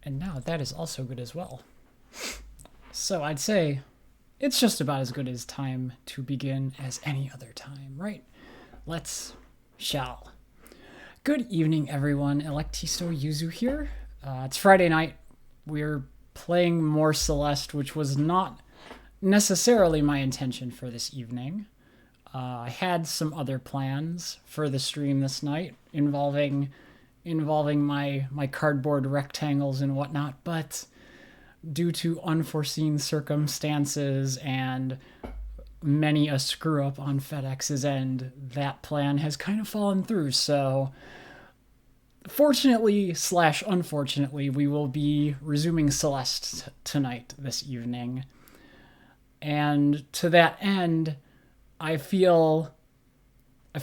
And now that is also good as well. So I'd say it's just about as good as time to begin as any other time, right? Let's shall. Good evening, everyone. ElektistoYuzu here. It's Friday night. We're playing more Celeste, which was not necessarily my intention for this evening. I had some other plans for the stream this night involving my cardboard rectangles and whatnot, but due to unforeseen circumstances and many a screw up on FedEx's end, that plan has kind of fallen through. So fortunately / unfortunately, we will be resuming Celeste tonight, this evening. And to that end, I feel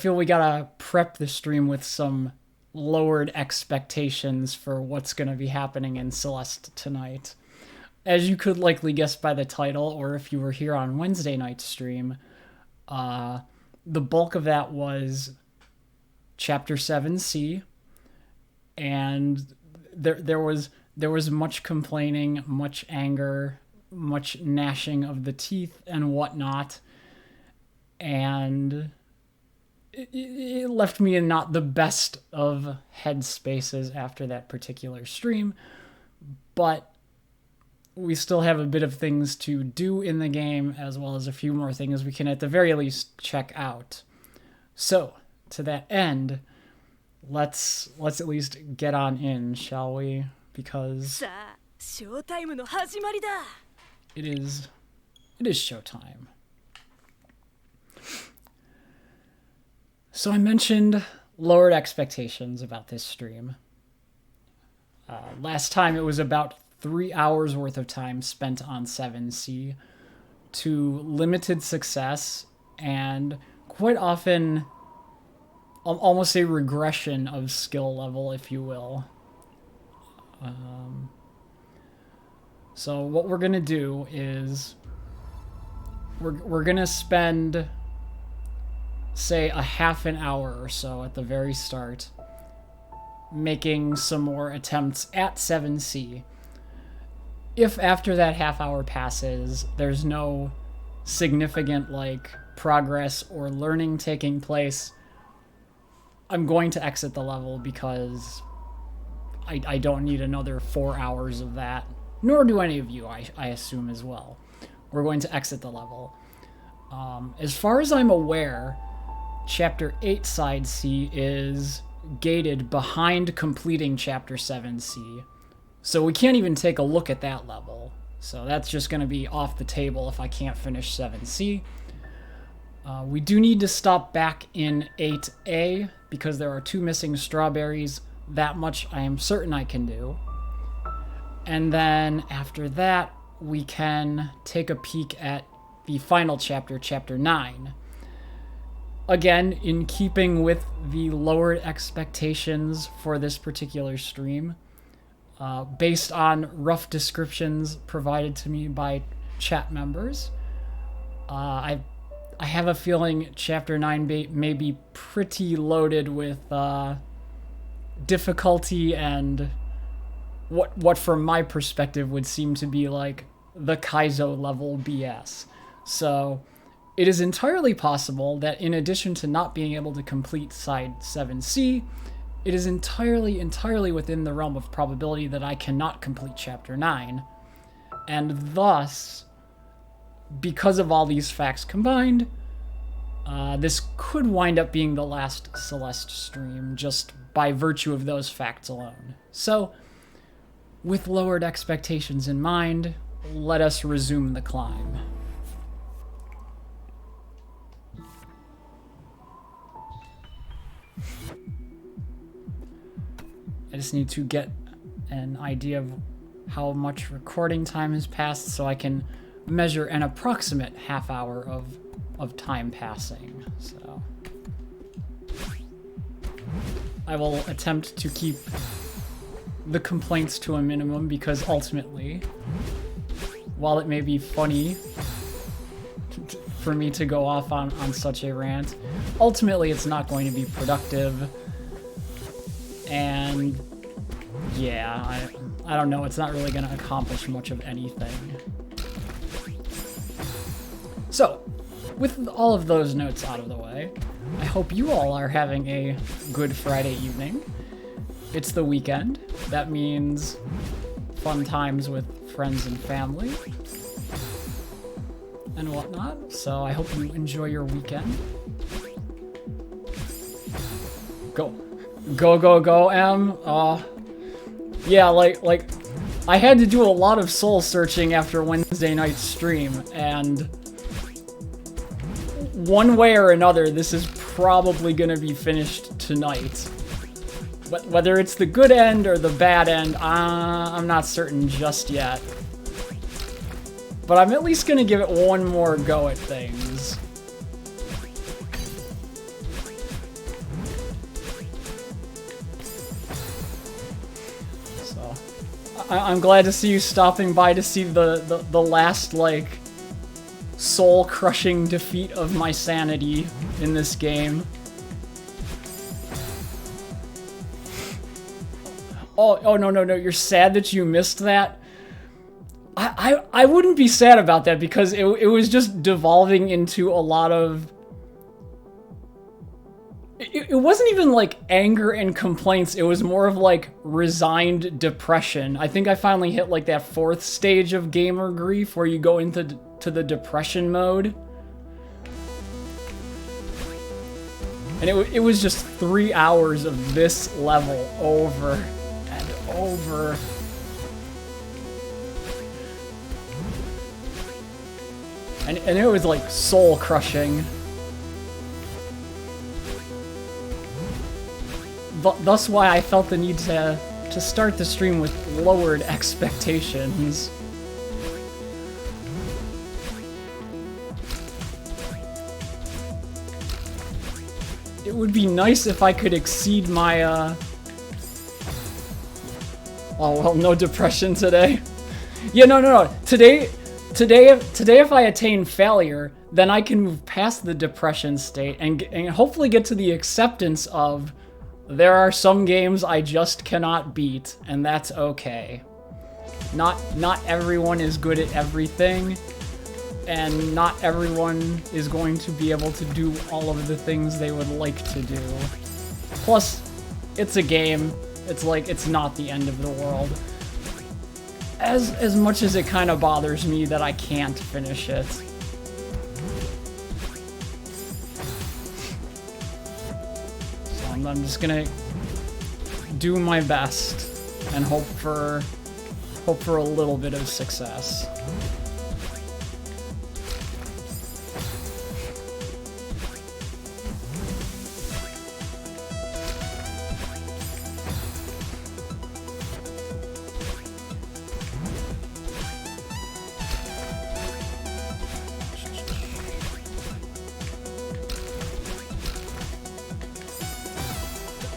we gotta prep the stream with some lowered expectations for what's gonna be happening in Celeste tonight. As you could likely guess by the title, or if you were here on Wednesday night's stream, the bulk of that was Chapter 7C, and there was much complaining, much anger, much gnashing of the teeth and whatnot, and it left me in not the best of headspaces after that particular stream, but we still have a bit of things to do in the game, as well as a few more things we can at the very least check out. So, to that end, let's at least get on in, shall we? Because it is showtime. So I mentioned lowered expectations about this stream. Last time it was about 3 hours worth of time spent on 7C to limited success and quite often almost a regression of skill level, if you will. So what we're going to do is we're going to spend, say, a half an hour or so at the very start making some more attempts at 7C. If after that half hour passes, there's no significant progress or learning taking place, I'm going to exit the level because I don't need another 4 hours of that. Nor do any of you, I assume, as well. We're going to exit the level. As far as I'm aware, Chapter 8 Side C is gated behind completing Chapter 7C. So we can't even take a look at that level. So that's just going to be off the table if I can't finish 7C. We do need to stop back in 8A because there are 2 missing strawberries. That much I am certain I can do. And then after that, we can take a peek at the final chapter, Chapter 9. Again, in keeping with the lowered expectations for this particular stream, based on rough descriptions provided to me by chat members, I have a feeling Chapter 9 may be pretty loaded with difficulty and what from my perspective would seem to be like the Kaizo level BS. So it is entirely possible that in addition to not being able to complete Side 7C, it is entirely within the realm of probability that I cannot complete Chapter 9. And thus, because of all these facts combined, this could wind up being the last Celeste stream just by virtue of those facts alone. So, with lowered expectations in mind, let us resume the climb. I just need to get an idea of how much recording time has passed so I can measure an approximate half hour of time passing. So I will attempt to keep the complaints to a minimum because ultimately, while it may be funny for me to go off on such a rant, ultimately it's not going to be productive. And yeah, I don't know, it's not really going to accomplish much of anything. So, with all of those notes out of the way, I hope you all are having a good Friday evening. It's the weekend. That means fun times with friends and family and whatnot. So I hope you enjoy your weekend. Go. Go, go, go, Em. Yeah, like, I had to do a lot of soul searching after Wednesday night's stream, and one way or another, this is probably gonna be finished tonight. But whether it's the good end or the bad end, I'm not certain just yet. But I'm at least gonna give it one more go at things. So, I'm glad to see you stopping by to see the last, like, soul-crushing defeat of my sanity in this game. Oh, no, you're sad that you missed that? I wouldn't be sad about that because it was just devolving into a lot of... It wasn't even like anger and complaints, it was more of like resigned depression. I think I finally hit like that 4th stage of gamer grief where you go into the depression mode. And it was just 3 hours of this level over and over. And it was like soul crushing. Thus why I felt the need to start the stream with lowered expectations. It would be nice if I could exceed my, Oh, well, no depression today. Yeah, no. Today, if I attain failure, then I can move past the depression state and hopefully get to the acceptance of there are some games I just cannot beat, and that's okay. Not everyone is good at everything, and not everyone is going to be able to do all of the things they would like to do. Plus, it's a game. It's like, it's not the end of the world. As much as it kind of bothers me that I can't finish it. So I'm just gonna do my best and hope for a little bit of success.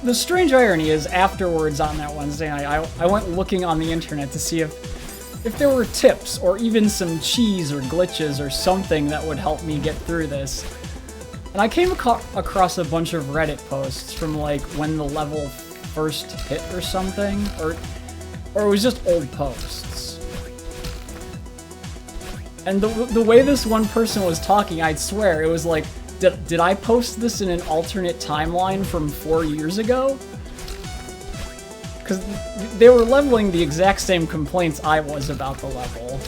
The strange irony is, afterwards on that Wednesday night, I went looking on the internet to see if there were tips or even some cheese or glitches or something that would help me get through this. And I came across a bunch of Reddit posts from like when the level first hit or something, or it was just old posts. And the way this one person was talking, I'd swear it was like, did I post this in an alternate timeline from 4 years ago? Because they were leveling the exact same complaints I was about the level.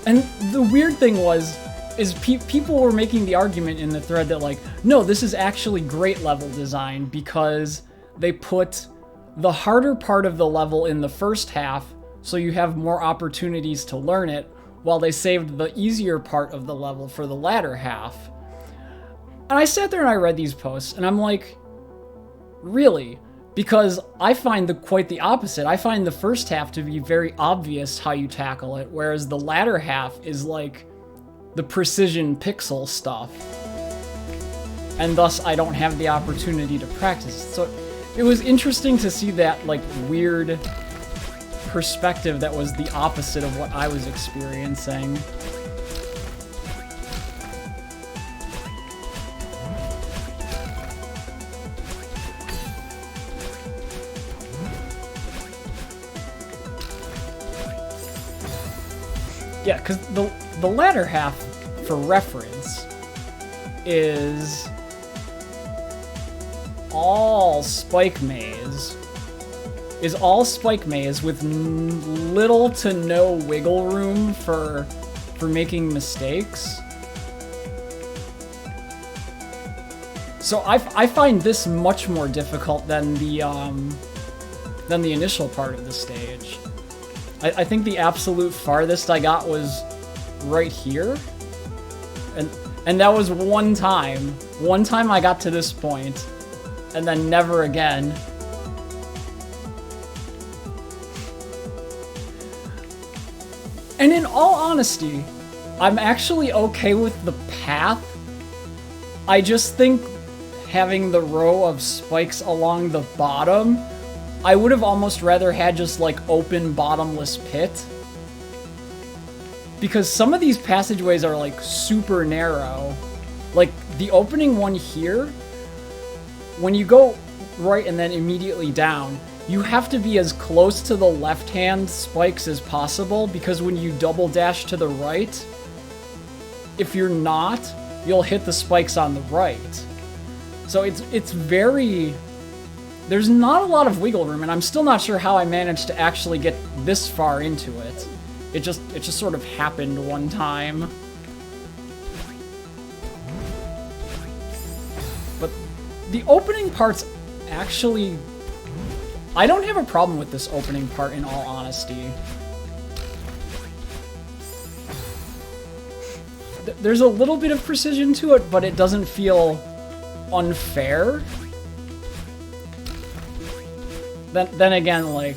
And the weird thing is people were making the argument in the thread that like, no, this is actually great level design because they put the harder part of the level in the first half so you have more opportunities to learn it, while they saved the easier part of the level for the latter half. And I sat there and I read these posts, and I'm like, really? Because I find quite the opposite. I find the first half to be very obvious how you tackle it, whereas the latter half is like the precision pixel stuff. And thus I don't have the opportunity to practice. So it was interesting to see that like weird perspective that was the opposite of what I was experiencing. Yeah, because the latter half, for reference, is all spike maze. Is all spike maze with little to no wiggle room for making mistakes. So I find this much more difficult than the initial part of the stage. I think the absolute farthest I got was right here. And that was one time. One time I got to this point, and then never again. And in all honesty, I'm actually okay with the path. I just think having the row of spikes along the bottom, I would have almost rather had just like open bottomless pit. Because some of these passageways are like super narrow. Like the opening one here, when you go right and then immediately down, you have to be as close to the left-hand spikes as possible, because when you double dash to the right, if you're not, you'll hit the spikes on the right. So it's very... There's not a lot of wiggle room, and I'm still not sure how I managed to actually get this far into it. It just sort of happened one time. But the opening part's actually... I don't have a problem with this opening part, in all honesty. There's a little bit of precision to it, but it doesn't feel unfair. Then again, like,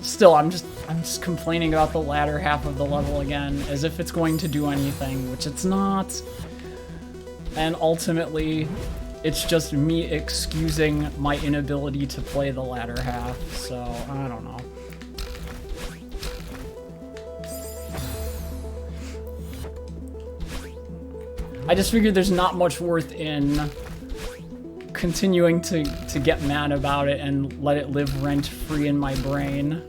still, I'm just complaining about the latter half of the level again, as if it's going to do anything, which it's not. And ultimately, it's just me excusing my inability to play the latter half, so I don't know. I just figured there's not much worth in continuing to get mad about it and let it live rent-free in my brain.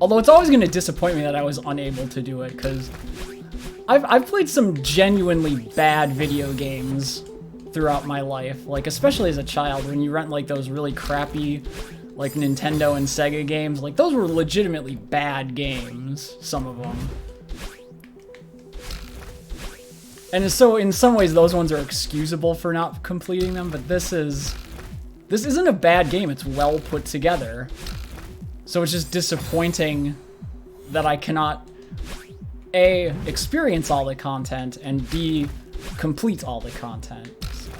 Although it's always going to disappoint me that I was unable to do it, because I've played some genuinely bad video games throughout my life, like especially as a child, when you rent like those really crappy like Nintendo and Sega games, like those were legitimately bad games, some of them. And so in some ways those ones are excusable for not completing them, but this isn't a bad game, it's well put together. So it's just disappointing that I cannot A, experience all the content, and B, complete all the content. So.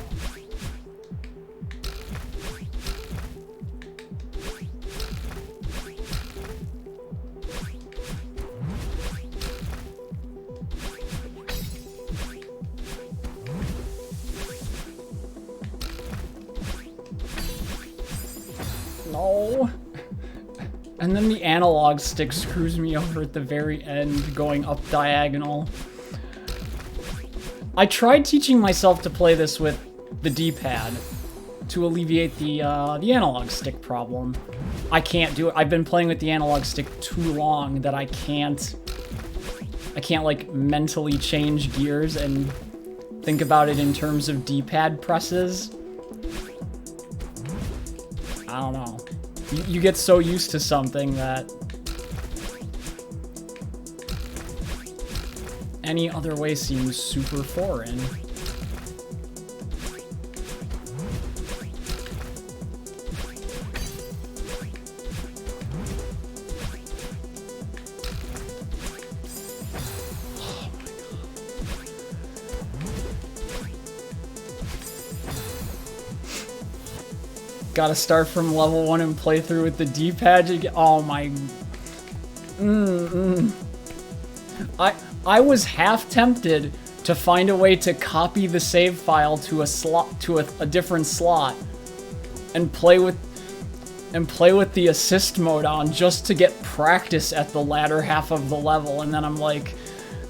No. And then the analog stick screws me over at the very end, going up diagonal. I tried teaching myself to play this with the D-pad to alleviate the analog stick problem. I can't do it. I've been playing with the analog stick too long that I can't like mentally change gears and think about it in terms of D-pad presses. I don't know. You get so used to something that any other way seems super foreign. Gotta start from level 1 and play through with the D-pad. Oh my... I was half tempted to find a way to copy the save file to a slot, to a different slot, and play with the assist mode on just to get practice at the latter half of the level, and then I'm like,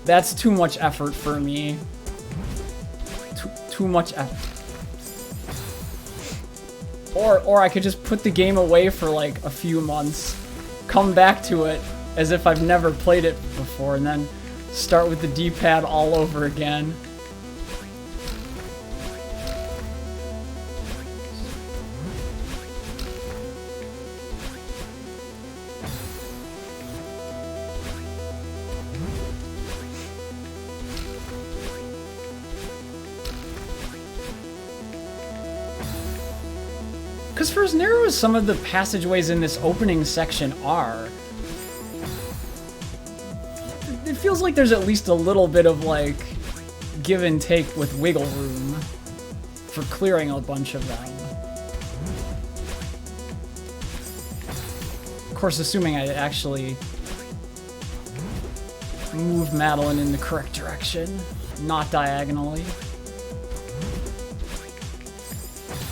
that's too much effort for me. Too much effort. Or I could just put the game away for like a few months, come back to it as if I've never played it before, and then start with the D-pad all over again. Because for as narrow as some of the passageways in this opening section are, it feels like there's at least a little bit of, like, give and take with wiggle room for clearing a bunch of them. Of course, assuming I actually move Madeline in the correct direction, not diagonally.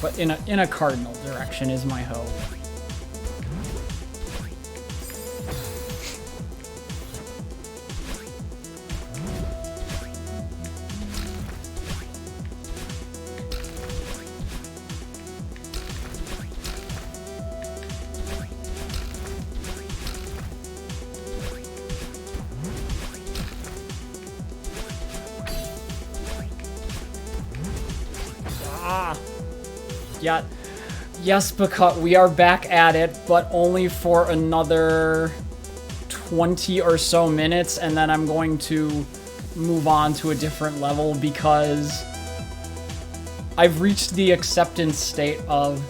But in a cardinal direction is my hope. Yeah, yes, because we are back at it, but only for another 20 or so minutes, and then I'm going to move on to a different level because I've reached the acceptance state of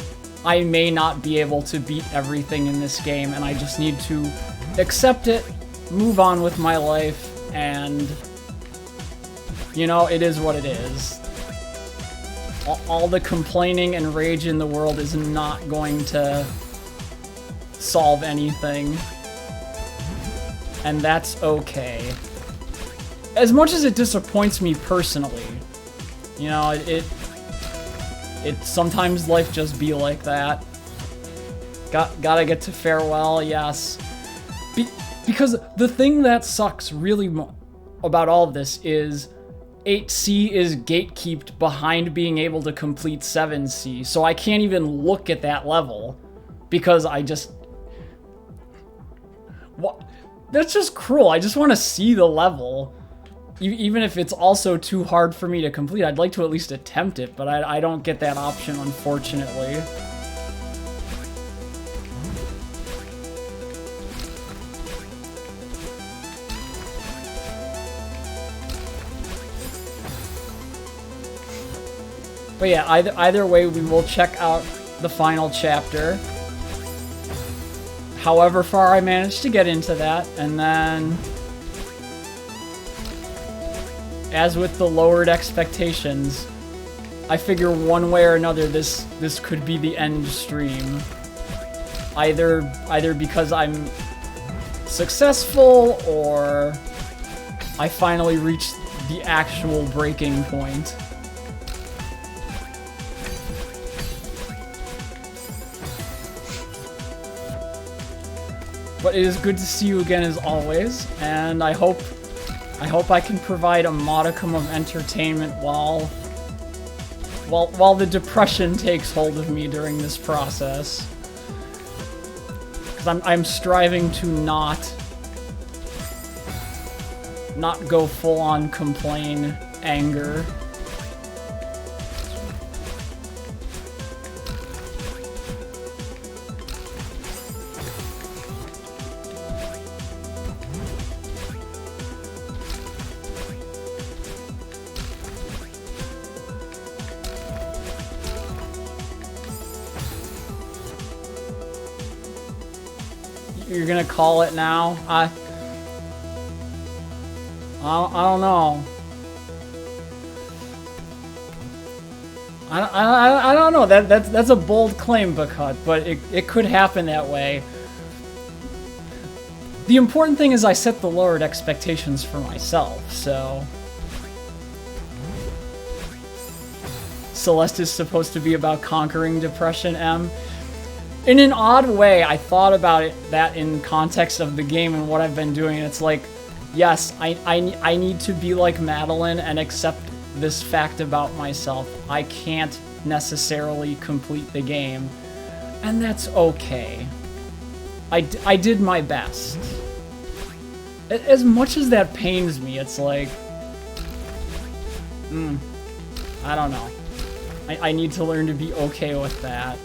I may not be able to beat everything in this game, and I just need to accept it, move on with my life, and, you know, it is what it is. All the complaining and rage in the world is not going to solve anything. And that's okay. As much as it disappoints me personally, you know, it sometimes life just be like that. Gotta get to farewell, yes. Because the thing that sucks really about all of this is 8C is gatekeeped behind being able to complete 7C, so I can't even look at that level because I just... What? That's just cruel. I just want to see the level. Even if it's also too hard for me to complete, I'd like to at least attempt it, but I don't get that option, unfortunately. But yeah, either way, we will check out the final chapter. However far I managed to get into that, and then... As with the lowered expectations, I figure one way or another this could be the end stream. Either because I'm successful, or I finally reached the actual breaking point. But it is good to see you again as always, and I hope I can provide a modicum of entertainment while the depression takes hold of me during this process. Because I'm striving to not go full on complain, anger. You're gonna call it now? I don't know. I don't know. That's a bold claim, but it could happen that way. The important thing is I set the lowered expectations for myself, so... Celeste is supposed to be about conquering depression, M. In an odd way, I thought about that in context of the game and what I've been doing, and it's like, yes, I need to be like Madeline and accept this fact about myself. I can't necessarily complete the game, And that's okay. I did my best. As much as that pains me, it's like... I don't know. I need to learn to be okay with that.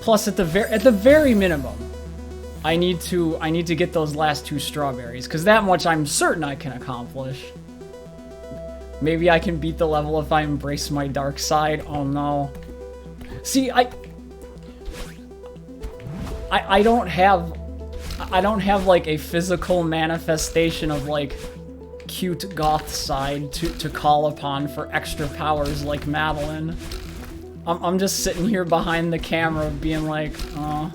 Plus, at the very minimum, I need to get those last 2 strawberries, because that much I'm certain I can accomplish. Maybe I can beat the level if I embrace my dark side. Oh no. See, I don't have like a physical manifestation of like cute goth side to call upon for extra powers like Madeline. I'm just sitting here behind the camera being like, oh,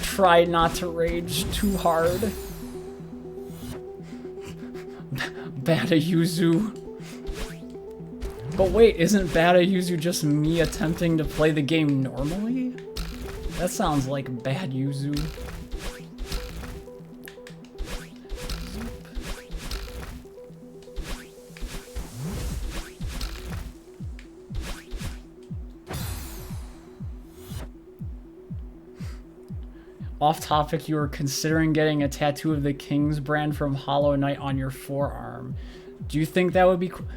try not to rage too hard. ElektistoYuzu. But wait, isn't ElektistoYuzu just me attempting to play the game normally? That sounds like ElektistoYuzu. Off topic, you were considering getting a tattoo of the King's brand from Hollow Knight on your forearm. Do you think that would be cool?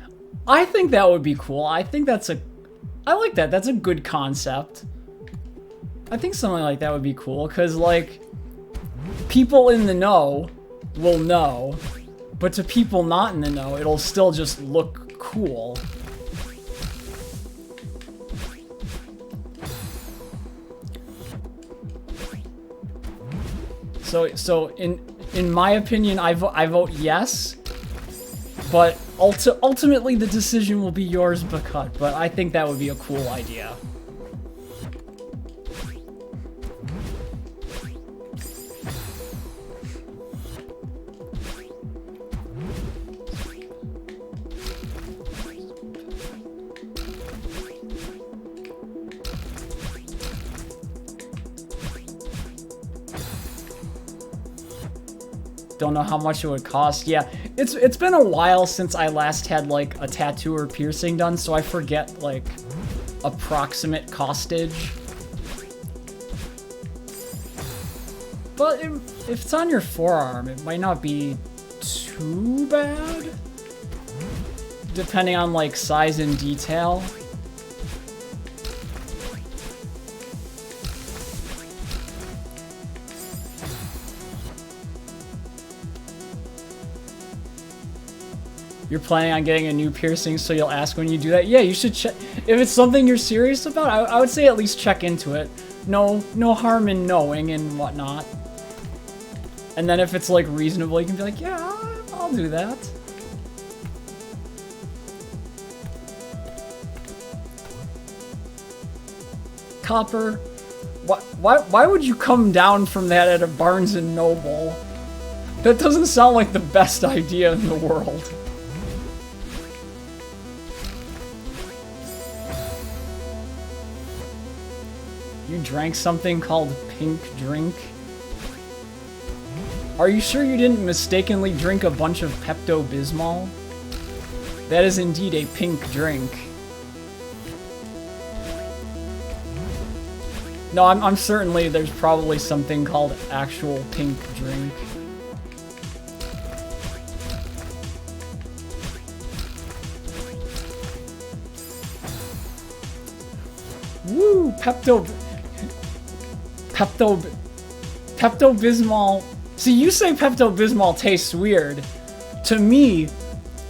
I think that would be cool. I think that's I like that. That's a good concept. I think something like that would be cool, because, like, people in the know will know, but to people not in the know, it'll still just look cool. So in my opinion, I vote yes, but ultimately the decision will be yours, Bacut. But I think that would be a cool idea. Don't know how much it would cost. Yeah, it's been a while since I last had like a tattoo or piercing done, so I forget like approximate costage. But if it's on your forearm, it might not be too bad, depending on like size and detail. You're planning on getting a new piercing, so you'll ask when you do that? Yeah, you should check. If it's something you're serious about, I would say at least check into it. No harm in knowing and whatnot. And then if it's like reasonable, you can be like, yeah, I'll do that. Copper, why would you come down from that at a Barnes & Noble? That doesn't sound like the best idea in the world. You drank something called pink drink? Are you sure you didn't mistakenly drink a bunch of Pepto-Bismol? That is indeed a pink drink. No, I'm certainly, there's probably something called actual pink drink. Woo! Pepto-Bismol. See, you say Pepto-Bismol tastes weird. To me,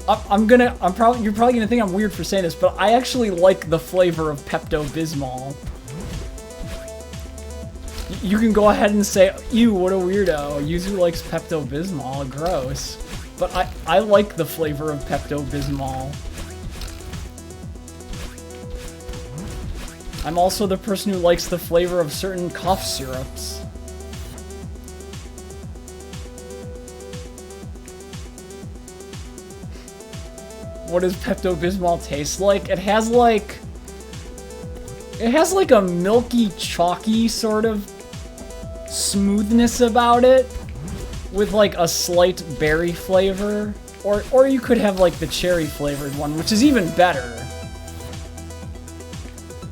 you're probably gonna think I'm weird for saying this, but I actually like the flavor of Pepto-Bismol. You can go ahead and say, ew, what a weirdo. Yuzu likes Pepto-Bismol, gross. But I like the flavor of Pepto-Bismol. I'm also the person who likes the flavor of certain cough syrups. What does Pepto-Bismol taste like? It has like It has like a milky, chalky sort of smoothness about it, with like a slight berry flavor. Or you could have like the cherry flavored one, which is even better.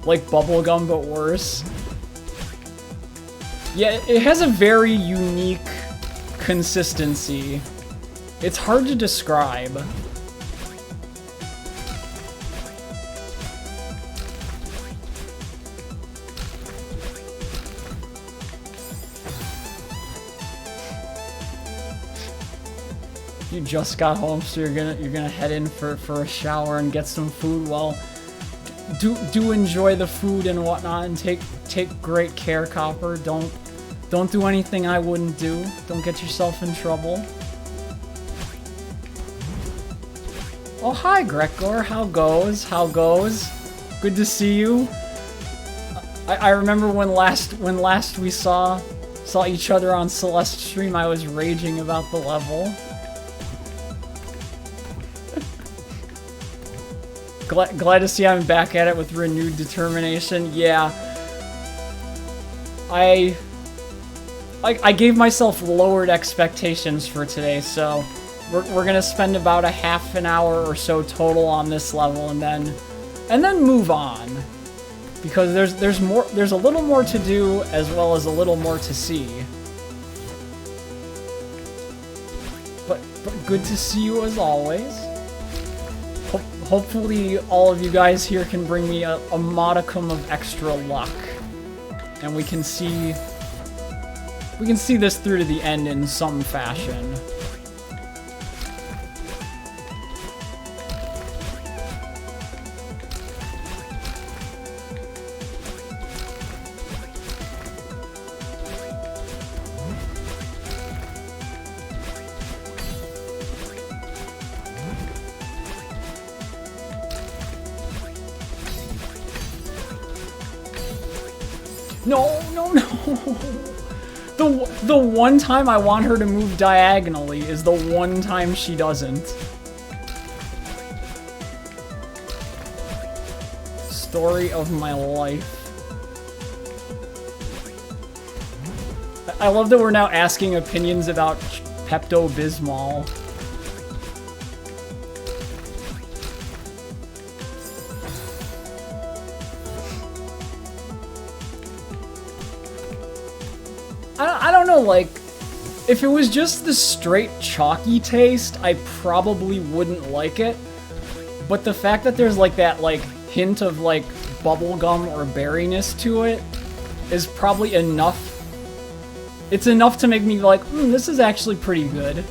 Like bubblegum, but worse. Yeah, it has a very unique consistency. It's hard to describe. You just got home, so you're gonna head in for a shower and get some food. Well, do enjoy the food and whatnot, and take great care, Copper. Don't do anything I wouldn't do. Don't get yourself in trouble. Oh, hi, Gregor. How goes? How goes? Good to see you. I remember when last we saw each other on Celeste stream, I was raging about the level. Glad to see I'm back at it with renewed determination. Yeah. I gave myself lowered expectations for today, so we're gonna spend about a half an hour or so total on this level, and then move on, because there's a little more to do as well as a little more to see. But good to see you as always. Hopefully all of you guys here can bring me a modicum of extra luck, and we can see this through to the end in some fashion. No. The one time I want her to move diagonally is the one time she doesn't. Story of my life. I love that we're now asking opinions about Pepto-Bismol. I don't know, like, if it was just the straight chalky taste, I probably wouldn't like it. But the fact that there's like that like hint of like bubblegum or berryness to it is probably enough. It's enough to make me like, this is actually pretty good.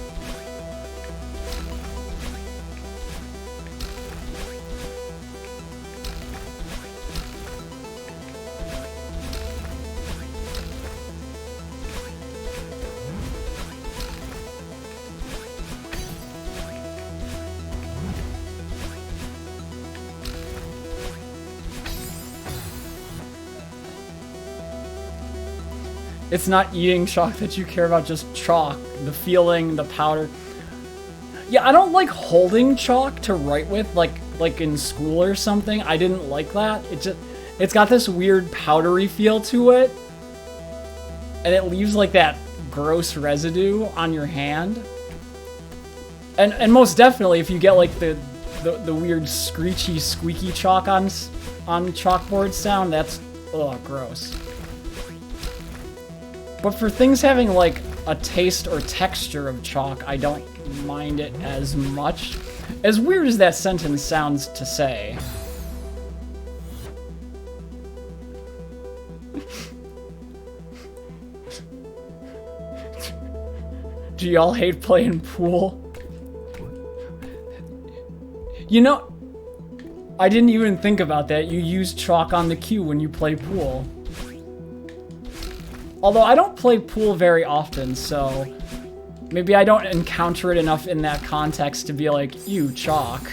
It's not eating chalk that you care about, just chalk. The feeling, the powder. Yeah, I don't like holding chalk to write with, like in school or something. I didn't like that. It's got this weird powdery feel to it. And it leaves like that gross residue on your hand. And most definitely if you get like the weird screechy, squeaky chalk on chalkboard sound, that's gross. But for things having like a taste or texture of chalk, I don't mind it as much. As weird as that sentence sounds to say. Do y'all hate playing pool? You know, I didn't even think about that. You use chalk on the cue when you play pool. Although I don't play pool very often, so maybe I don't encounter it enough in that context to be like, ew, chalk.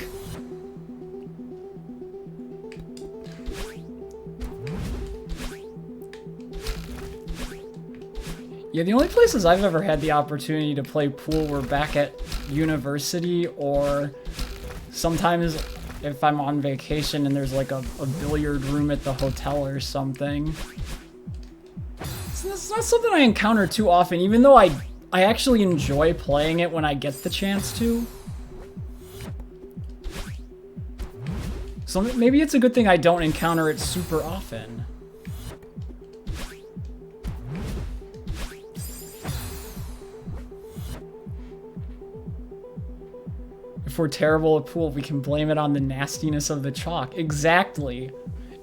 Yeah, the only places I've ever had the opportunity to play pool were back at university, or sometimes if I'm on vacation and there's like a billiard room at the hotel or something. It's not something I encounter too often, even though I actually enjoy playing it when I get the chance to. So maybe it's a good thing I don't encounter it super often. If we're terrible at pool, we can blame it on the nastiness of the chalk. Exactly.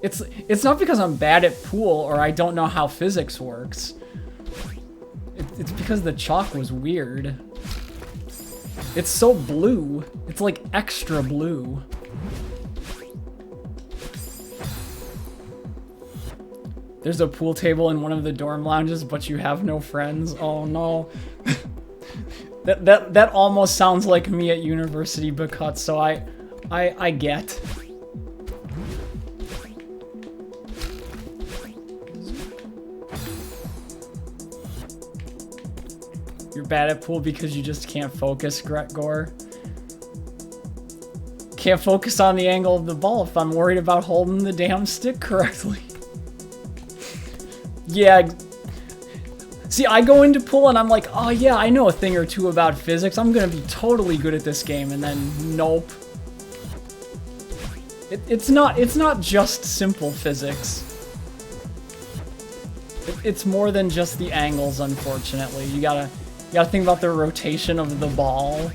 It's not because I'm bad at pool or I don't know how physics works. It's because the chalk was weird. It's so blue. It's like extra blue. There's a pool table in one of the dorm lounges, but you have no friends. Oh no. That almost sounds like me at university, because so I get. You're bad at pool because you just can't focus, Gore. Can't focus on the angle of the ball if I'm worried about holding the damn stick correctly. Yeah. See, I go into pool and I'm like, oh yeah, I know a thing or two about physics. I'm gonna be totally good at this game, and then nope. It's not just simple physics. It's more than just the angles, unfortunately. You gotta think about the rotation of the ball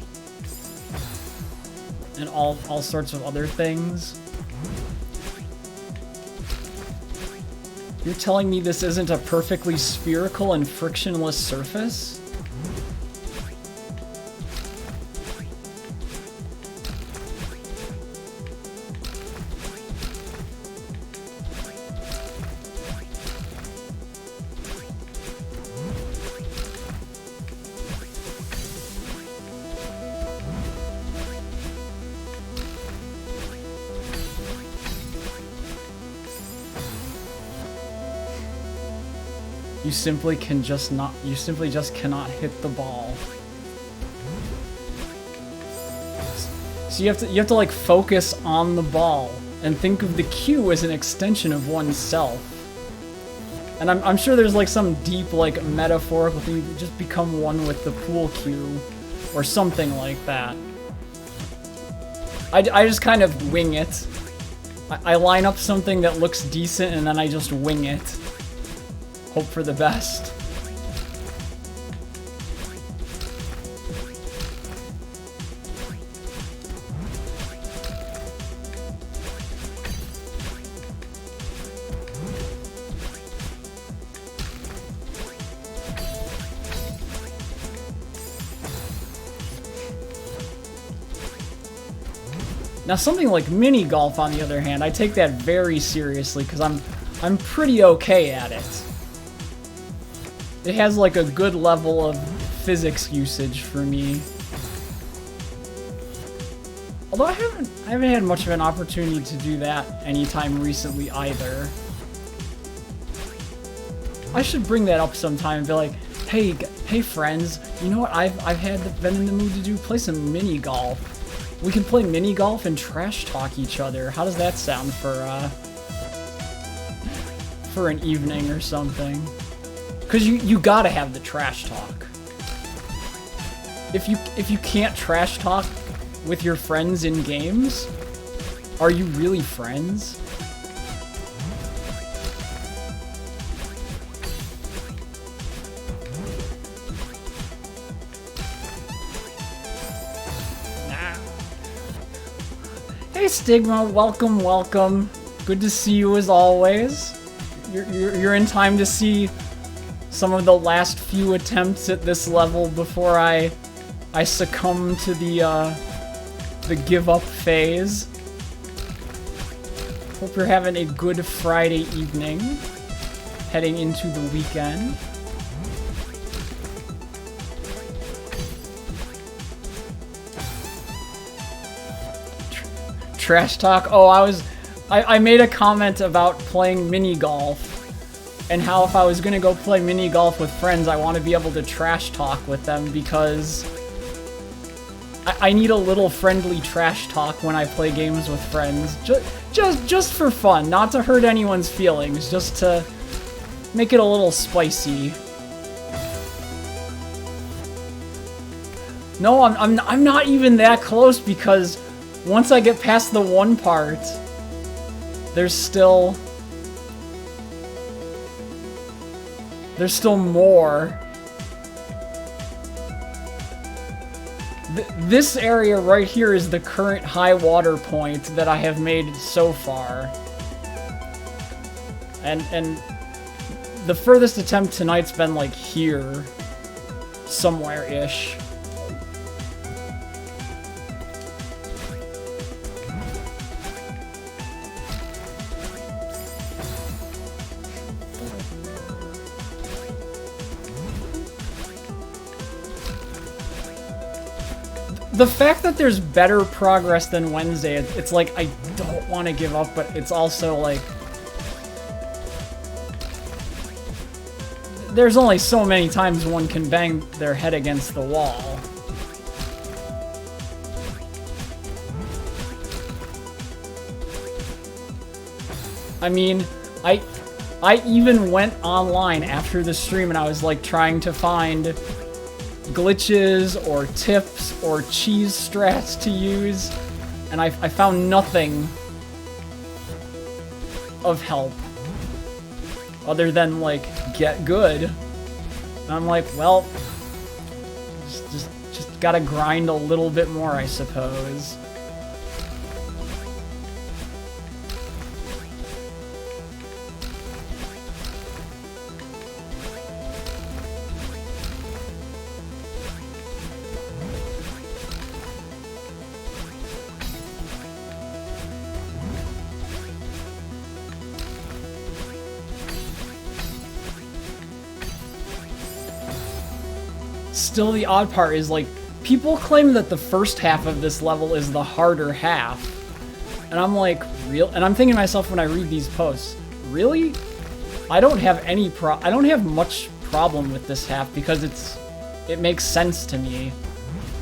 and all sorts of other things. You're telling me this isn't a perfectly spherical and frictionless surface? You simply just cannot hit the ball. So you have to like focus on the ball and think of the cue as an extension of oneself. And I'm sure there's like some deep like metaphorical thing, you just become one with the pool cue or something like that. I just kind of wing it. I line up something that looks decent and then I just wing it. Hope for the best. Now something like mini golf, on the other hand, I take that very seriously because I'm pretty okay at it. It has like a good level of physics usage for me. Although I haven't had much of an opportunity to do that anytime recently either. I should bring that up sometime and be like, hey friends, you know what I've been in the mood to do? Play some mini golf. We can play mini golf and trash talk each other. How does that sound for an evening or something? Because you gotta have the trash talk. If you can't trash talk with your friends in games, are you really friends? Nah. Hey Stigma, welcome. Good to see you as always. You're in time to see some of the last few attempts at this level before I succumb to the give up phase. Hope you're having a good Friday evening, heading into the weekend. Trash talk. Oh, I made a comment about playing mini golf. And how if I was gonna go play mini golf with friends, I want to be able to trash talk with them because I need a little friendly trash talk when I play games with friends. Just for fun, not to hurt anyone's feelings, just to make it a little spicy. No, I'm not even that close, because once I get past the one part, there's still more. This area right here is the current high water point that I have made so far. And the furthest attempt tonight's been like here, somewhere-ish. The fact that there's better progress than Wednesday, it's like, I don't want to give up, but it's also like, there's only so many times one can bang their head against the wall. I mean, I even went online after the stream and I was like trying to find glitches or tips or cheese strats to use, and I found nothing of help other than like get good. And I'm like, well, just gotta grind a little bit more, I suppose. Still, the odd part is, like, people claim that the first half of this level is the harder half. And I'm like, real? And I'm thinking to myself when I read these posts, really? I don't have I don't have much problem with this half, because it makes sense to me.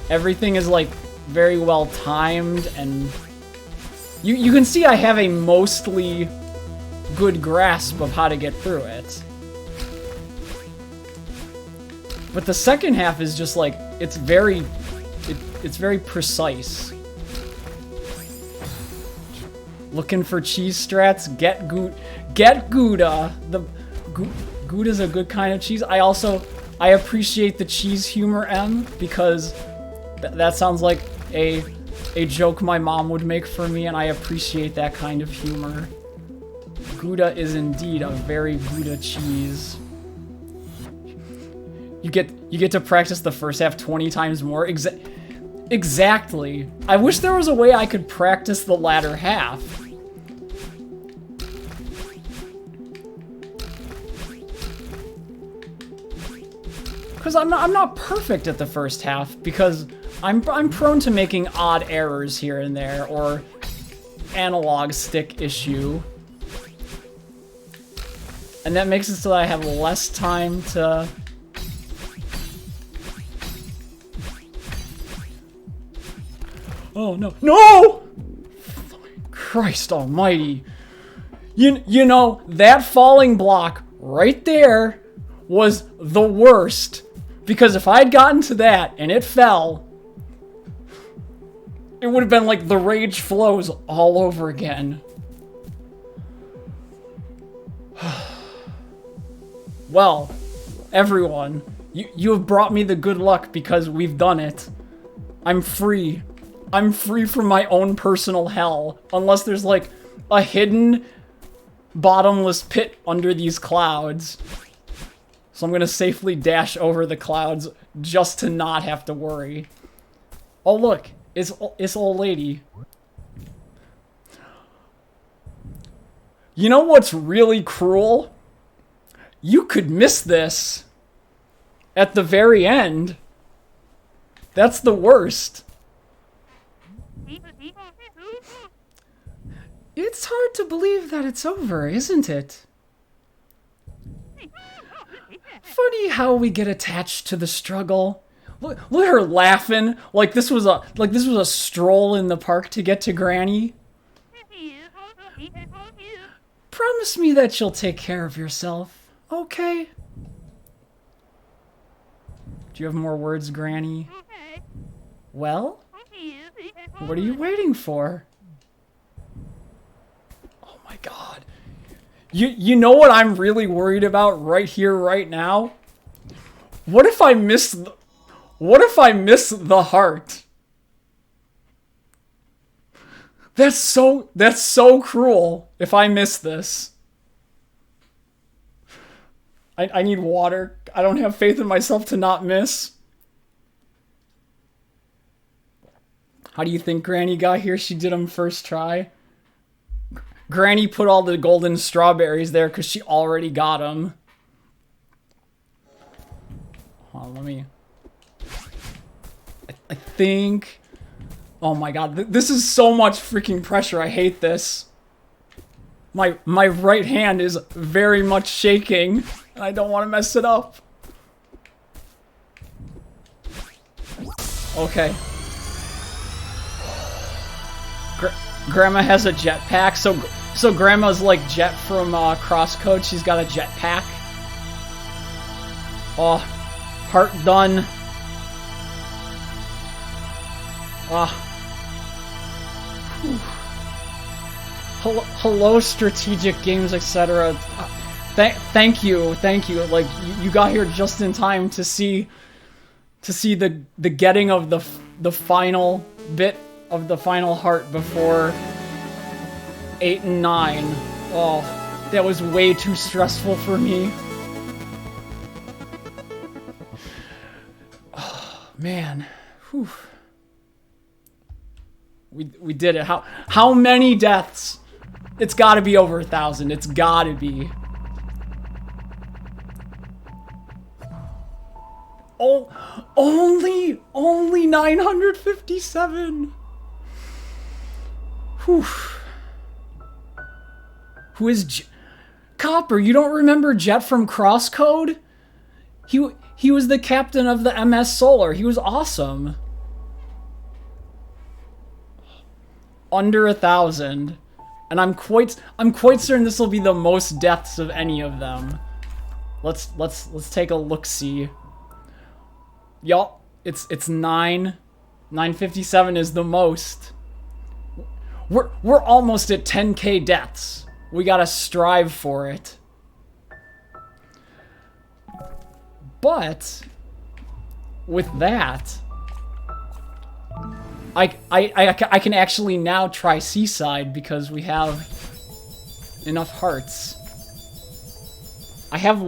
Everything is, like, very well timed, and you can see I have a mostly good grasp of how to get through it. But the second half is just like, it's very precise. Looking for cheese strats, get Gouda. Gouda's a good kind of cheese. I appreciate the cheese humor, M, because that sounds like a joke my mom would make for me, and I appreciate that kind of humor. Gouda is indeed a very Gouda cheese. You get to practice the first half 20 times more. Exactly. I wish there was a way I could practice the latter half. Because I'm not perfect at the first half, because I'm prone to making odd errors here and there, or analog stick issue. And that makes it so that I have less time to... Oh, no. No! Christ almighty. You know, that falling block right there was the worst. Because if I'd gotten to that and it fell, it would have been like the rage flows all over again. Well, everyone, you have brought me the good luck, because we've done it. I'm free. I'm free from my own personal hell, unless there's like a hidden bottomless pit under these clouds. So I'm gonna safely dash over the clouds just to not have to worry. Oh look, it's old lady. You know what's really cruel? You could miss this at the very end. That's the worst. It's hard to believe that it's over, isn't it? Funny how we get attached to the struggle. Look at her laughing like this was a stroll in the park to get to Granny. Promise me that you'll take care of yourself, okay? Do you have more words, Granny? Well, what are you waiting for? Oh my god. You know what I'm really worried about right here, right now? What if I miss the heart? That's so cruel if I miss this. I need water. I don't have faith in myself to not miss. How do you think Granny got here? She did them first try. Granny put all the golden strawberries there because she already got them. Hold on, let me... I think... Oh my god, this is so much freaking pressure. I hate this. My right hand is very much shaking, and I don't want to mess it up. Okay. Grandma has a jetpack, so Grandma's like Jet from Crosscode. She's got a jetpack. Oh, heart done. Ah. Hello, strategic games, etc. Thank you. Like you got here just in time to see the getting of the final bit of the final heart before 8 and 9. Oh, that was way too stressful for me. Oh, man. Whew. We did it. How many deaths? It's got to be over 1,000. It's got to be. Oh, only 957. Whew. Who is Copper? You don't remember Jet from Crosscode? He was the captain of the MS Solar. He was awesome. Under 1,000, and I'm quite certain this will be the most deaths of any of them. Let's take a look-see. Y'all, it's 957 is the most. We're almost at 10k deaths. We gotta strive for it. But with that, I can actually now try Seaside because we have enough hearts. I have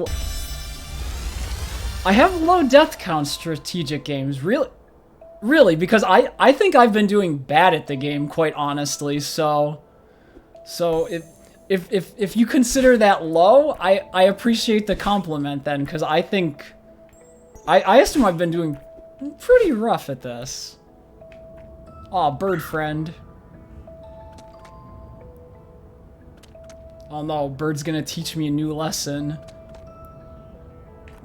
low death count strategic games, really, because I think I've been doing bad at the game, quite honestly. So if you consider that low, I appreciate the compliment then, because I think I assume I've been doing pretty rough at this. Aw, bird friend. Oh no, bird's gonna teach me a new lesson.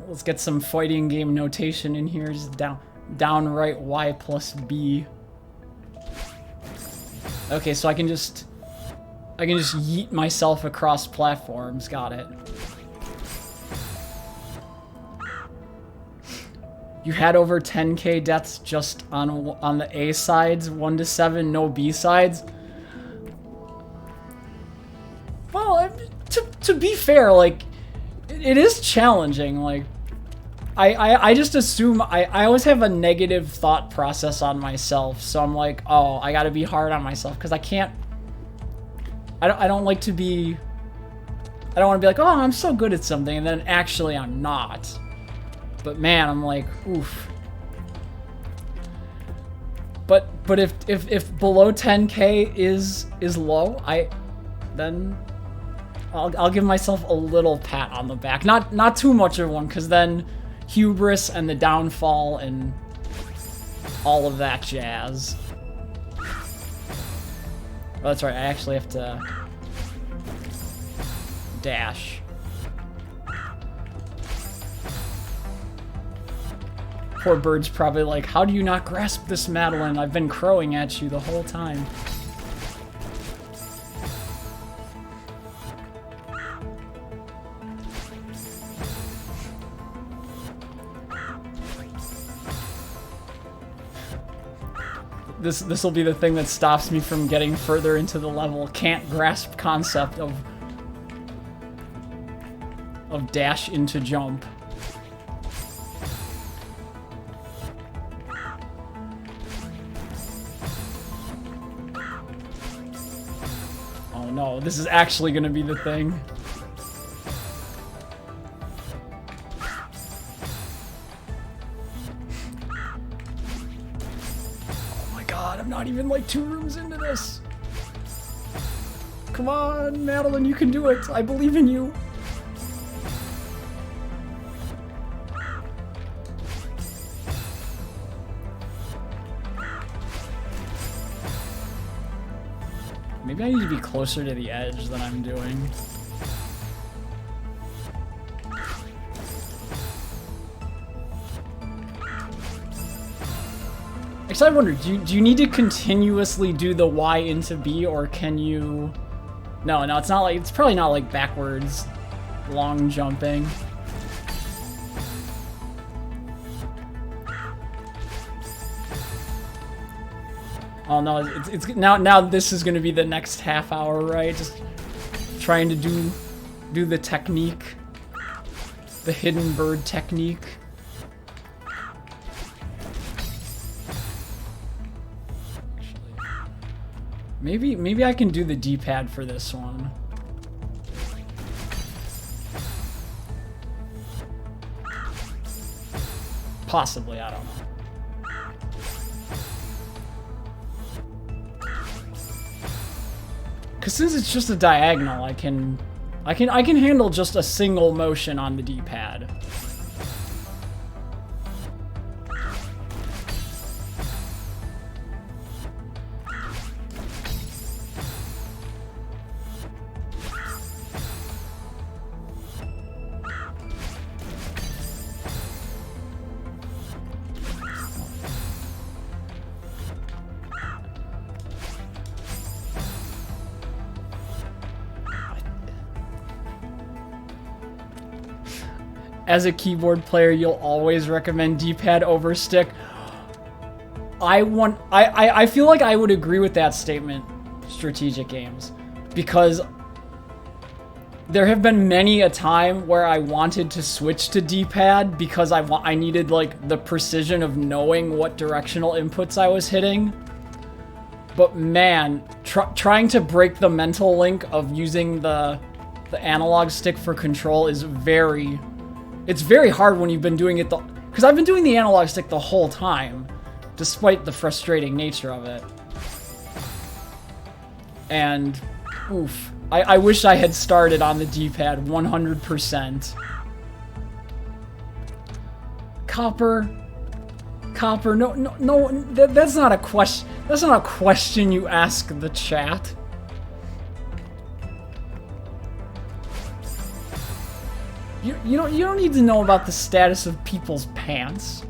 Let's get some fighting game notation in here. Just downright Y plus B. Okay, so I can just yeet myself across platforms. Got it. You had over 10k deaths just on the A sides, 1 to 7, no B sides. Well, to be fair, like it is challenging. Like I just assume I always have a negative thought process on myself, so I'm like, oh, I gotta be hard on myself because I can't. I don't like to be. I don't want to be like, oh, I'm so good at something, and then actually I'm not. But man, I'm like, oof. But if below 10k is low, then I'll give myself a little pat on the back. Not too much of one, because then hubris and the downfall and all of that jazz. Oh, that's right. I actually have to dash. poor bird's probably like, how do you not grasp this, Madeline? I've been crowing at you the whole time. This will be the thing that stops me from getting further into the level. Can't grasp concept of dash into jump. Oh no, this is actually gonna be the thing. I'm not even like 2 rooms into this. Come on, Madeline, you can do it. I believe in you. Maybe I need to be closer to the edge than I'm doing. Actually, I wonder, do you need to continuously do the Y into B, or can you... No, it's not like... It's probably not like backwards long jumping. Oh no, it's now this is gonna be the next half hour, right? Just trying to do the technique. The hidden bird technique. Maybe I can do the D-pad for this one. Possibly, I don't know. Cause since it's just a diagonal, I can handle just a single motion on the D-pad. As a keyboard player, you'll always recommend D-pad over stick. I feel like I would agree with that statement, Strategic Games, because there have been many a time where I wanted to switch to D-pad because I needed like the precision of knowing what directional inputs I was hitting. But man, trying to break the mental link of using the analog stick for control is it's very hard when you've been doing it because I've been doing the analog stick the whole time, despite the frustrating nature of it. And oof, I wish I had started on the D-pad 100%. Copper, no, that's not a question. That's not a question you ask the chat. You don't need to know about the status of people's pants.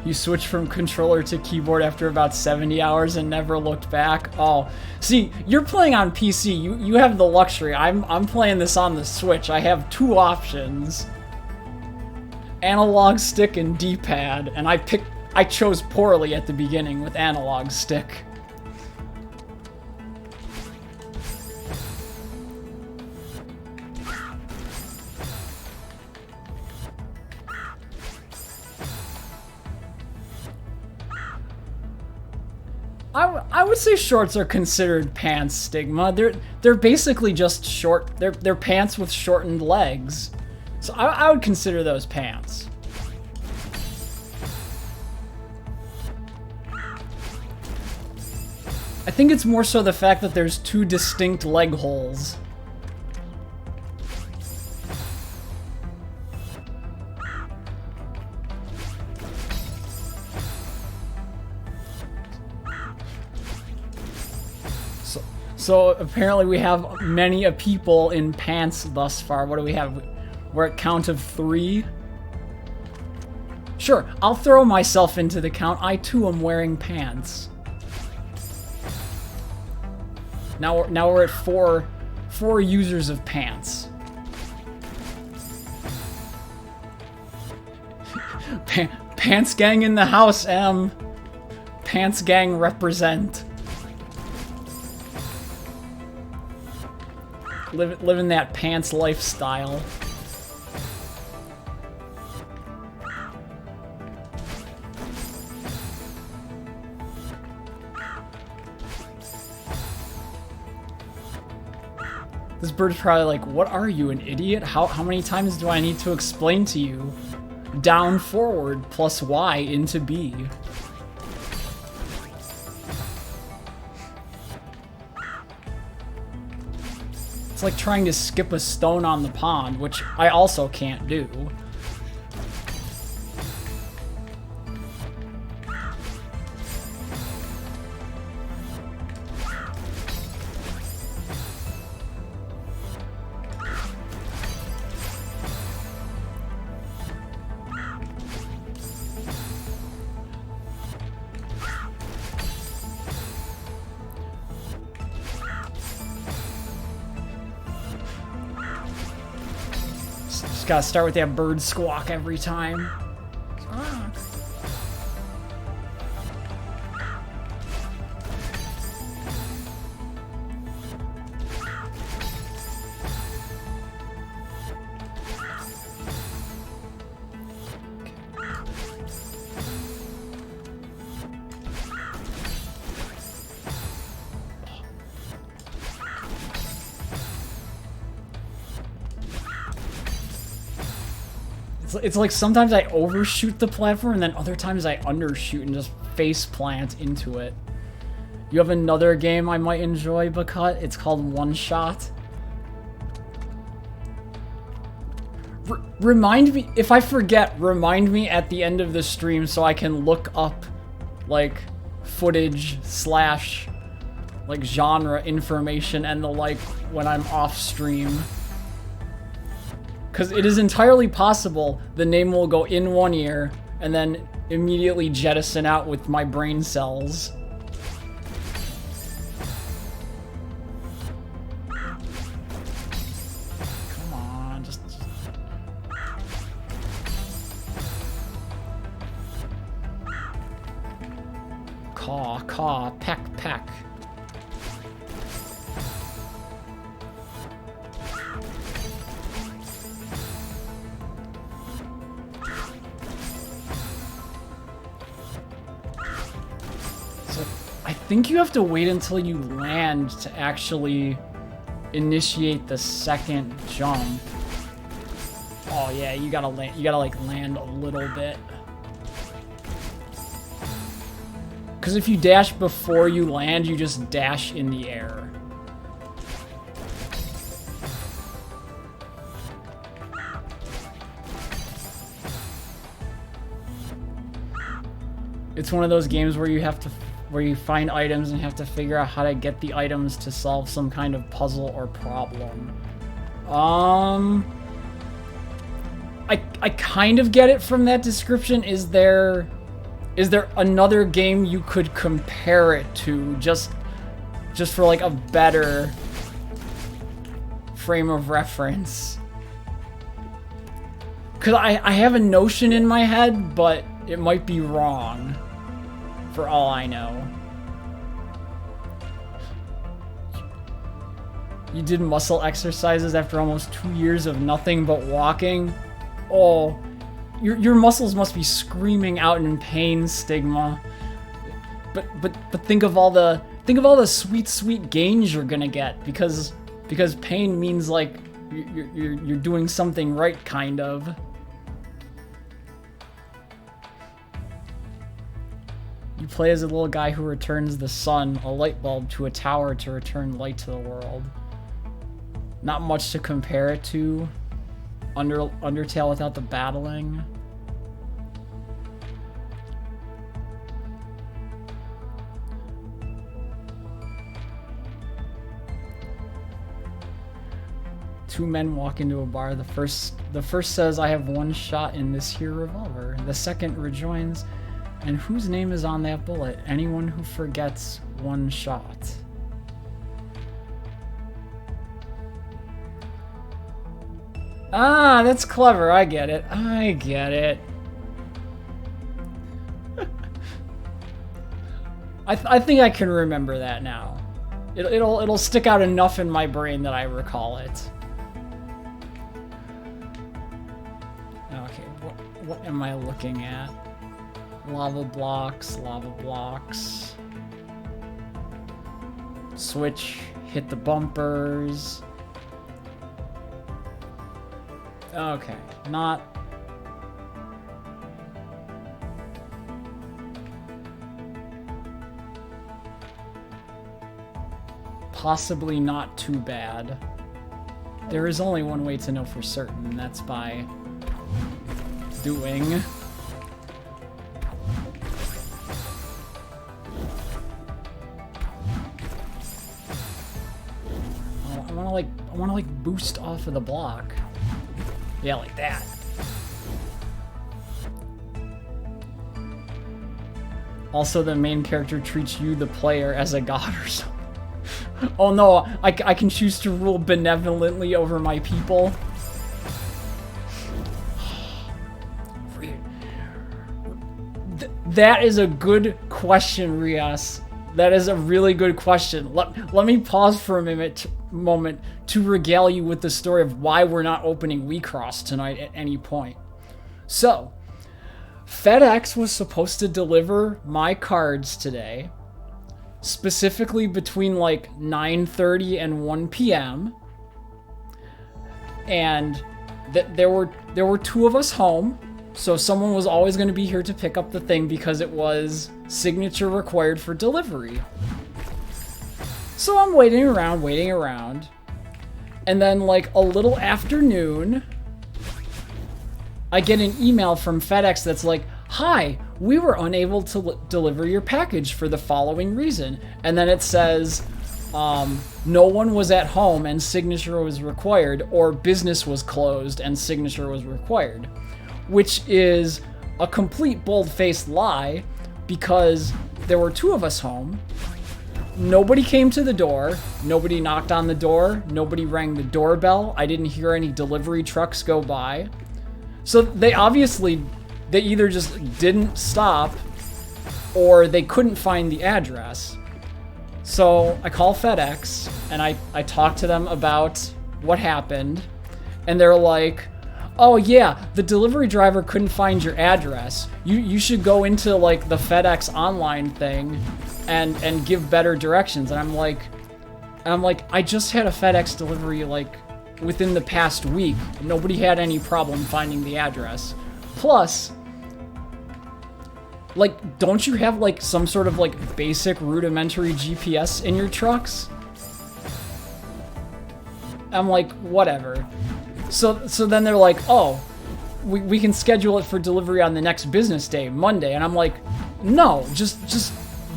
You switched from controller to keyboard after about 70 hours and never looked back. Oh, see, you're playing on PC. You have the luxury. I'm playing this on the Switch. I have 2 options: analog stick and D-pad, and I chose poorly at the beginning with analog stick. I would say shorts are considered pants, Stigma. They're basically just short. They're pants with shortened legs. So I would consider those pants. I think it's more so the fact that there's 2 distinct leg holes. So apparently we have many a people in pants thus far. What do we have? We're at count of 3. Sure, I'll throw myself into the count. I too am wearing pants. Now we're at 4 users of pants. Pants gang in the house, M. Pants gang represent. Living that pants lifestyle. This bird's probably like, what are you, an idiot? How many times do I need to explain to you? Down, forward, plus Y into B. It's like trying to skip a stone on the pond, which I also can't do. Just gotta start with that bird squawk every time. Squawk. It's like sometimes I overshoot the platform and then other times I undershoot and just face plant into it. You have another game I might enjoy, Bacut? It's called One Shot. Remind me, if I forget, remind me at the end of the stream so I can look up, like, footage / like, genre information and the like when I'm off stream. Because it is entirely possible the name will go in one ear and then immediately jettison out with my brain cells. Come on, just... Caw, caw, peck, peck. I think you have to wait until you land to actually initiate the second jump. Oh yeah, you gotta like land a little bit. Because if you dash before you land, you just dash in the air. It's one of those games where you find items and have to figure out how to get the items to solve some kind of puzzle or problem. I kind of get it from that description. Is there another game you could compare it to just for like a better frame of reference? Cause I have a notion in my head, but it might be wrong. For all I know. You did muscle exercises after almost 2 years of nothing but walking? Oh, your muscles must be screaming out in pain, Stigma. But think of all the sweet gains you're gonna get because pain means like you're doing something right, kind of. You play as a little guy who returns the sun, a light bulb, to a tower to return light to the world. Not much to compare it to. Undertale without the battling. Two men walk into a bar. The first says, "I have one shot in this here revolver." The second rejoins, "And whose name is on that bullet? Anyone who forgets one shot." Ah, that's clever. I get it. I get it. I think I can remember that now. It'll stick out enough in my brain that I recall it. Okay, what am I looking at? Lava blocks, lava blocks. Switch, hit the bumpers. Okay, not... Possibly not too bad. There is only one way to know for certain, and that's by doing. Oh, I wanna like boost off of the block. Yeah, like that. Also, the main character treats you, the player, as a god or something. Oh no, I can choose to rule benevolently over my people. That is a good question, Rias. That is a really good question. Let me pause for a moment to regale you with the story of why we're not opening WeCross tonight at any point. So, FedEx was supposed to deliver my cards today, specifically between like 9:30 and 1 p.m. And there were two of us home, so someone was always going to be here to pick up the thing because it was signature required for delivery. So I'm waiting around, and then like a little afternoon, I get an email from FedEx that's like, "Hi, we were unable to deliver your package for the following reason." And then it says, no one was at home and signature was required, or business was closed and signature was required. Which is a complete bold-faced lie, because there were two of us home. Nobody came to the door. Nobody knocked on the door. Nobody rang the doorbell. I didn't hear any delivery trucks go by. So they either just didn't stop, or they couldn't find the address. So I call FedEx, and I talk to them about what happened, and they're like, "Oh yeah, the delivery driver couldn't find your address. You should go into like the FedEx online thing and give better directions." And I'm like, I just had a FedEx delivery like within the past week. Nobody had any problem finding the address. Plus, like, don't you have like some sort of like basic rudimentary GPS in your trucks? I'm like, whatever. So then they're like, "Oh, we can schedule it for delivery on the next business day, Monday." And I'm like, "No, just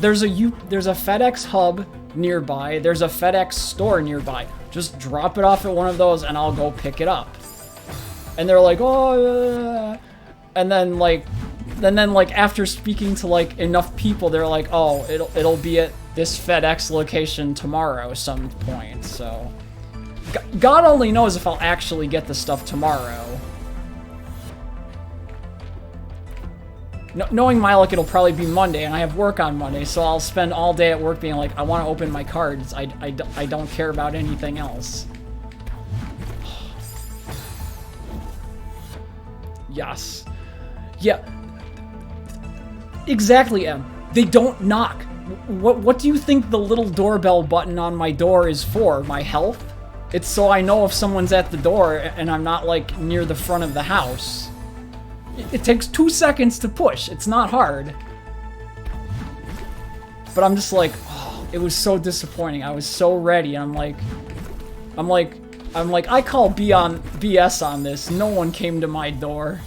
there's a FedEx hub nearby. There's a FedEx store nearby. Just drop it off at one of those and I'll go pick it up." And they're like, "Oh," and then like after speaking to like enough people, they're like, "Oh, it'll be at this FedEx location tomorrow some point." So God only knows if I'll actually get the stuff tomorrow. Knowing my luck, it'll probably be Monday, and I have work on Monday, so I'll spend all day at work being like, I want to open my cards. I don't care about anything else. Yes. Yeah. Exactly, Em. They don't knock. What do you think the little doorbell button on my door is for? My health? It's so I know if someone's at the door and I'm not like near the front of the house. It takes 2 seconds to push. It's not hard. But I'm just like, oh, it was so disappointing. I was so ready. I'm like, I call BS on this. No one came to my door.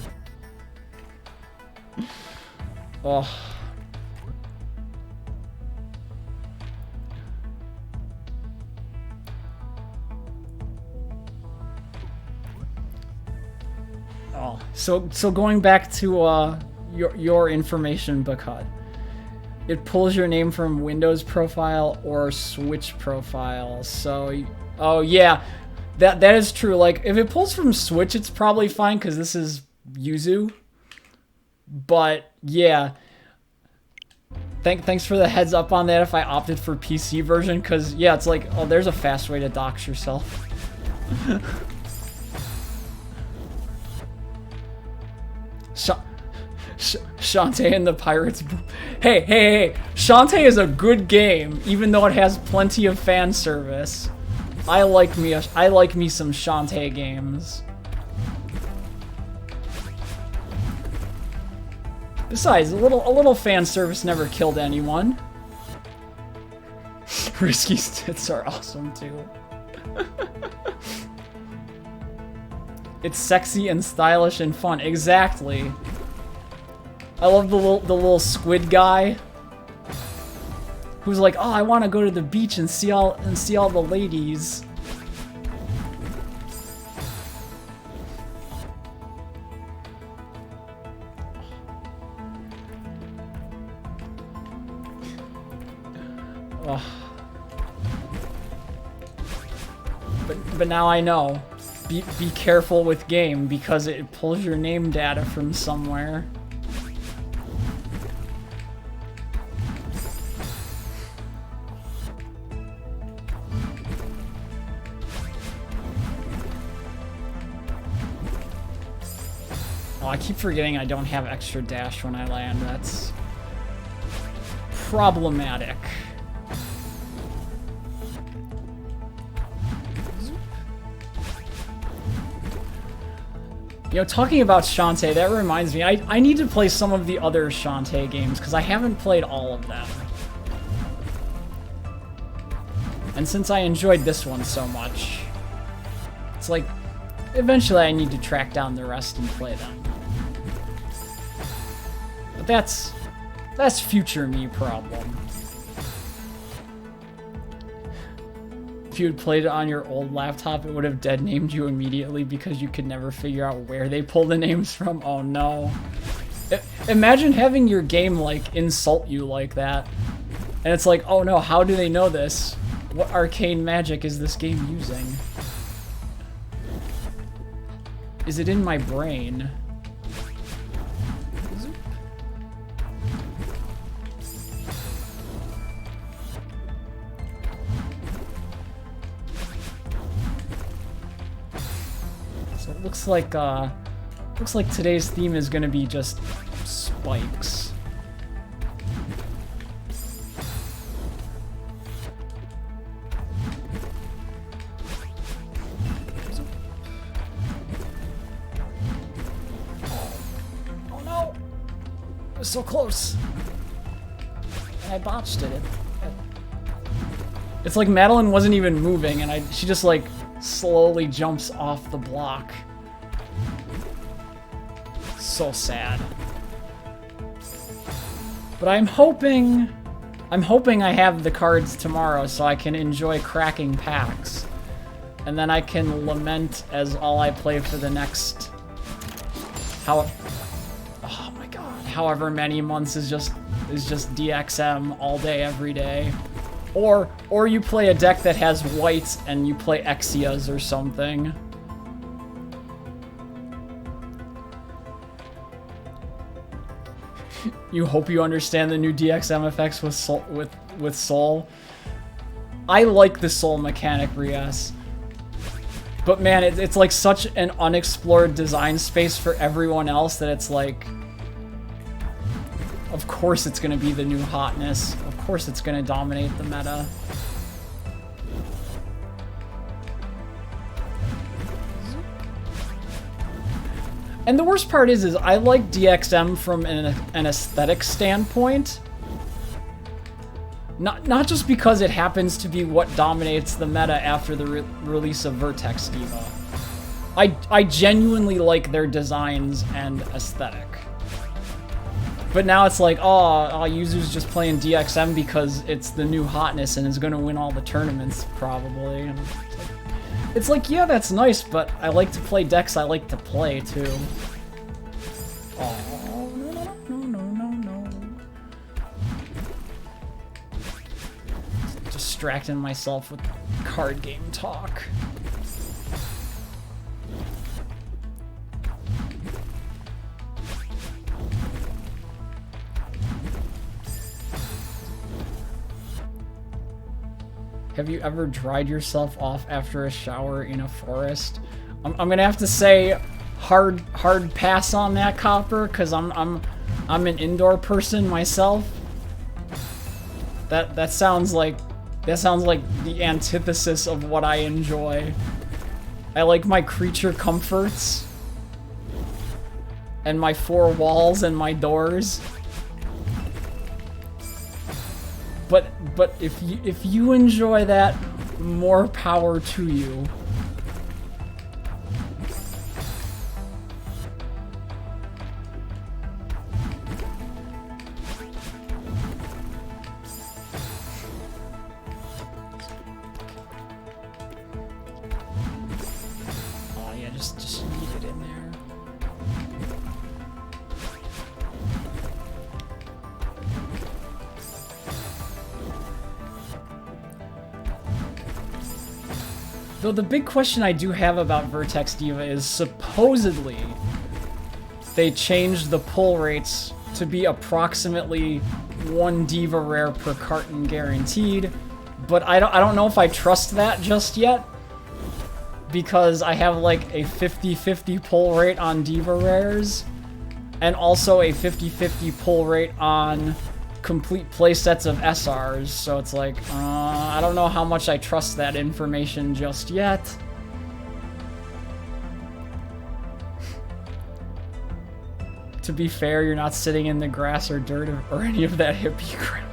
Oh. So going back to your information, Bakat. It pulls your name from Windows profile or Switch profile. So, oh yeah, that is true. Like, if it pulls from Switch, it's probably fine because this is Yuzu. But yeah, thanks for the heads up on that. If I opted for PC version, because yeah, it's like, oh, there's a fast way to dox yourself. Shantae and the Pirates. Hey. Shantae is a good game, even though it has plenty of fan service. I like me some Shantae games. Besides, a little fan service never killed anyone. Risky tits are awesome too. It's sexy and stylish and fun. Exactly. I love the little squid guy who's like, "Oh, I want to go to the beach and see all the ladies." Oh. But now I know. Be careful with game because it pulls your name data from somewhere. Oh, I keep forgetting I don't have extra dash when I land. That's problematic. You know, talking about Shantae, that reminds me, I need to play some of the other Shantae games, because I haven't played all of them. And since I enjoyed this one so much, it's like, eventually I need to track down the rest and play them. But that's future me problem. If you had played it on your old laptop, it would have dead named you immediately because you could never figure out where they pull the names from. Oh no. Imagine having your game, like, insult you like that. And it's like, oh no, how do they know this? What arcane magic is this game using? Is it in my brain? So it looks like today's theme is gonna be just spikes. Oh no! It was so close. And I botched it. It's like Madeline wasn't even moving, and she just like slowly jumps off the block. So sad. But I'm hoping I have the cards tomorrow so I can enjoy cracking packs. And then I can lament as all I play for the next oh my god, however many months is just DXM all day every day. Or you play a deck that has whites and you play Exias or something. You hope you understand the new DXM effects with Soul. I like the Soul mechanic, Rias. But man, it's like such an unexplored design space for everyone else that it's like, of course it's gonna be the new hotness. Of course it's gonna dominate the meta. And the worst part is I like DXM from an aesthetic standpoint. Not just because it happens to be what dominates the meta after the release of Vertex Diva. I genuinely like their designs and aesthetic. But now it's like, oh, Yuzu's just playing DXM because it's the new hotness and is gonna win all the tournaments, probably. And it's like, yeah, that's nice, but I like to play decks I like to play, too. distracting myself with card game talk. Have you ever dried yourself off after a shower in a forest? I'm gonna have to say hard pass on that, Copper, because I'm an indoor person myself. That sounds like the antithesis of what I enjoy. I like my creature comforts and my four walls and my doors. But if you enjoy that, more power to you. Oh yeah, just leave it in there. Though the big question I do have about Vertex Diva is supposedly they changed the pull rates to be approximately 1 Diva rare per carton guaranteed, but I don't know if I trust that just yet, because I have like a 50-50 pull rate on Diva rares and also a 50-50 pull rate on complete playsets of SRs, so it's like, I don't know how much I trust that information just yet. To be fair, you're not sitting in the grass or dirt or any of that hippie crap.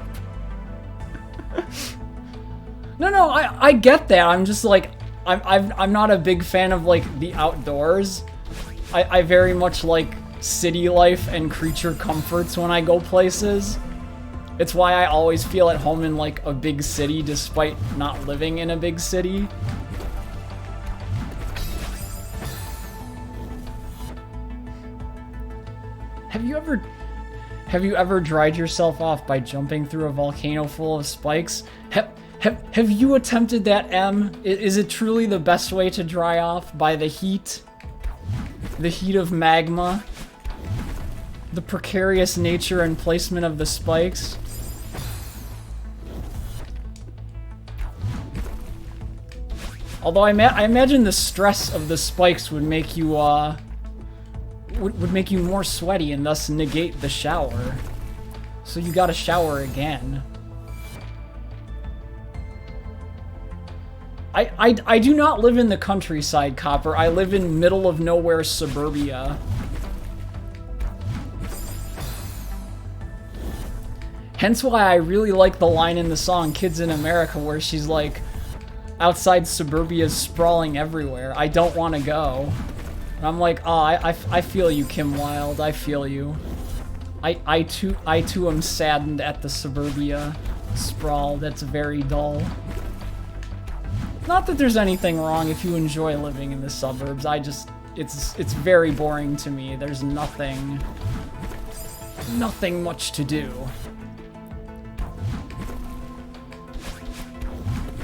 No, I get that. I'm just like, I'm not a big fan of like the outdoors. I very much like city life and creature comforts when I go places. It's why I always feel at home in like a big city despite not living in a big city. Have you ever dried yourself off by jumping through a volcano full of spikes? Have you attempted that, M? Is it truly the best way to dry off? By the heat? The heat of magma? The precarious nature and placement of the spikes? Although I imagine the stress of the spikes would make you, would make you more sweaty and thus negate the shower. So you gotta shower again. I do not live in the countryside, Copper. I live in middle of nowhere suburbia. Hence why I really like the line in the song Kids in America where she's like, outside suburbia's sprawling everywhere. I don't want to go. And I'm like, oh, I feel you, Kim Wilde. I feel you. I too am saddened at the suburbia sprawl. That's very dull. Not that there's anything wrong if you enjoy living in the suburbs. It's very boring to me. There's nothing much to do.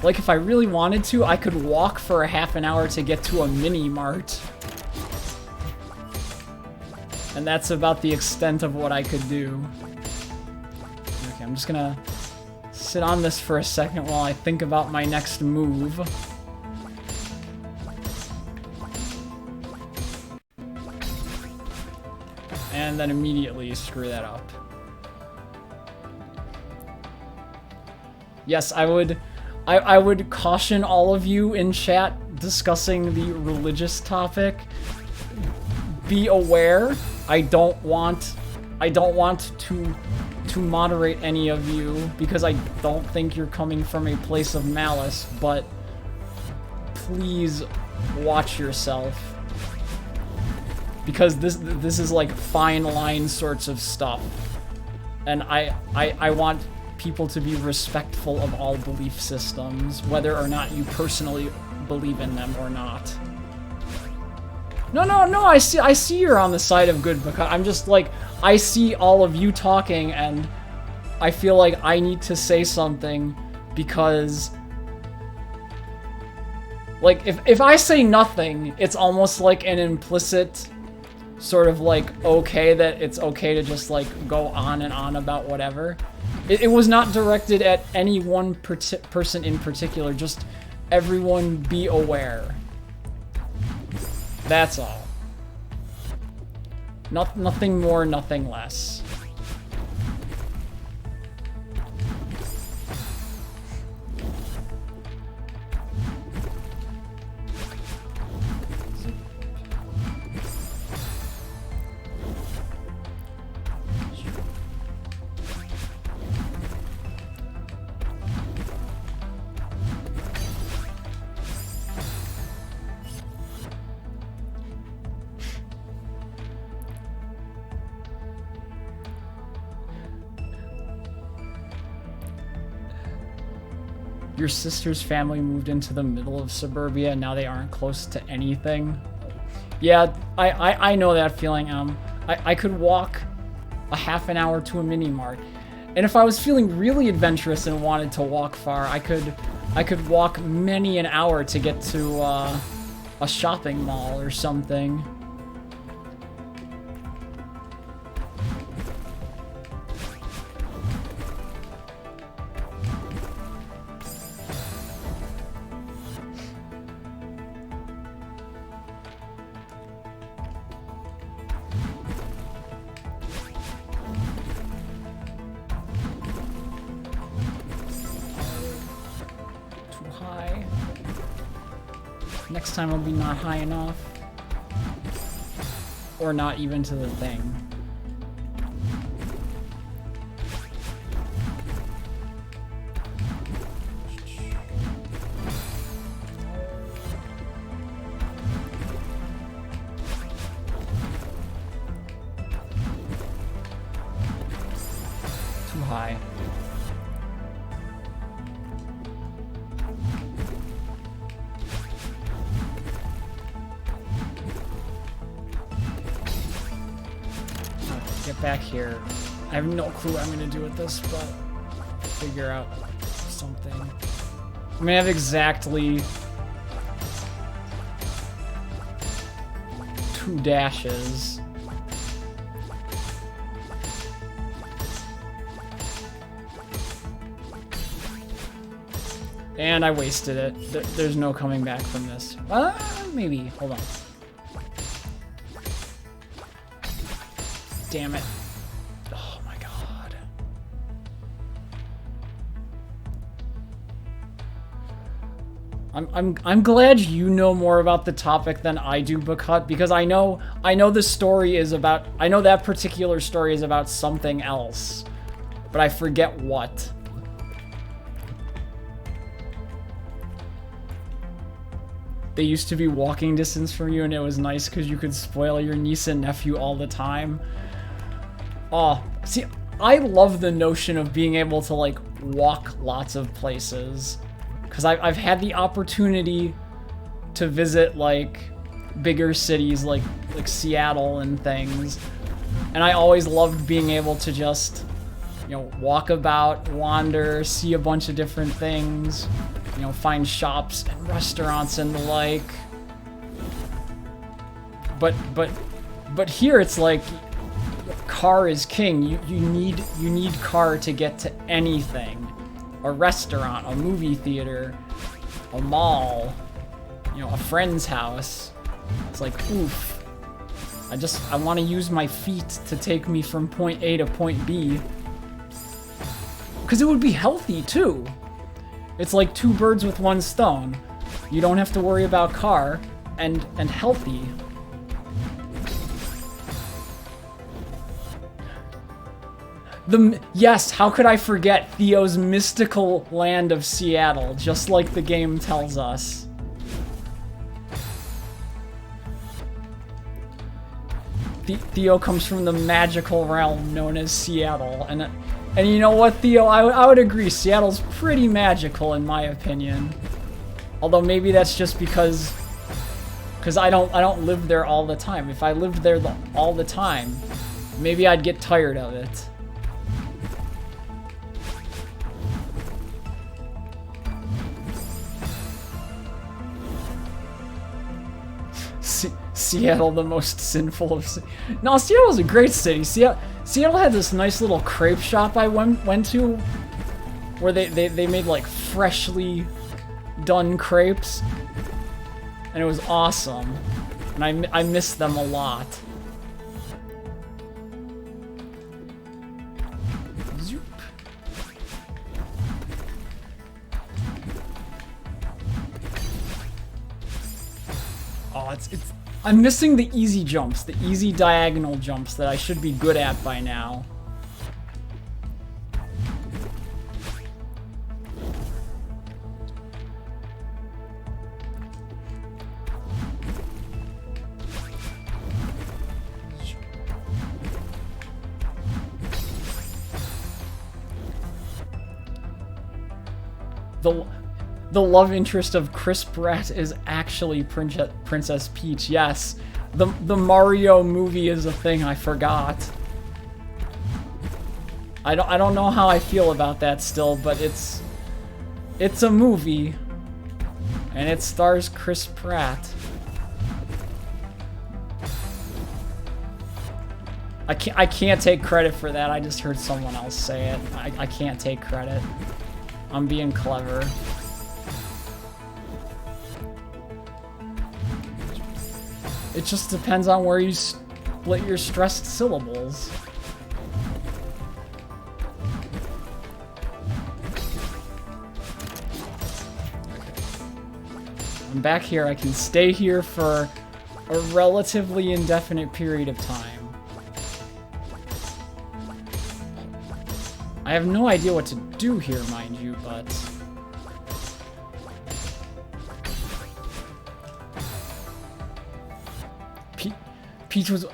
Like, if I really wanted to, I could walk for a half an hour to get to a mini-mart. And that's about the extent of what I could do. Okay, I'm just gonna sit on this for a second while I think about my next move. And then immediately screw that up. Yes, I would caution all of you in chat discussing the religious topic. Be aware, I don't want to moderate any of you because I don't think you're coming from a place of malice, but please watch yourself. Because this is like fine line sorts of stuff. And I want people to be respectful of all belief systems, whether or not you personally believe in them or not. No, I see you're on the side of good, because I'm just like, I see all of you talking and I feel like I need to say something because like if I say nothing, it's almost like an implicit sort of like okay that it's okay to just like go on and on about whatever. It was not directed at any one person in particular, just everyone be aware. That's all. Nothing more, nothing less. Your sister's family moved into the middle of suburbia and now they aren't close to anything. Yeah, I know that feeling. I could walk a half an hour to a mini mart. And if I was feeling really adventurous and wanted to walk far, I could walk many an hour to get to a shopping mall or something. Next time I'll be not high enough. Or not even to the thing. Too high. Back here. I have no clue what I'm gonna do with this, but figure out something. I'm gonna have exactly 2 dashes. And I wasted it. There's no coming back from this. Maybe. Hold on. Damn it. Oh my god. I'm glad you know more about the topic than I do, because I know the story is about, I know that particular story is about something else, but I forget what. They used to be walking distance from you and it was nice because you could spoil your niece and nephew all the time. Oh, see, I love the notion of being able to, like, walk lots of places. Because I've had the opportunity to visit, like, bigger cities like Seattle and things. And I always loved being able to just, you know, walk about, wander, see a bunch of different things. You know, find shops and restaurants and the like. But here it's like, car is king. You need car to get to anything. A restaurant, a movie theater, a mall, you know, a friend's house. It's like, oof. I want to use my feet to take me from point A to point B. Because it would be healthy too. It's like 2 birds with 1 stone. You don't have to worry about car and healthy. Yes, how could I forget Theo's mystical land of Seattle, just like the game tells us. Theo comes from the magical realm known as Seattle, and you know what, Theo, I would agree, Seattle's pretty magical in my opinion. Although maybe that's just because I don't live there all the time. If I lived there all the time, maybe I'd get tired of it. Seattle, the most sinful of... No, Seattle's a great city. Seattle had this nice little crepe shop I went to where they made like freshly done crepes. And it was awesome. And I miss them a lot. Zoop. Oh, it's I'm missing the easy jumps, the easy diagonal jumps that I should be good at by now. The love interest of Chris Pratt is actually Princess Peach. Yes, the Mario movie is a thing. I forgot. I don't know how I feel about that still, but it's a movie, and it stars Chris Pratt. I can't take credit for that. I just heard someone else say it. I can't take credit. I'm being clever. It just depends on where you split your stressed syllables. I'm back here. I can stay here for a relatively indefinite period of time. I have no idea what to do here, mind you, but... Peach was...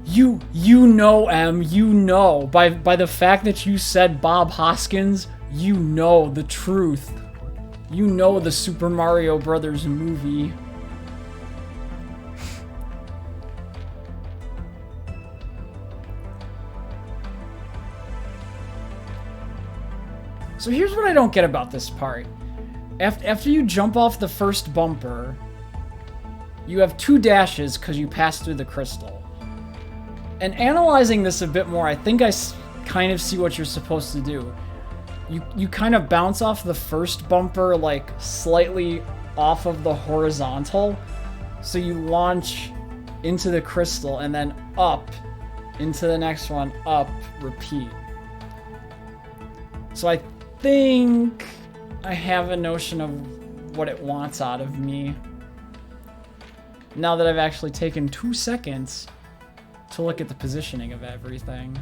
You know, Em, you know. By the fact that you said Bob Hoskins, you know the truth. You know the Super Mario Brothers movie. So here's what I don't get about this part. After you jump off the first bumper, you have 2 dashes because you pass through the crystal. And analyzing this a bit more, I think I kind of see what you're supposed to do. You kind of bounce off the first bumper like slightly off of the horizontal, so you launch into the crystal and then up into the next one, up, repeat. So I think I have a notion of what it wants out of me. Now that I've actually taken 2 seconds to look at the positioning of everything.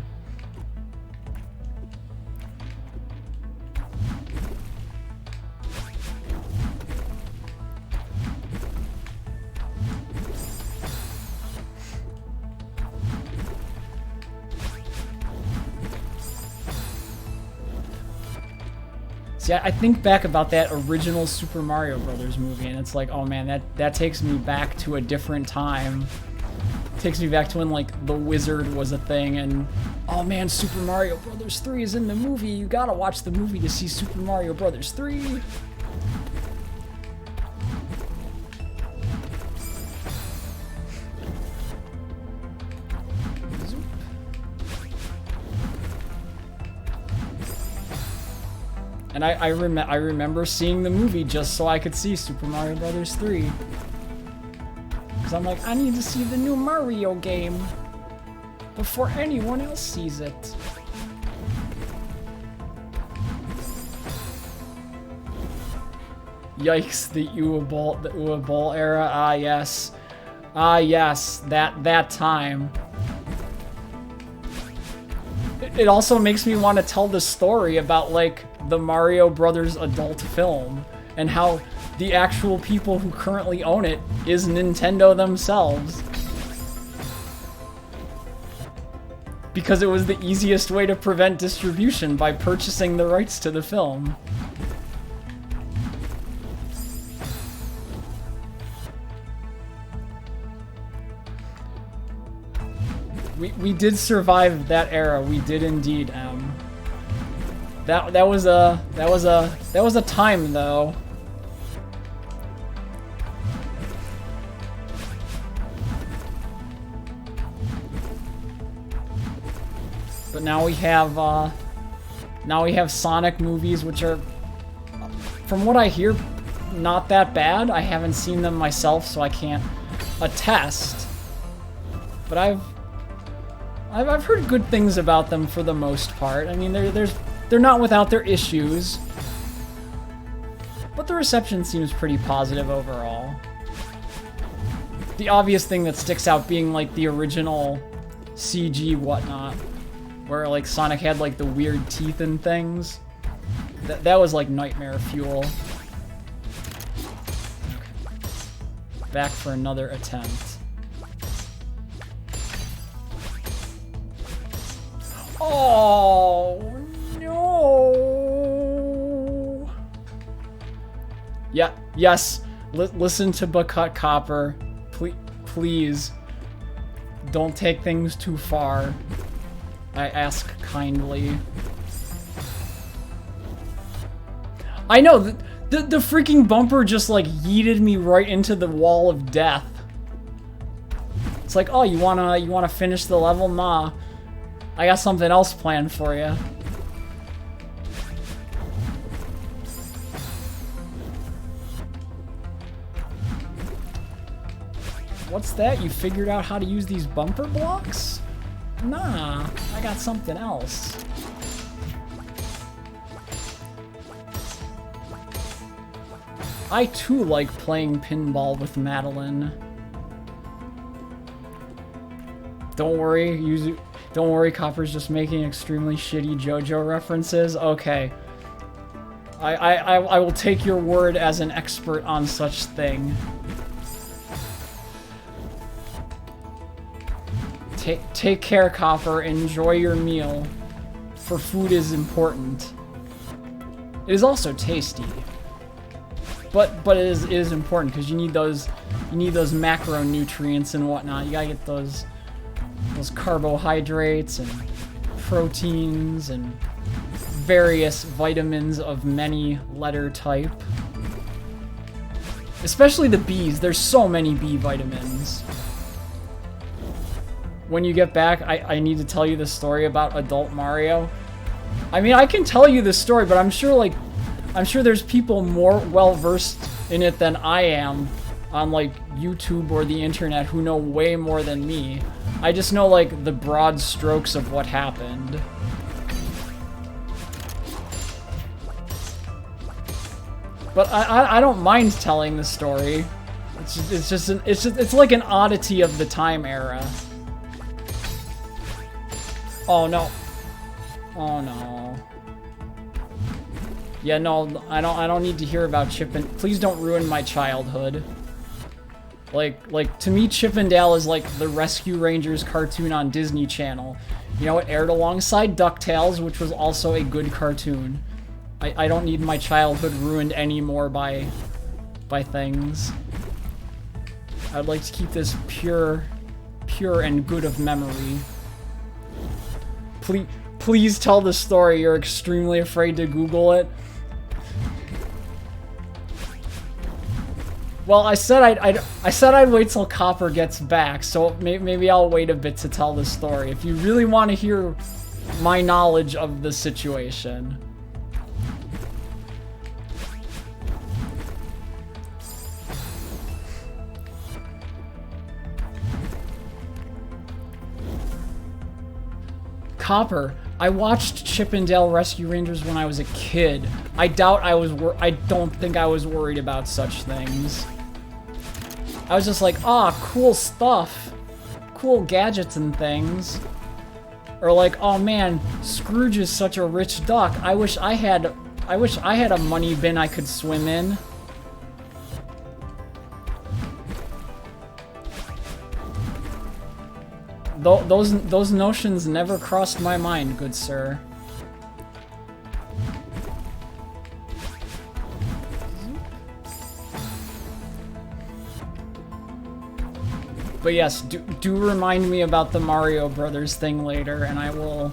See, I think back about that original Super Mario Brothers movie, and it's like, oh man, that takes me back to a different time. It takes me back to when, like, the Wizard was a thing, and, oh man, Super Mario Brothers 3 is in the movie. You gotta watch the movie to see Super Mario Brothers 3. And I remember seeing the movie just so I could see Super Mario Brothers 3. Because I'm like, I need to see the new Mario game before anyone else sees it. Yikes, the Uwe Boll era. Ah yes. Ah yes, that time. It also makes me want to tell the story about, like, the Mario Brothers adult film, and how the actual people who currently own it is Nintendo themselves. Because it was the easiest way to prevent distribution by purchasing the rights to the film. We did survive that era. We did indeed, Em. That was a time though. now we have Sonic movies, which are, from what I hear, not that bad. I haven't seen them myself, so I can't attest. But I've heard good things about them for the most part. I mean, they're not without their issues, but the reception seems pretty positive overall. The obvious thing that sticks out being like the original CG whatnot, where like Sonic had like the weird teeth and things. That was like nightmare fuel. Back for another attempt. Oh no! Yeah, yes. Listen to Buckut Copper. Please. Don't take things too far. I ask kindly. I know, the freaking bumper just like yeeted me right into the wall of death. It's like, oh, you wanna finish the level? Nah. I got something else planned for you. What's that? You figured out how to use these bumper blocks? Nah, I got something else. I too like playing pinball with Madeline. Don't worry, Yuzu. Don't worry, Copper's just making extremely shitty JoJo references. Okay. I will take your word as an expert on such thing. Take care, Copper. Enjoy your meal. For food is important. It is also tasty. But it is important because you need those macronutrients and whatnot. You gotta get those carbohydrates and proteins and various vitamins of many letter type. Especially the B's. There's so many B vitamins. When you get back, I need to tell you the story about adult Mario. I mean, I can tell you the story, but I'm sure there's people more well-versed in it than I am on, like, YouTube or the internet who know way more than me. I just know, like, the broad strokes of what happened. But I don't mind telling the story. It's like an oddity of the time era. Oh no. Oh no. Yeah, no, I don't need to hear about Please don't ruin my childhood. Like to me, Chip and Dale is like the Rescue Rangers cartoon on Disney Channel. You know, it aired alongside DuckTales, which was also a good cartoon. I don't need my childhood ruined anymore by things. I'd like to keep this pure and good of memory. Please tell the story. You're extremely afraid to Google it. Well, I said I'd wait till Copper gets back, so maybe I'll wait a bit to tell the story. If you really want to hear my knowledge of the situation. Copper, I watched Chip and Dale Rescue Rangers when I was a kid. I don't think I was worried about such things. I was just like, cool stuff. Cool gadgets and things. Or like, oh man, Scrooge is such a rich duck. I wish I had a money bin I could swim in. Those notions never crossed my mind, good sir. But yes, do remind me about the Mario Brothers thing later, and I will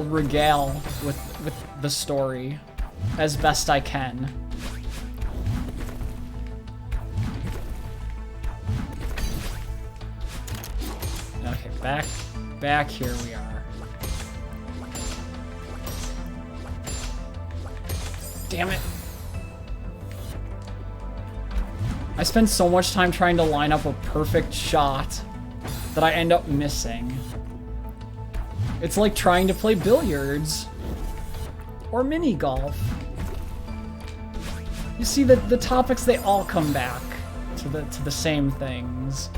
regale with the story as best I can. Okay, back here we are. Damn it. I spend so much time trying to line up a perfect shot that I end up missing. It's like trying to play billiards or mini golf. You see, the topics, they all come back to the same things.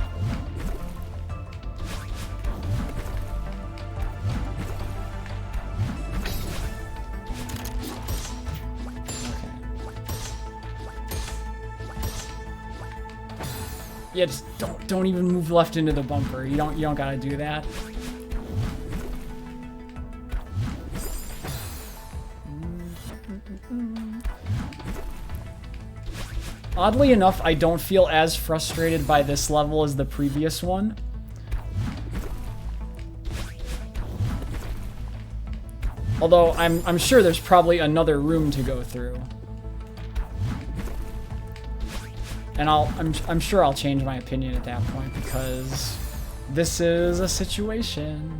Yeah, just don't even move left into the bumper. You don't gotta do that. Oddly enough, I don't feel as frustrated by this level as the previous one. Although I'm sure there's probably another room to go through. And I'm sure I'll change my opinion at that point, because this is a situation.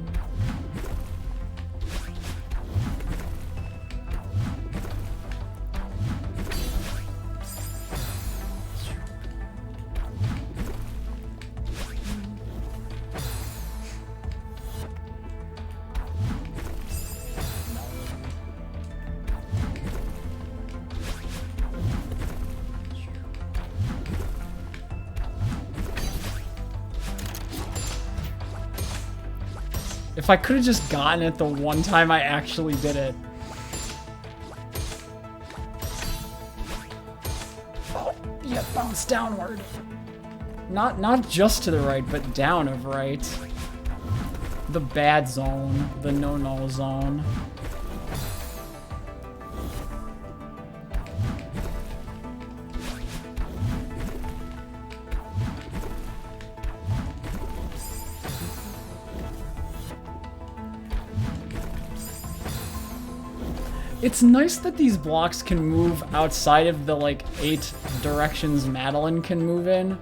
If I could have just gotten it the one time I actually did it. Oh, yeah, bounce downward. Not just to the right, but down of right. The bad zone, the no-no zone. It's nice that these blocks can move outside of the, like, 8 directions Madeline can move in.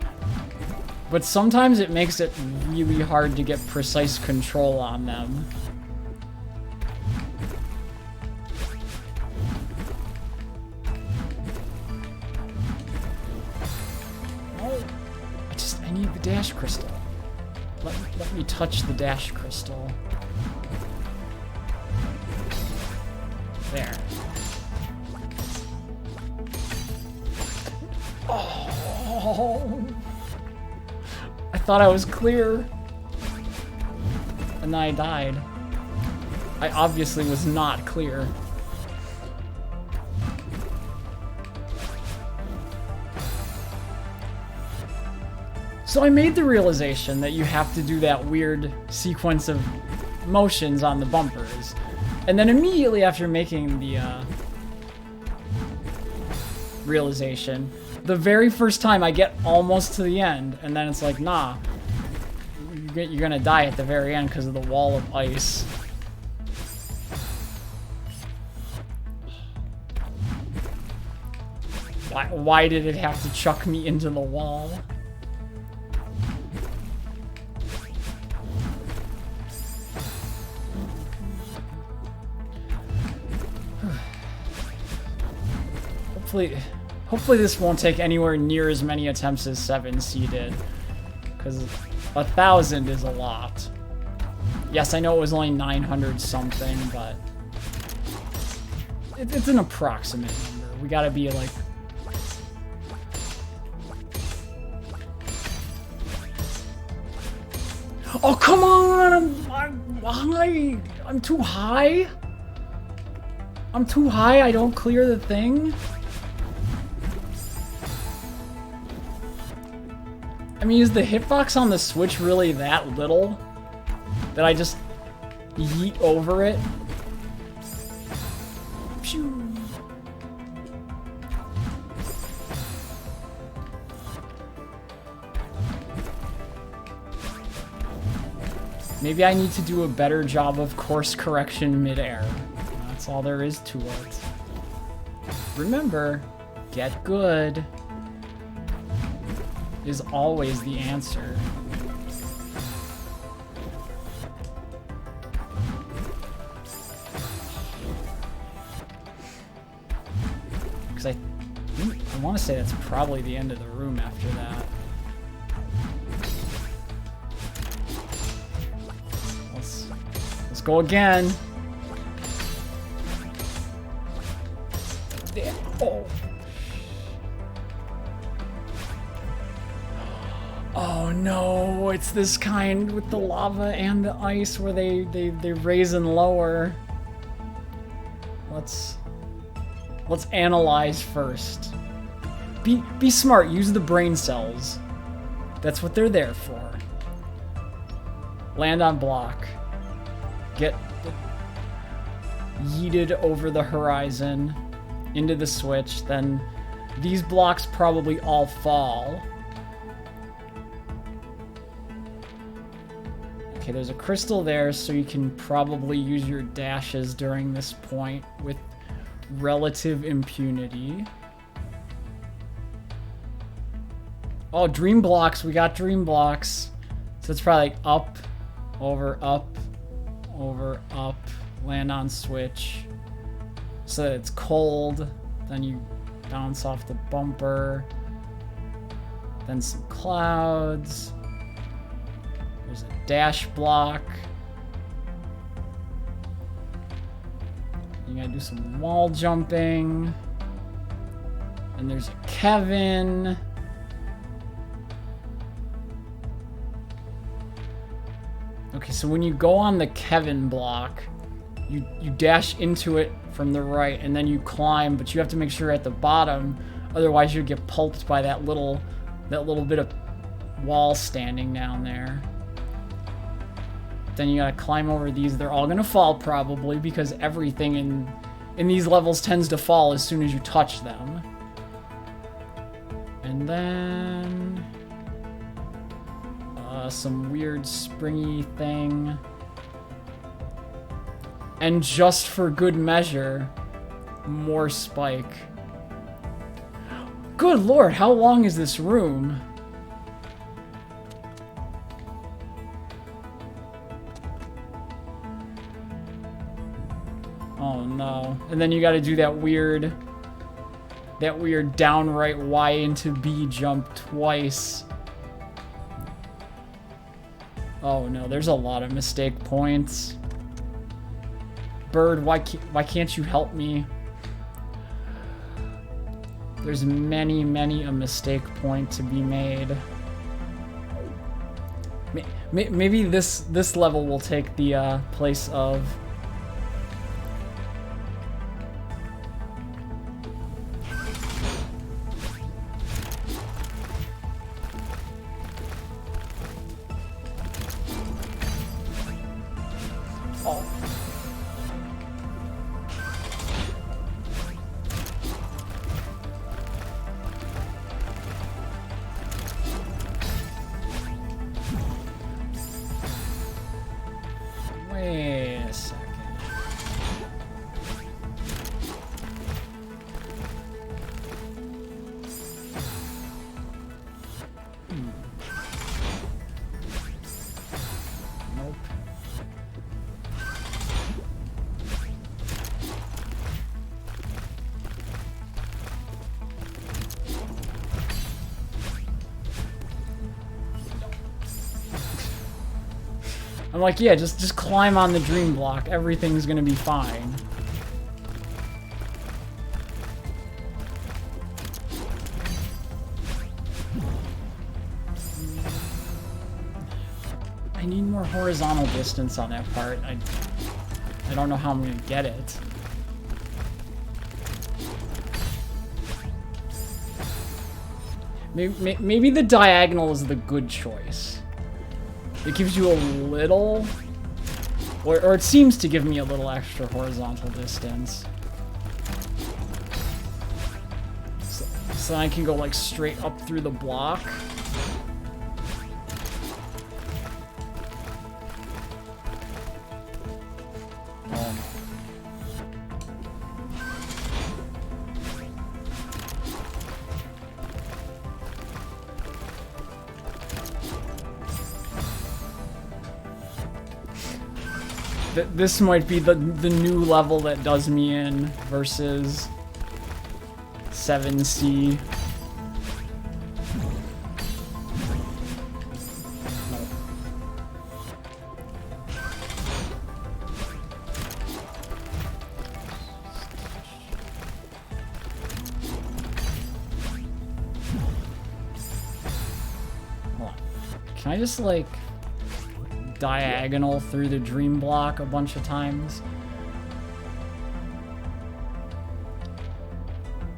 But sometimes it makes it really hard to get precise control on them. Oh, I need the dash crystal. Let me touch the dash crystal. There. Oh, I thought I was clear. And then I died. I obviously was not clear. So I made the realization that you have to do that weird sequence of motions on the bumpers. And then immediately after making the realization, the very first time I get almost to the end, and then it's like, nah, you're gonna die at the very end because of the wall of ice. Why did it have to chuck me into the wall? Hopefully this won't take anywhere near as many attempts as 7C did, because 1,000 is a lot. Yes, I know it was only 900 something, but it's an approximate number. We gotta be like... Oh, come on! I'm too high? I'm too high, I don't clear the thing? I mean, is the hitbox on the Switch really that little that I just yeet over it? Pew. Maybe I need to do a better job of course correction midair. That's all there is to it. Remember, get good is always the answer. Because I want to say that's probably the end of the room after that. Let's go again. Oh. Oh no, it's this kind with the lava and the ice where they raise and lower. Let's analyze first. Be smart, use the brain cells. That's what they're there for. Land on block. Get yeeted over the horizon into the switch, then these blocks probably all fall. Okay, there's a crystal there, so you can probably use your dashes during this point with relative impunity. Oh, dream blocks. We got dream blocks. So it's probably like up, over, up, land on switch. So that it's cold. Then you bounce off the bumper. Then some clouds. There's a dash block. You gotta do some wall jumping. And there's a Kevin. Okay, so when you go on the Kevin block, you dash into it from the right, and then you climb, but you have to make sure you're at the bottom, otherwise you'll get pulped by that little bit of wall standing down there. Then you gotta climb over these. They're all gonna fall probably, because everything in these levels tends to fall as soon as you touch them. And then some weird springy thing. And just for good measure, more spike. Good lord, how long is this room? Oh no. And then you gotta do that weird downright Y into B jump twice. Oh no, there's a lot of mistake points. Bird, why can't you help me? There's many a mistake point to be made. Maybe this level will take the place of... Wait a second. Nope. I'm like, yeah, just climb on the dream block. Everything's gonna be fine. I need more horizontal distance on that part. I don't know how I'm gonna get it. Maybe the diagonal is the good choice. It gives you a little, or it seems to give me a little extra horizontal distance. So I can go like straight up through the block. This might be the new level that does me in versus 7C. Can I just, like, diagonal through the dream block a bunch of times?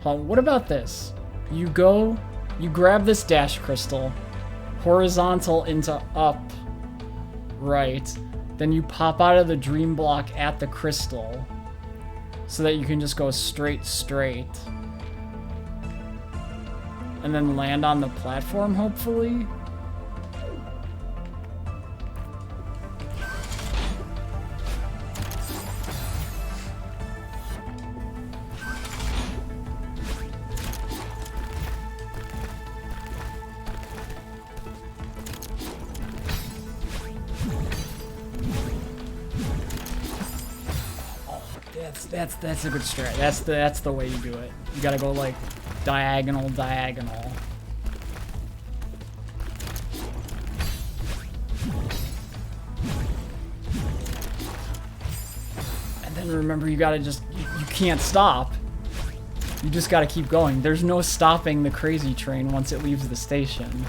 What about this? You grab this dash crystal, horizontal into up, right, then you pop out of the dream block at the crystal so that you can just go straight, and then land on the platform, hopefully? That's a good strat. That's the way you do it. You gotta go like diagonal. And then remember, you gotta just you can't stop. You just gotta keep going. There's no stopping the crazy train once it leaves the station.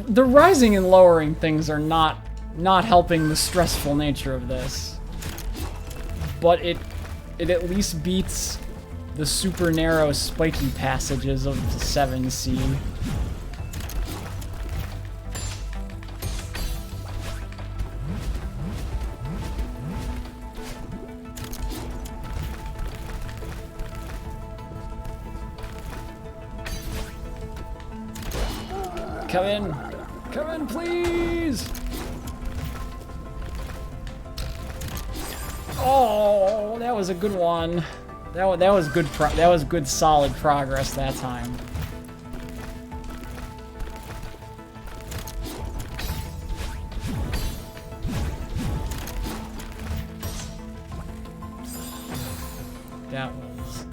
The rising and lowering things are not helping the stressful nature of this. But it at least beats the super narrow spiky passages of 7C. Come in, please! Oh, that was a good one. That was good. That was good, solid progress that time. That was.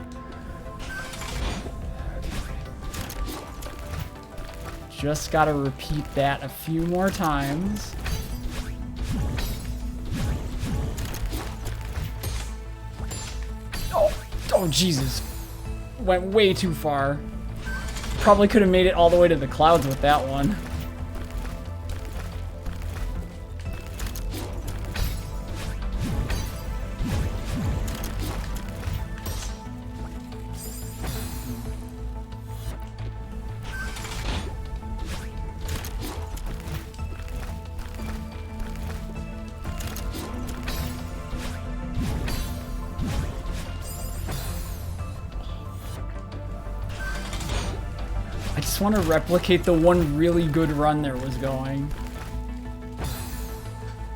Just gotta repeat that a few more times. Oh, Jesus. Went way too far. Probably could have made it all the way to the clouds with that one. I just want to replicate the one really good run there was going.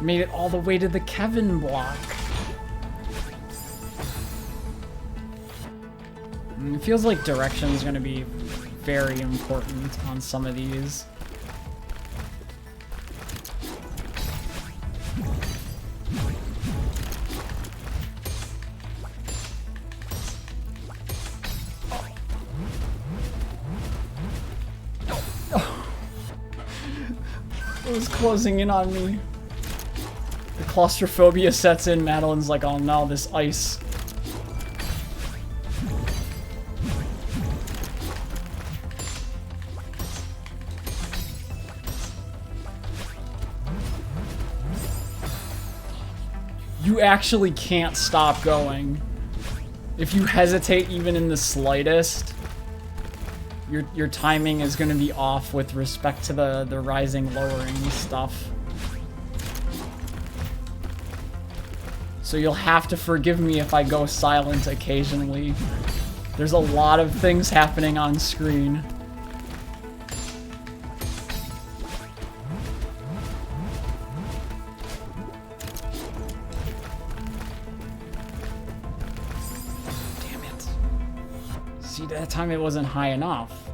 Made it all the way to the Kevin block. It feels like direction's going to be very important on some of these. It was closing in on me. The claustrophobia sets in. Madeline's like, oh no, this ice. You actually can't stop going. If you hesitate even in the slightest, your timing is going to be off with respect to the rising, lowering stuff. So you'll have to forgive me if I go silent occasionally. There's a lot of things happening on screen. See, that time it wasn't high enough.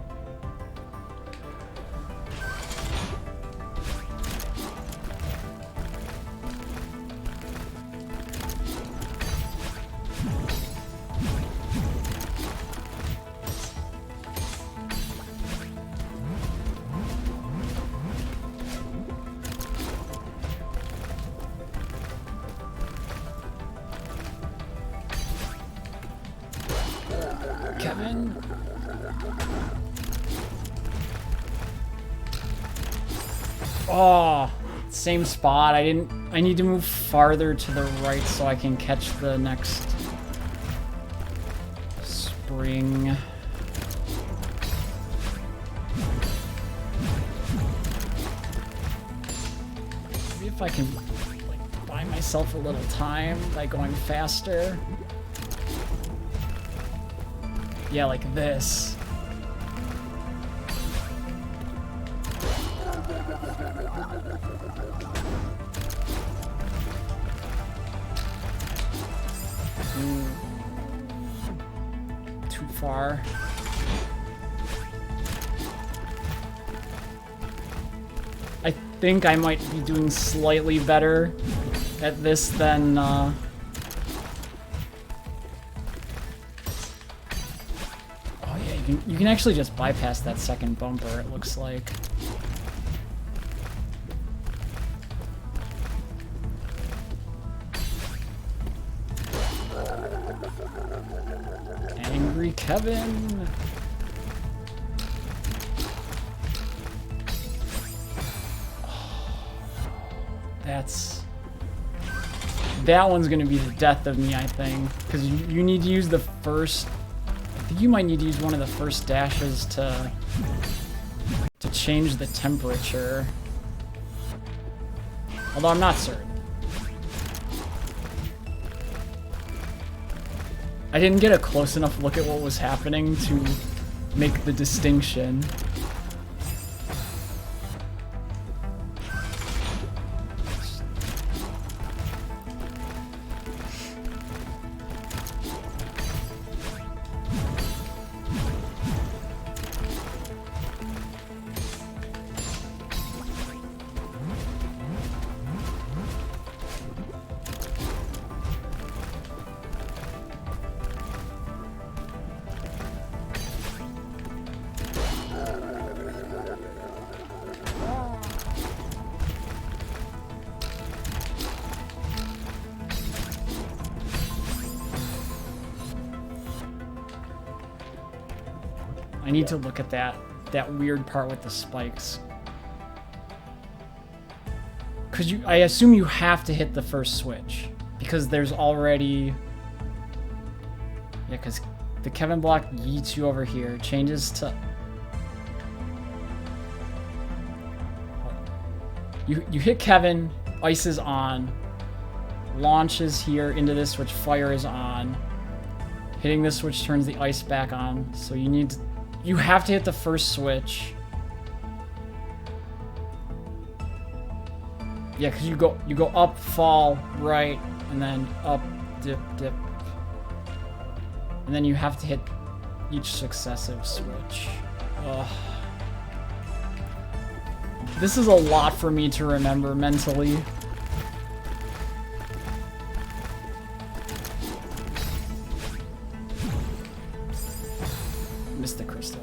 Kevin. Oh, same spot. I need to move farther to the right so I can catch the next spring. Maybe if I can like buy myself a little time by going faster. Yeah, like this. Too far. I think I might be doing slightly better at this than you can actually just bypass that second bumper, it looks like. Angry Kevin. That one's gonna be the death of me, I think, because you need to use the first. I think you might need to use one of the first dashes to change the temperature. Although I'm not certain. I didn't get a close enough look at what was happening to make the distinction. I need to look at that weird part with the spikes. Cause I assume you have to hit the first switch because there's already, yeah, cause the Kevin block yeets you over here, changes to, you hit Kevin, ice is on, launches here into this switch, fire is on, hitting this switch turns the ice back on, so you have to hit the first switch. Yeah, because you go up, fall, right, and then up, dip, dip. And then you have to hit each successive switch. Ugh. This is a lot for me to remember mentally. Missed the crystal.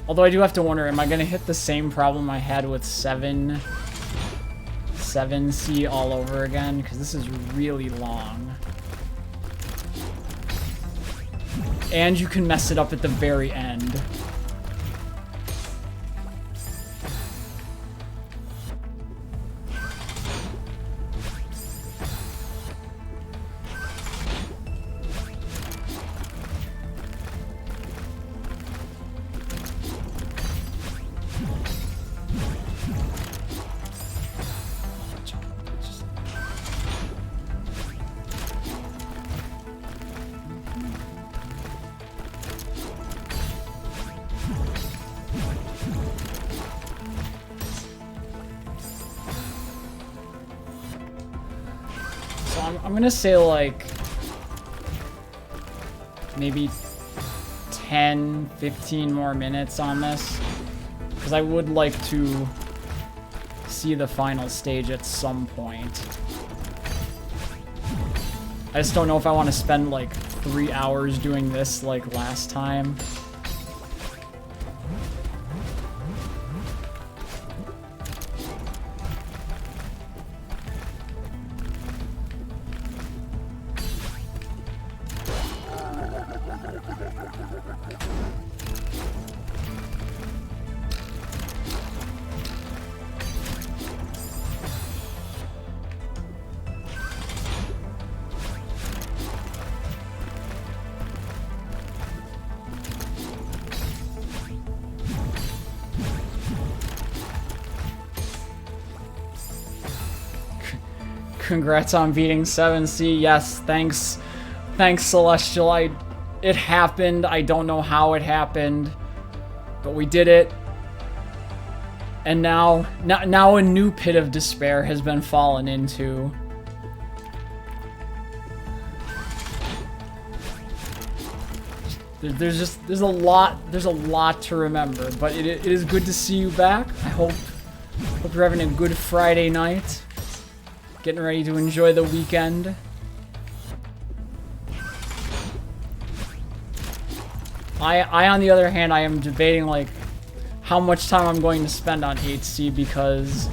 Although I do have to wonder, am I going to hit the same problem I had with 7C all over again? Because this is really long. And you can mess it up at the very end. So I'm gonna say like maybe 10, 15 more minutes on this, because I would like to see the final stage at some point. I just don't know if I want to spend like 3 hours doing this like last time. Congrats on beating 7C. Yes, thanks, Celestial. It happened. I don't know how it happened, but we did it. And now a new pit of despair has been fallen into. There's a lot to remember, but it is good to see you back. I hope you're having a good Friday night. Getting ready to enjoy the weekend. I on the other hand, I am debating like how much time I'm going to spend on 8C, because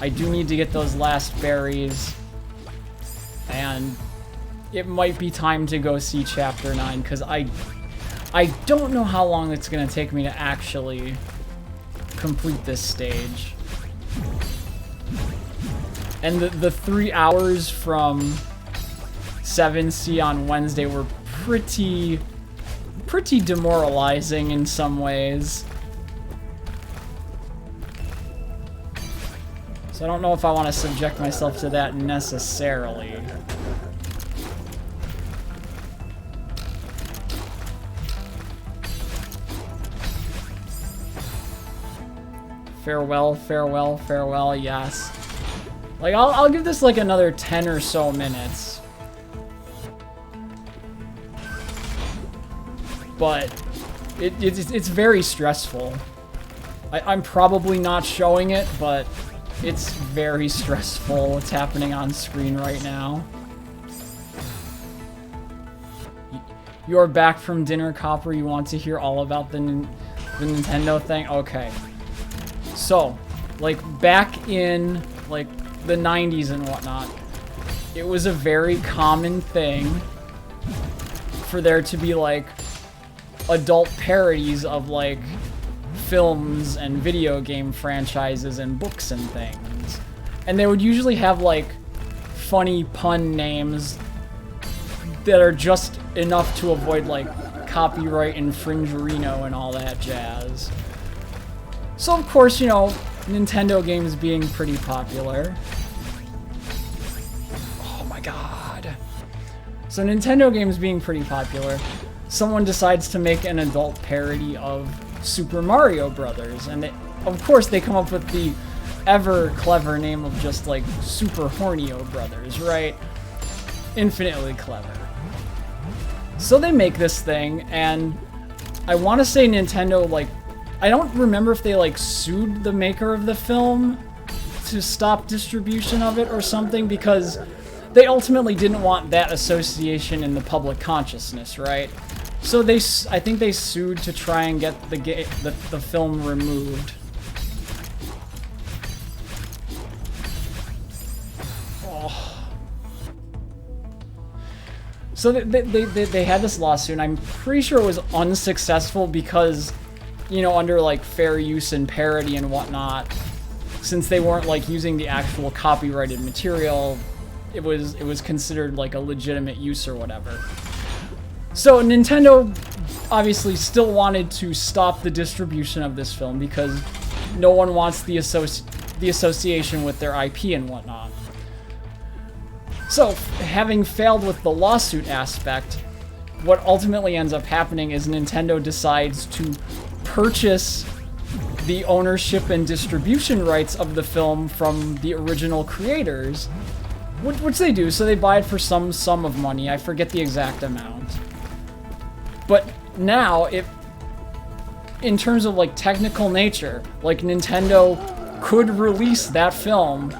I do need to get those last berries, and it might be time to go see Chapter 9, because I don't know how long it's going to take me to actually complete this stage. And the 3 hours from 7C on Wednesday were pretty demoralizing in some ways. So I don't know if I want to subject myself to that necessarily. Farewell, farewell, farewell, yes. Like, I'll give this like another 10 or so minutes. But it's very stressful. I'm probably not showing it, but it's very stressful what's happening on screen right now. You're back from dinner, Copper. You want to hear all about the Nintendo thing? Okay. So, like, back in, like, the 90s and whatnot, it was a very common thing for there to be, like, adult parodies of, like, films and video game franchises and books and things. And they would usually have, like, funny pun names that are just enough to avoid, like, copyright infringerino and all that jazz. So, of course, you know, Nintendo games being pretty popular. Oh my god. So Nintendo games being pretty popular, someone decides to make an adult parody of Super Mario Brothers, and of course they come up with the ever clever name of just like Super Hornio Brothers, right? Infinitely clever. So they make this thing, and I want to say Nintendo, like, I don't remember if they, like, sued the maker of the film to stop distribution of it or something, because they ultimately didn't want that association in the public consciousness, right? So I think they sued to try and get the film removed. Oh. So they had this lawsuit, and I'm pretty sure it was unsuccessful because, you know, under like fair use and parody and whatnot, since they weren't like using the actual copyrighted material, it was considered like a legitimate use or whatever. So Nintendo obviously still wanted to stop the distribution of this film because no one wants the association with their IP and whatnot. So, having failed with the lawsuit aspect, what ultimately ends up happening is Nintendo decides to purchase the ownership and distribution rights of the film from the original creators, Which they do, so they buy it for some sum of money. I forget the exact amount. But now, in terms of like technical nature, like Nintendo could release that film,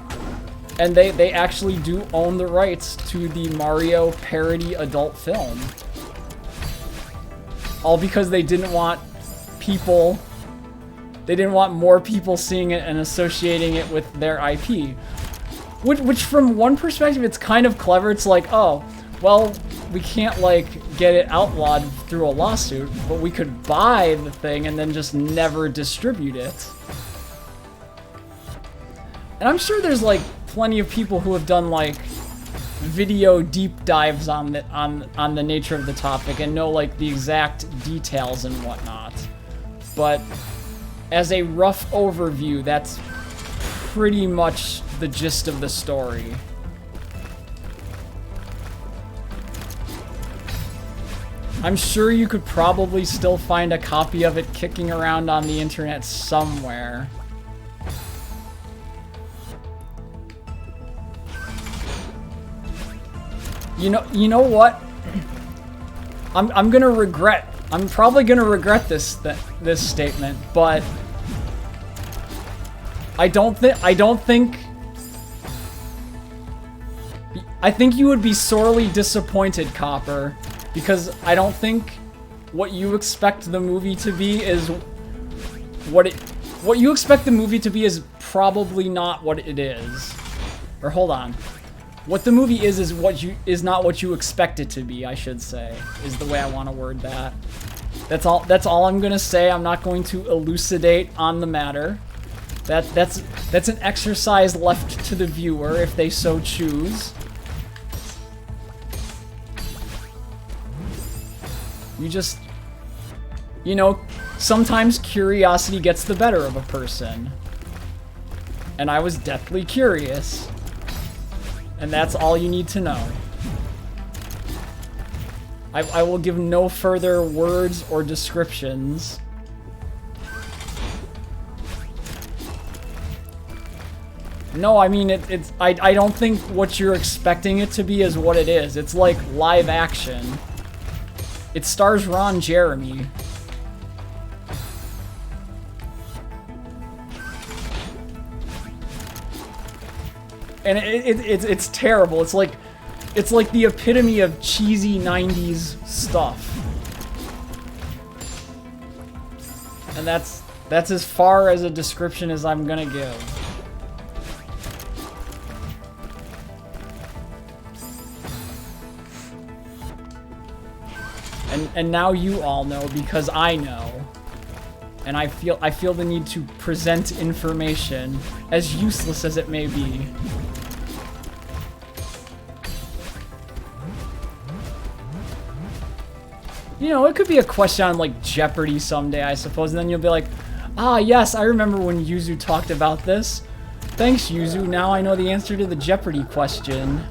and they actually do own the rights to the Mario parody adult film. All because they didn't want more people seeing it and associating it with their IP. Which from one perspective, it's kind of clever. It's like, oh, well, we can't, like, get it outlawed through a lawsuit, but we could buy the thing and then just never distribute it. And I'm sure there's, like, plenty of people who have done, like, video deep dives on the nature of the topic and know, like, the exact details and whatnot. But as a rough overview, that's pretty much the gist of the story. I'm sure you could probably still find a copy of it kicking around on the internet somewhere. You know what? I'm probably gonna regret this statement, but I think you would be sorely disappointed, Copper, because I don't think what you expect the movie to be is what you expect the movie to be is probably not what it is. Or hold on. What the movie is not what you expect it to be, I should say, is the way I want to word that. That's all I'm gonna say. I'm not going to elucidate on the matter. That's an exercise left to the viewer if they so choose. You know, sometimes curiosity gets the better of a person. And I was deathly curious. And that's all you need to know. I will give no further words or descriptions. No, I mean, I don't think what you're expecting it to be is what it is. It's like live action. It stars Ron Jeremy. And it's terrible. It's like the epitome of cheesy 90s stuff. And that's as far as a description as I'm gonna give. And now you all know because I know. And I feel the need to present information, as useless as it may be. You know, it could be a question on, like, Jeopardy someday, I suppose, and then you'll be like, ah, yes, I remember when Yuzu talked about this. Thanks, Yuzu, now I know the answer to the Jeopardy question.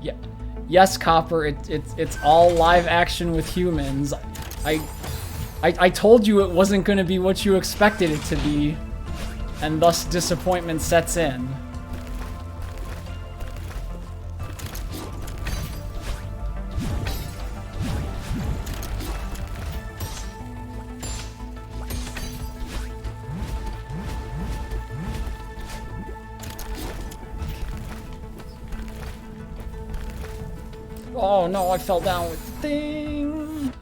Yeah. Yes, Copper, it's all live action with humans. I told you it wasn't going to be what you expected it to be, and thus disappointment sets in. Oh no, I fell down with the thing.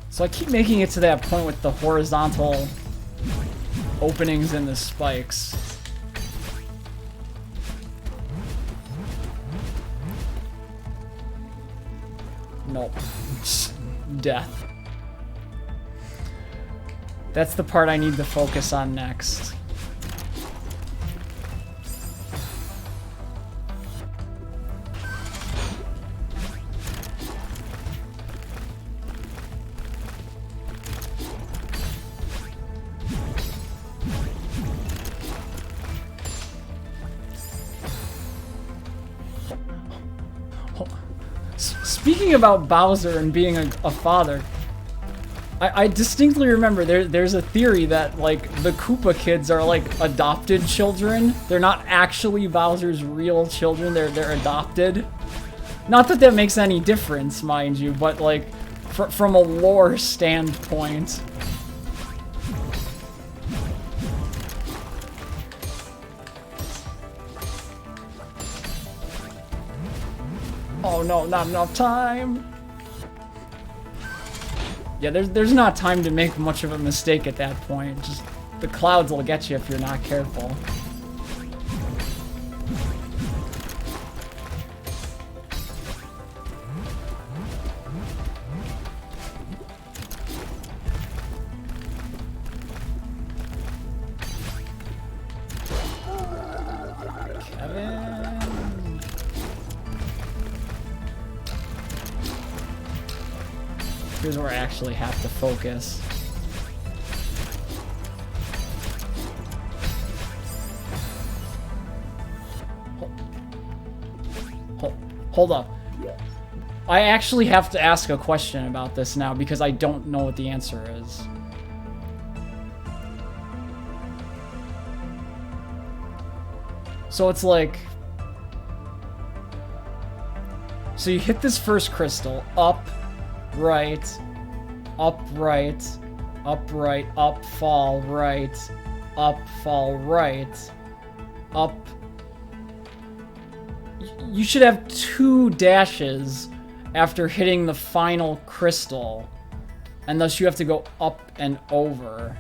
So I keep making it to that point with the horizontal openings and the spikes. Nope. Death. That's the part I need to focus on next. speaking about Bowser and being a father, I distinctly remember there's a theory that, like, the Koopa kids are, like, adopted children. They're not actually Bowser's real children, they're adopted. Not that that makes any difference, mind you, but, like, from a lore standpoint. Oh no, not enough time! Yeah, there's not time to make much of a mistake at that point. Just the clouds will get you if you're not careful. Here's where I actually have to focus. Hold up. I actually have to ask a question about this now because I don't know what the answer is. So it's like... So you hit this first crystal, up, right, up, right, up, right, up, fall, right, up, fall, right, up. You should have 2 dashes after hitting the final crystal, and thus you have to go up and over.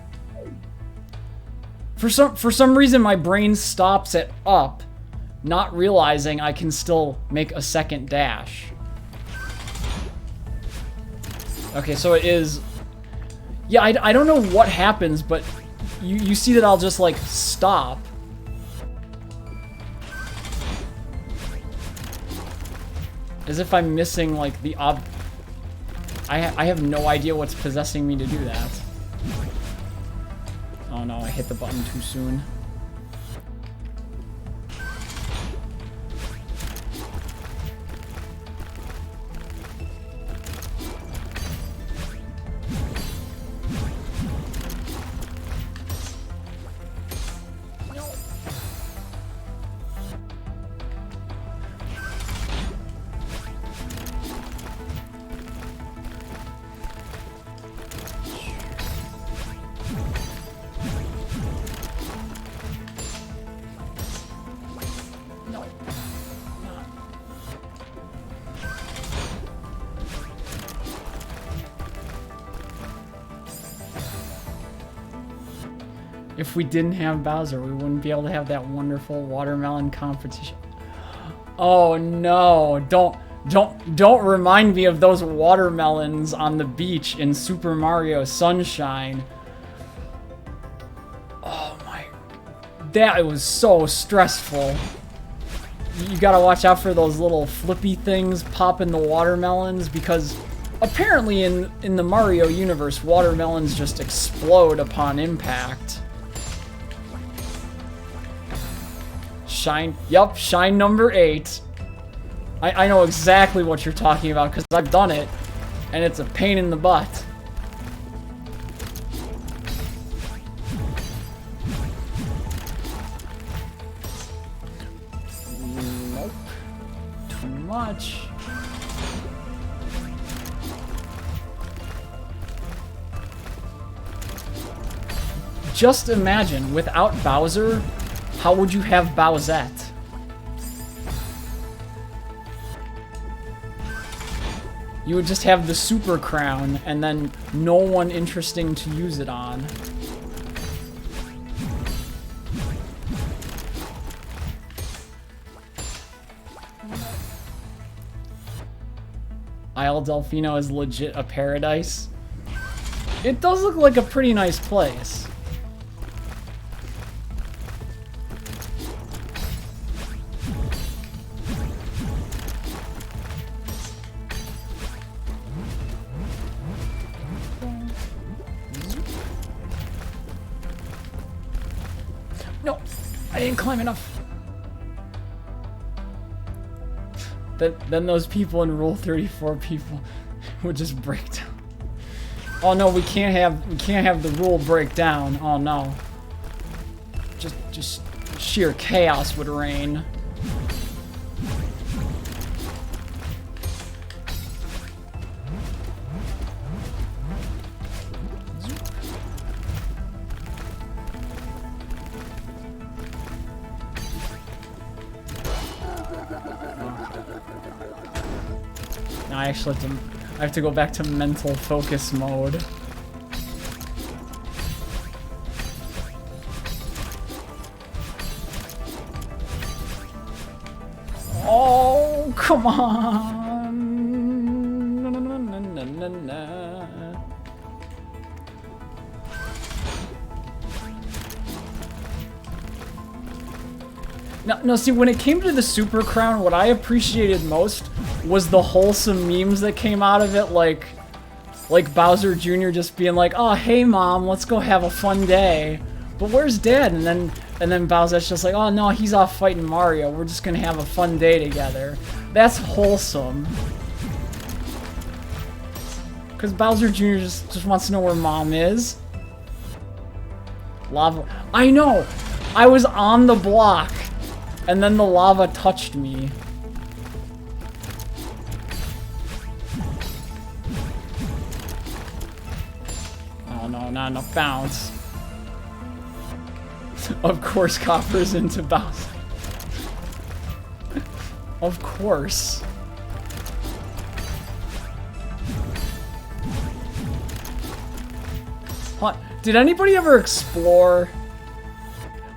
For some reason, my brain stops at up, not realizing I can still make a second dash. Okay, so it is... Yeah, I don't know what happens, but you see that I'll just, like, stop. As if I'm missing, like, the I have no idea what's possessing me to do that. Oh no, I hit the button too soon. If we didn't have Bowser, we wouldn't be able to have that wonderful watermelon competition. Oh no, don't remind me of those watermelons on the beach in Super Mario Sunshine. Oh my, that was so stressful. You gotta watch out for those little flippy things popping the watermelons, because apparently in the Mario universe, watermelons just explode upon impact. Shine, yup, shine number 8. I know exactly what you're talking about because I've done it, and it's a pain in the butt. Nope. Too much. Just imagine, without Bowser, how would you have Bowsette? You would just have the Super Crown, and then no one interesting to use it on. Isle Delfino is legit a paradise. It does look like a pretty nice place. No, I didn't climb enough. then those people in Rule 34 people would just break down. Oh no, we can't have the rule break down. Oh no. Just sheer chaos would reign. Now I actually have to go back to mental focus mode. Oh, come on. Na, na, na, na, na, na. No, see, when it came to the Super Crown, what I appreciated most was the wholesome memes that came out of it, like Bowser Jr. just being like, "Oh, hey mom, let's go have a fun day." But where's Dad? And then Bowser's just like, "Oh no, he's off fighting Mario. We're just gonna have a fun day together." That's wholesome. Cause Bowser Jr. just wants to know where mom is. Lava. I know. I was on the block, and then the lava touched me. Oh no, not enough bounce. Of course Copper's into Bowser. Of course. Did anybody ever explore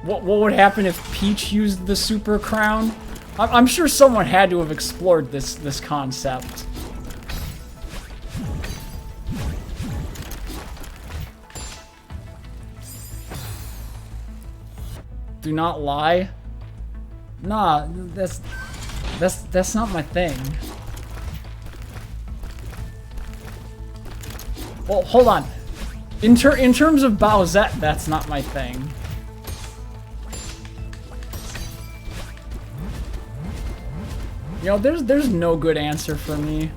what would happen if Peach used the Super Crown? I'm sure someone had to have explored this concept. Do not lie. Nah, that's not my thing. Well, hold on. In terms of Bowsette, that's not my thing. You know, there's no good answer for me.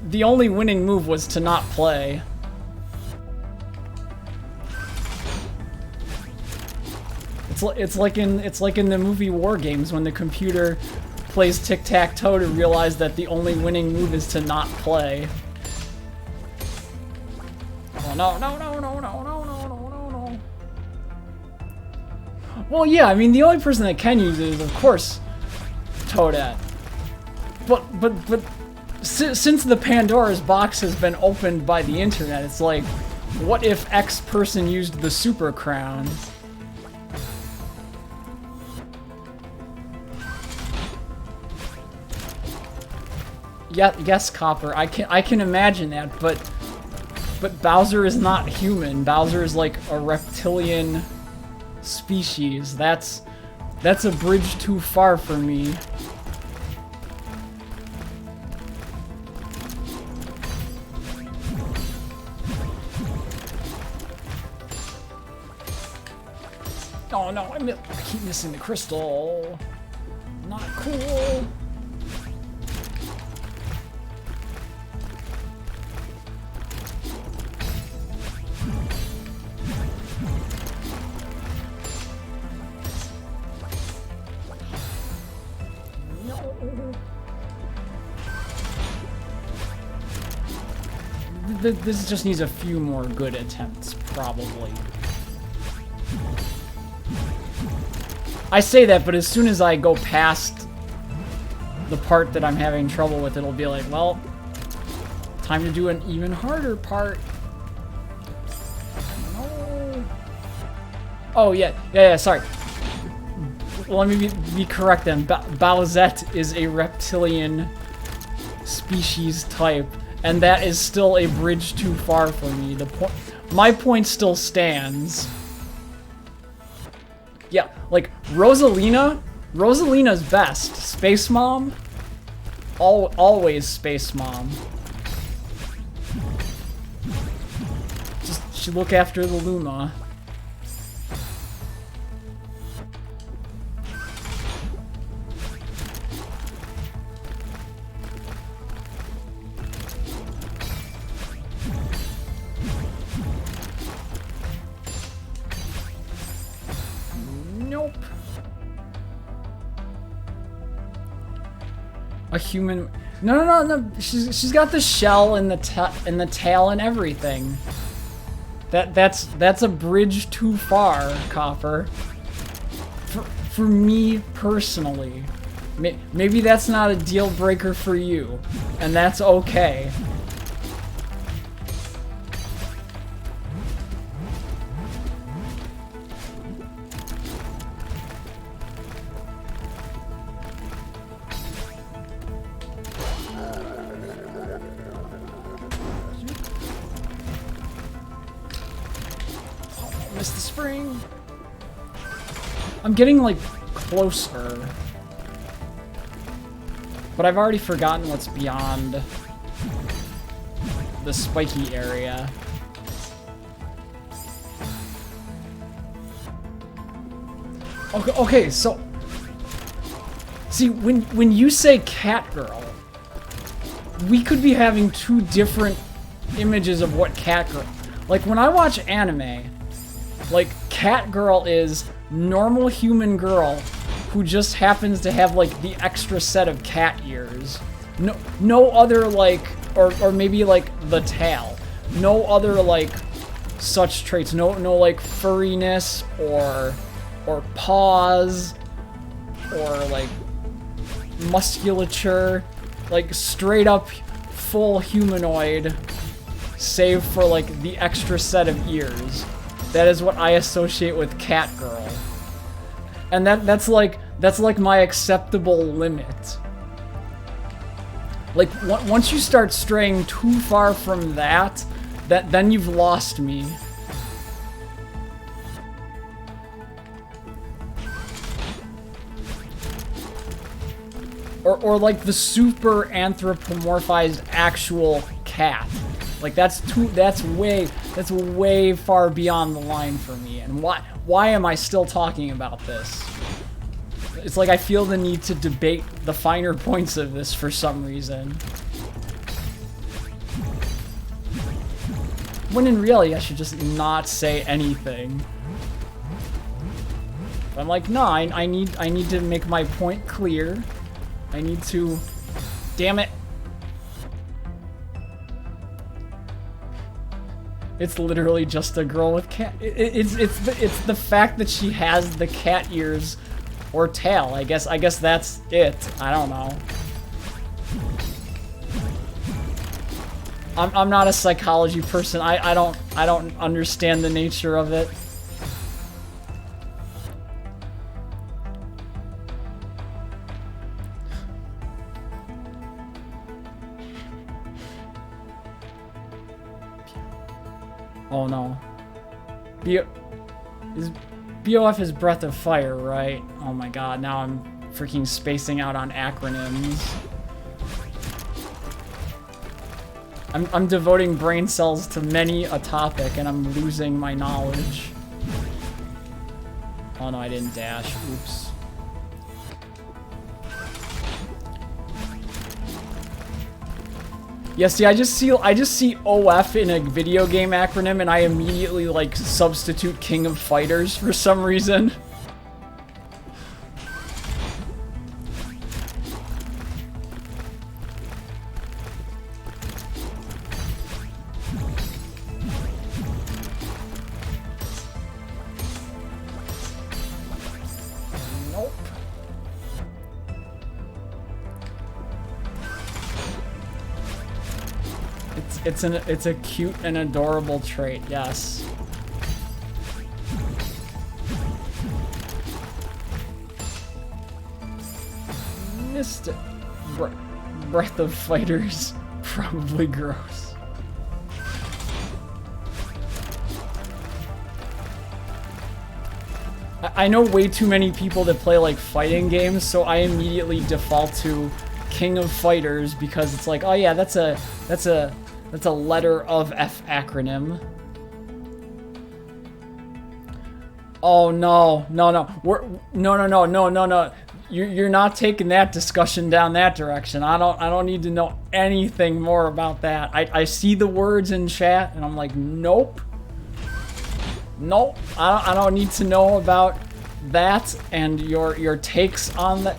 The only winning move was to not play. It's like in the movie War Games when the computer plays tic-tac-toe to realize that the only winning move is to not play. Oh no. Well, yeah, I mean the only person that can use it is of course Toadette. But since the Pandora's box has been opened by the internet, it's like, what if X person used the Super Crown? Yeah, yes, Copper. I can imagine that, but Bowser is not human. Bowser is like a reptilian species. That's a bridge too far for me. Oh no, I keep missing the crystal. Not cool. This just needs a few more good attempts, probably. I say that, but as soon as I go past the part that I'm having trouble with, it'll be like, well, time to do an even harder part. No. Oh, yeah, sorry. Well, let me be correct then. Bowsette is a reptilian species type. And that is still a bridge too far for me. My point still stands. Yeah, like Rosalina's best. Space Mom, always Space Mom. Just she look after the Luma. A human. No. She's got the shell and the tail and everything. That's a bridge too far, Copper. For me personally. Maybe that's not a deal breaker for you, and that's okay. Missed the spring. I'm getting like closer. But I've already forgotten what's beyond the spiky area. Okay, so see when you say cat girl, we could be having two different images of what cat girl. Like when I watch anime, like cat girl is normal human girl who just happens to have like the extra set of cat ears. No other like or maybe like the tail. No other like such traits. No like furriness or paws or like musculature. Like straight up full humanoid save for like the extra set of ears. That is what I associate with cat girl. And that's like my acceptable limit. Like once you start straying too far from that, then you've lost me. Or like the super anthropomorphized actual cat. Like that's way far beyond the line for me. And why am I still talking about this? It's like I feel the need to debate the finer points of this for some reason. When in reality, I should just not say anything. But I'm like, no, I need to make my point clear. I need to... Damn it. It's literally just a girl with cat... It's the fact that she has the cat ears or tail. I guess that's it. I don't know. I'm not a psychology person. I don't understand the nature of it. Oh no. BOF is Breath of Fire, right? Oh my god, now I'm freaking spacing out on acronyms. I'm devoting brain cells to many a topic and I'm losing my knowledge. Oh no, I didn't dash. Oops. Yeah, see, I just see OF in a video game acronym and I immediately like substitute King of Fighters for some reason. Nope. It's a cute and adorable trait, yes. Missed it. Breath of Fighters, probably gross. I know way too many people that play like fighting games, so I immediately default to King of Fighters because it's like, oh yeah, that's a letter of F acronym. Oh no. No. You're not taking that discussion down that direction. I don't need to know anything more about that. I see the words in chat and I'm like, nope. Nope. I don't need to know about that and your takes on that.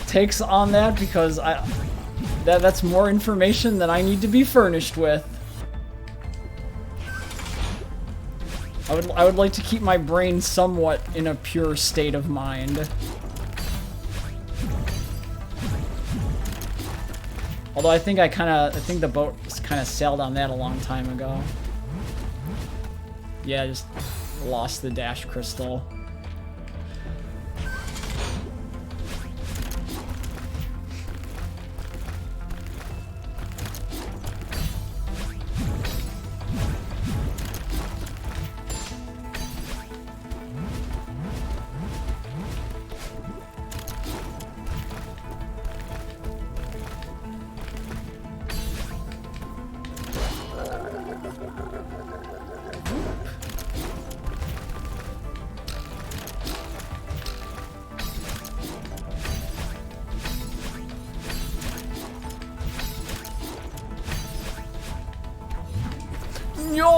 takes on that because that's more information than I need to be furnished with. I would like to keep my brain somewhat in a pure state of mind. Although I think I think the boat kind of sailed on that a long time ago. Yeah, I just lost the dash crystal. No!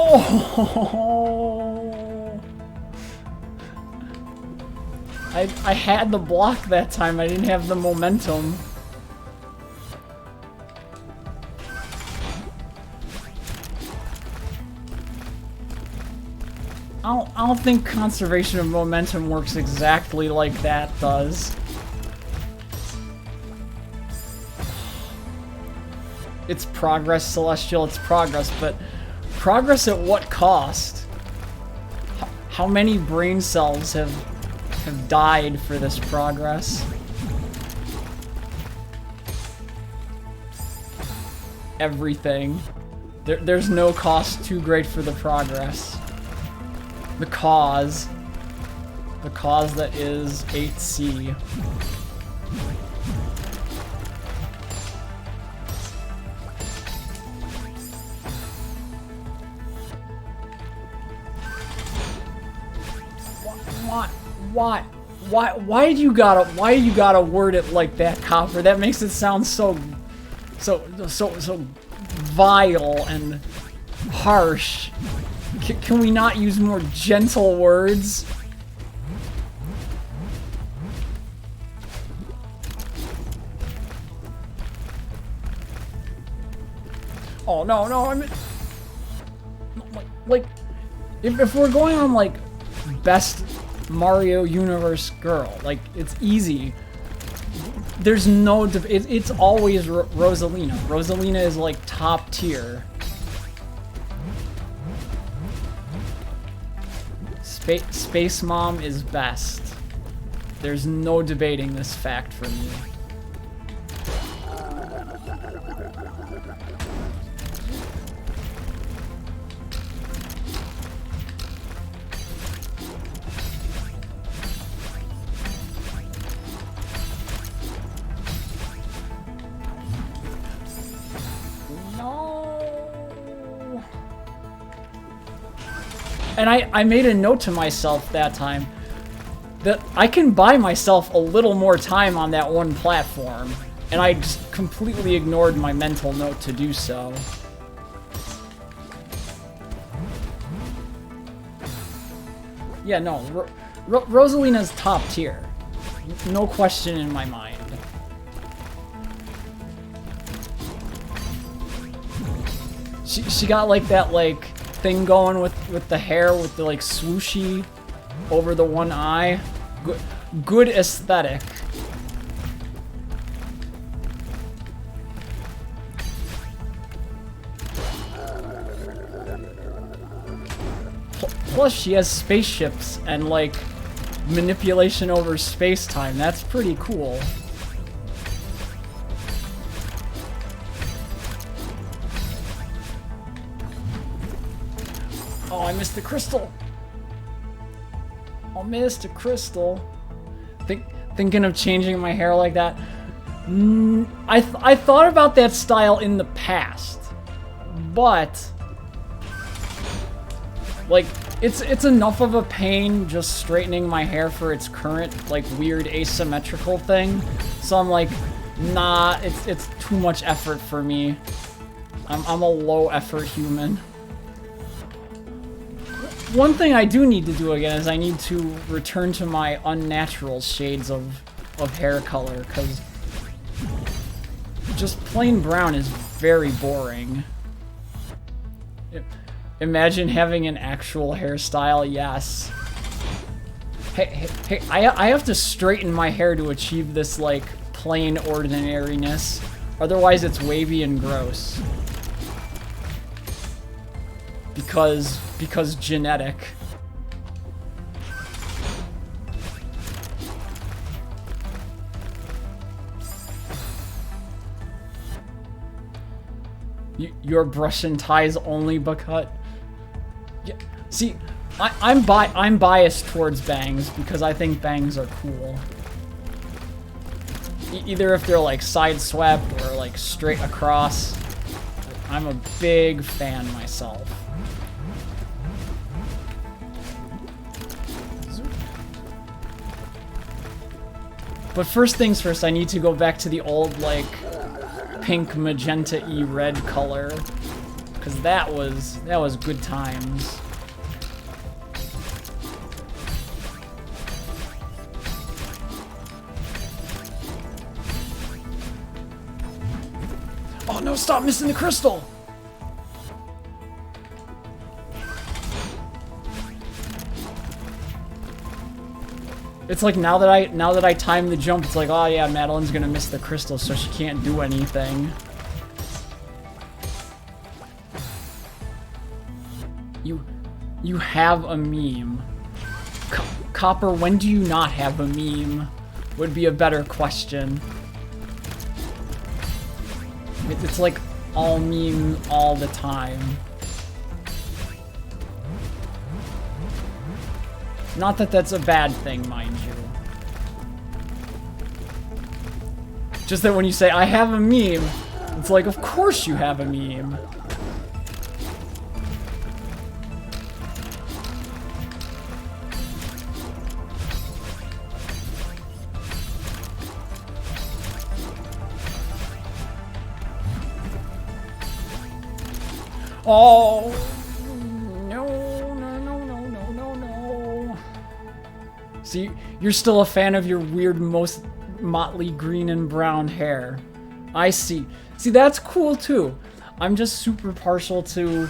I had the block that time. I didn't have the momentum. I don't think conservation of momentum works exactly like that does. It's progress, Celestial, it's progress, but progress at what cost? How many brain cells have died for this progress? Everything. There's no cost too great for the progress. The cause that is 8C. Why do you gotta word it like that, Copper? That makes it sound so vile and harsh. Can we not use more gentle words? Oh no, I mean, like if we're going on like best Mario Universe girl, like it's easy. There's no it's always Rosalina. Rosalina is like top tier. Space Mom is best. There's no debating this fact for me. And I made a note to myself that time that I can buy myself a little more time on that one platform, and I just completely ignored my mental note to do so. Yeah, no, Rosalina's top tier. No question in my mind. She got like that like thing going with the hair with the like swooshy over the one eye. Good aesthetic. Plus she has spaceships and like manipulation over space-time. That's pretty cool. Oh, I missed the crystal. I missed a crystal. Thinking of changing my hair like that. I thought about that style in the past, but like it's enough of a pain just straightening my hair for its current like weird asymmetrical thing. So I'm like, nah, it's too much effort for me. I'm a low effort human. One thing I do need to do again is I need to return to my unnatural shades of hair color, because just plain brown is very boring. Imagine having an actual hairstyle, yes. Hey, I have to straighten my hair to achieve this, like, plain ordinariness. Otherwise, it's wavy and gross. Because genetic. Your brush and ties only but cut. Yeah, see, I'm biased towards bangs because I think bangs are cool. Either if they're like side swept or like straight across. I'm a big fan myself. But first things first, I need to go back to the old like pink magenta-y red color, because that was good times. Oh no, stop missing the crystal. It's like now that I time the jump, it's like, oh yeah, Madeline's gonna miss the crystal, so she can't do anything. You have a meme. Copper, when do you not have a meme? Would be a better question. It's like all meme all the time. Not that that's a bad thing, mind you. Just that when you say, I have a meme, it's like, of course you have a meme. Oh, no. See, you're still a fan of your weird, most motley green and brown hair. I see. See, that's cool too. I'm just super partial to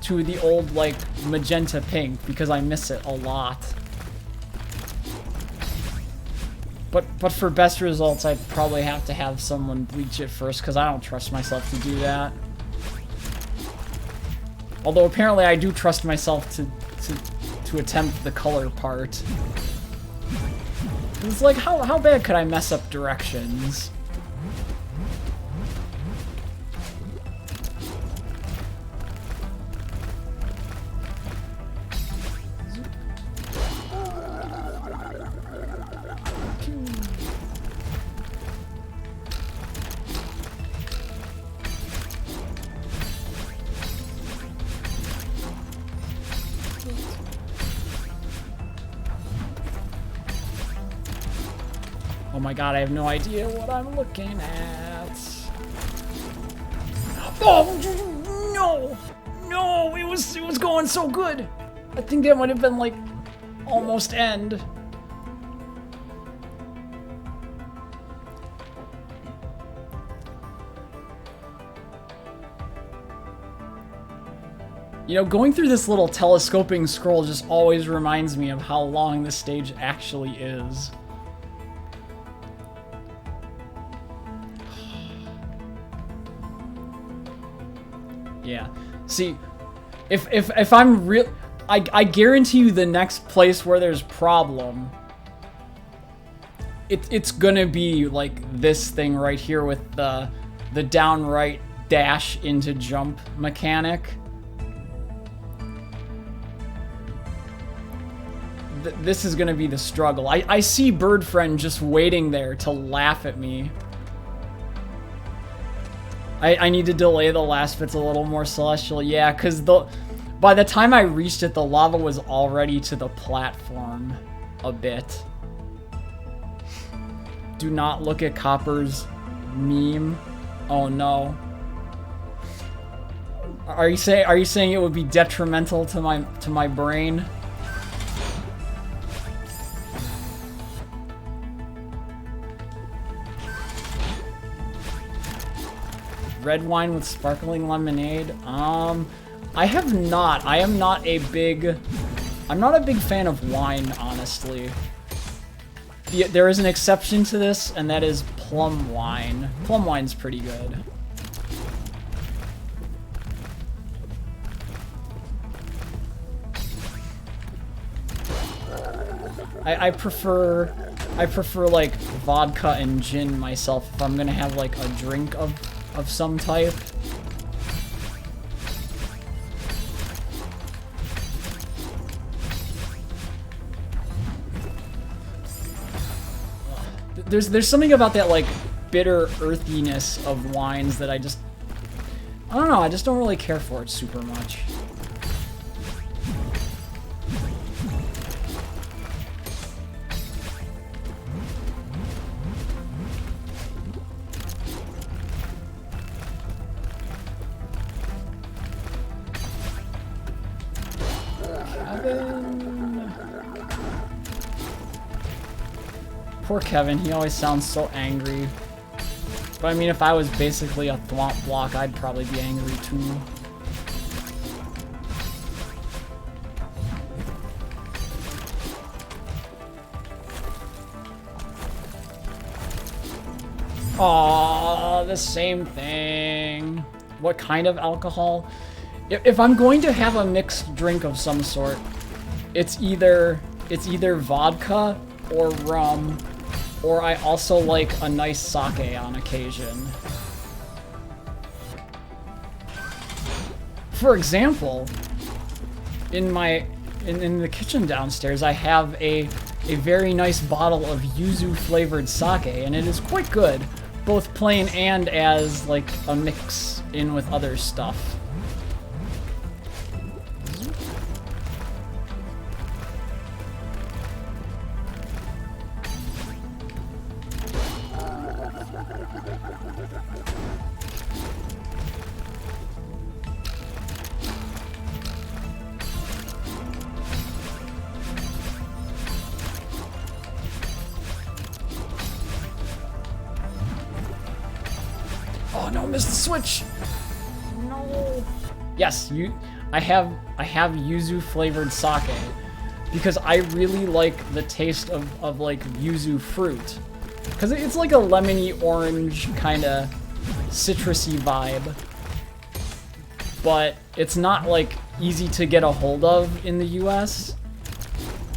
the old, like, magenta pink because I miss it a lot. But for best results, I'd probably have to have someone bleach it first because I don't trust myself to do that. Although apparently I do trust myself to attempt the color part. It's like, how bad could I mess up directions? Oh my god, I have no idea what I'm looking at. Oh no! No, it was going so good. I think that might have been like almost end. You know, going through this little telescoping scroll just always reminds me of how long this stage actually is. Yeah. See, if I'm real, I guarantee you the next place where there's problem, it's gonna be like this thing right here with the downright dash into jump mechanic. This is gonna be the struggle. I see Bird Friend just waiting there to laugh at me. I need to delay the last bits a little more, Celestial. Yeah, because by the time I reached it, the lava was already to the platform a bit. Do not look at Copper's meme. Oh no. Are you saying it would be detrimental to my brain? Red wine with sparkling lemonade. I have not. I am not a big... I'm not a big fan of wine, honestly. There is an exception to this, and that is plum wine. Plum wine's pretty good. I prefer like vodka and gin myself if I'm gonna have like a drink of some type. There's something about that like bitter earthiness of wines that I don't know, I just don't really care for it super much. Poor Kevin, he always sounds so angry. But I mean, if I was basically a thwomp block, I'd probably be angry too. Aww, the same thing. What kind of alcohol? If I'm going to have a mixed drink of some sort, it's either vodka or rum, or I also like a nice sake on occasion. For example, in the kitchen downstairs, I have a very nice bottle of yuzu flavored sake, and it is quite good, both plain and as like a mix in with other stuff. Oh no, missed the switch! No. Yes, I have yuzu flavored sake because I really like the taste of like yuzu fruit. Because it's like a lemony orange kind of citrusy vibe. But it's not like easy to get a hold of in the US.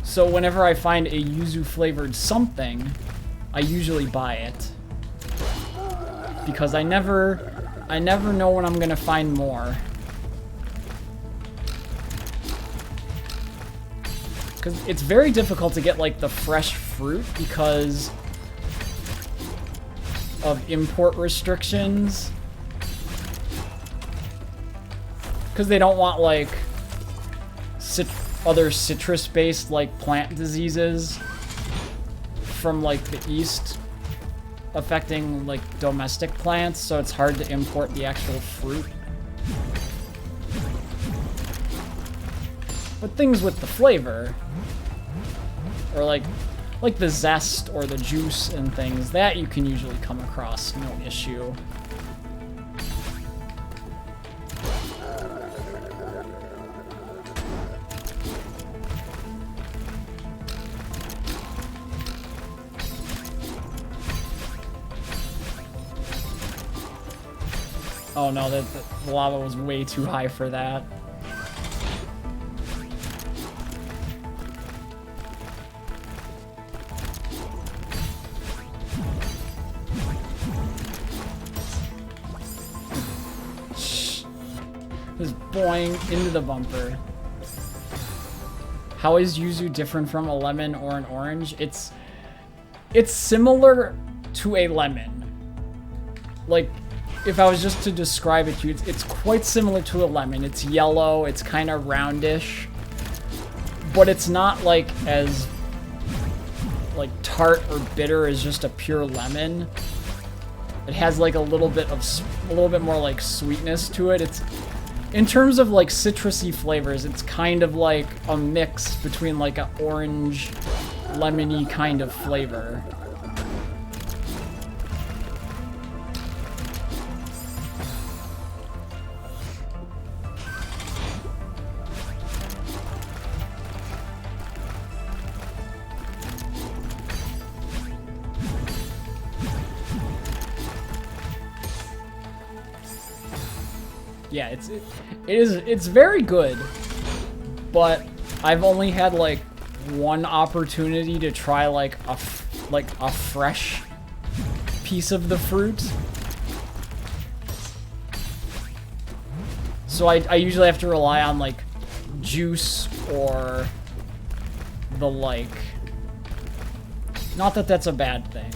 So whenever I find a yuzu flavored something, I usually buy it. Because I never know when I'm gonna find more. Because it's very difficult to get like the fresh fruit because of import restrictions. Because they don't want like other citrus-based like plant diseases from like the east affecting like domestic plants, so it's hard to import the actual fruit. But things with the flavor, or like the zest or the juice and things, that you can usually come across, no issue. Oh no, the lava was way too high for that. Shh. Just boing into the bumper. How is yuzu different from a lemon or an orange? It's similar to a lemon. Like, if I was just to describe it to you, it's quite similar to a lemon. It's yellow, it's kind of roundish, but it's not like as like tart or bitter as just a pure lemon. It has like a little bit more like sweetness to it. It's, in terms of like citrusy flavors, it's kind of like a mix between like an orange, lemony kind of flavor. yeah, it's very good, but I've only had like one opportunity to try like a fresh piece of the fruit. So I usually have to rely on like juice or the like. Not that that's a bad thing.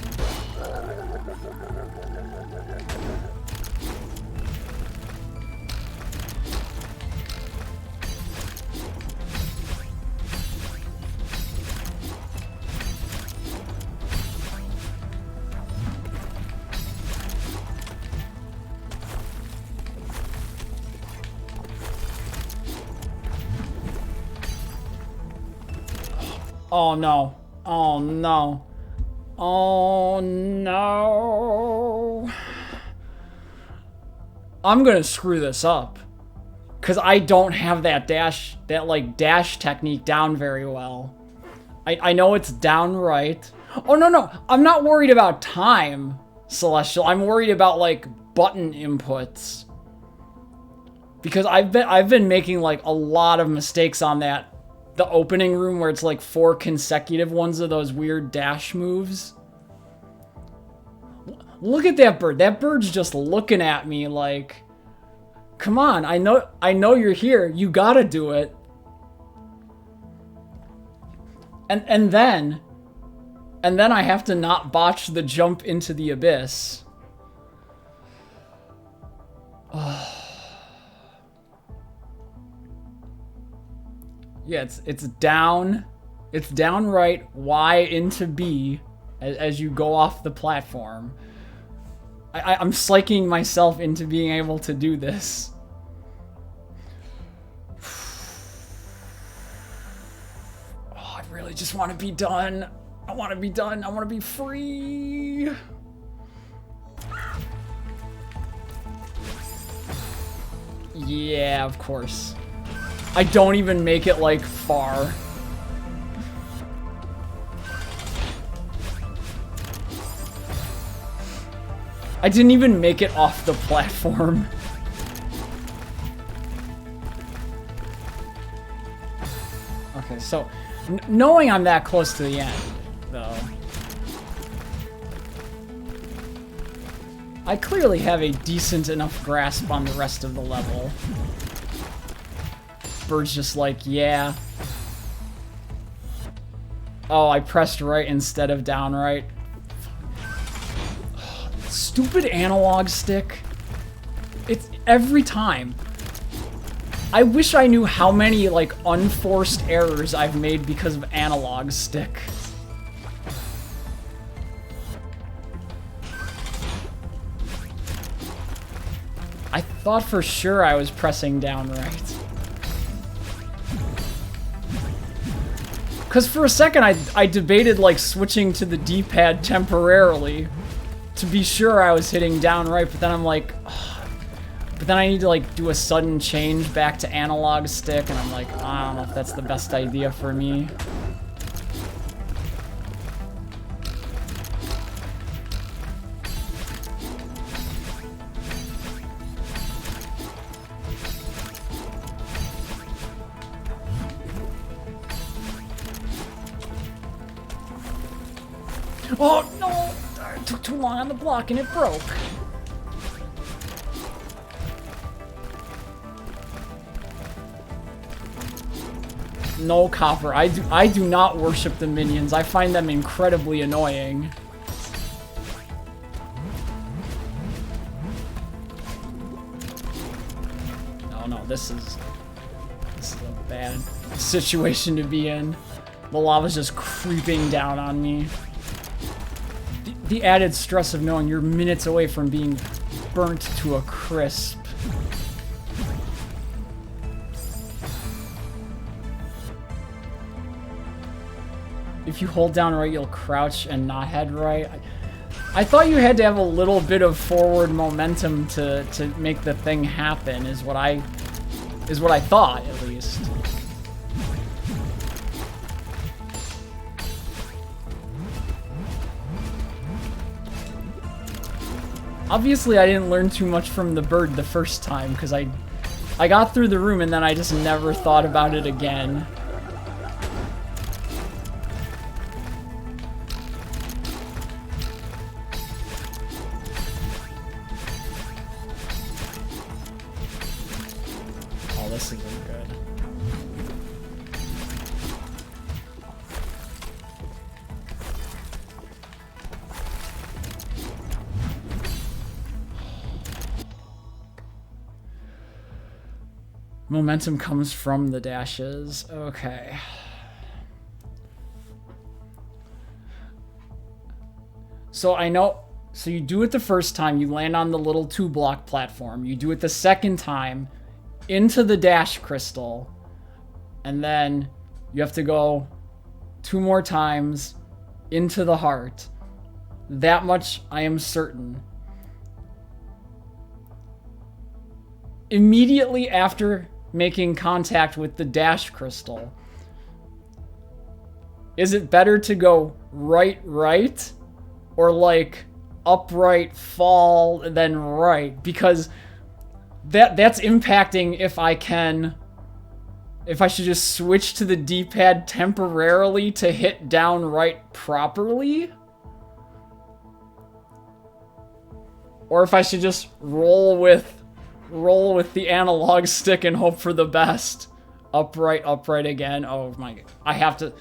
Oh no. Oh no. Oh no. I'm gonna screw this up. Cause I don't have that dash technique down very well. I know it's down right. Oh no, I'm not worried about time, Celestial. I'm worried about like button inputs. Because I've been making like a lot of mistakes on that. The opening room where it's like 4 consecutive ones of those weird dash moves. Look at that bird. That bird's just looking at me like, come on, I know you're here. You gotta do it. And then I have to not botch the jump into the abyss. Oh. Yeah, it's down right Y into B as you go off the platform. I'm psyching myself into being able to do this. Oh, I really just want to be done. I want to be done. I want to be free. Yeah, of course. I don't even make it, like, far. I didn't even make it off the platform. Okay, so, knowing I'm that close to the end, though, I clearly have a decent enough grasp on the rest of the level. Bird's just like, yeah. Oh, I pressed right instead of down right. Stupid analog stick. It's every time. I wish I knew how many, like, unforced errors I've made because of analog stick. I thought for sure I was pressing down right. Because for a second, I debated, like, switching to the D-pad temporarily to be sure I was hitting down right, but then I'm like, ugh. But then I need to, like, do a sudden change back to analog stick, and I'm like, I don't know if that's the best idea for me. Oh, no! It took too long on the block and it broke. No, Copper. I do not worship the minions. I find them incredibly annoying. Oh no, this is a bad situation to be in. The lava's just creeping down on me. The added stress of knowing you're minutes away from being burnt to a crisp. If you hold down right, you'll crouch and not head right. I thought you had to have a little bit of forward momentum to make the thing happen, is what I thought, at least. Obviously, I didn't learn too much from the bird the first time, because I I got through the room and then I just never thought about it again. Oh, this isn't good. Momentum comes from the dashes. Okay. So I know, so you do it the first time, you land on the little 2-block platform. You do it the second time into the dash crystal. And then you have to go 2 more times into the heart. That much I am certain. Immediately after making contact with the dash crystal, is it better to go right, or like upright, fall, then right? Because that's impacting if I should just switch to the D-pad temporarily to hit down right properly, or if I should just roll with the analog stick and hope for the best. Upright again. Oh my god. I have to...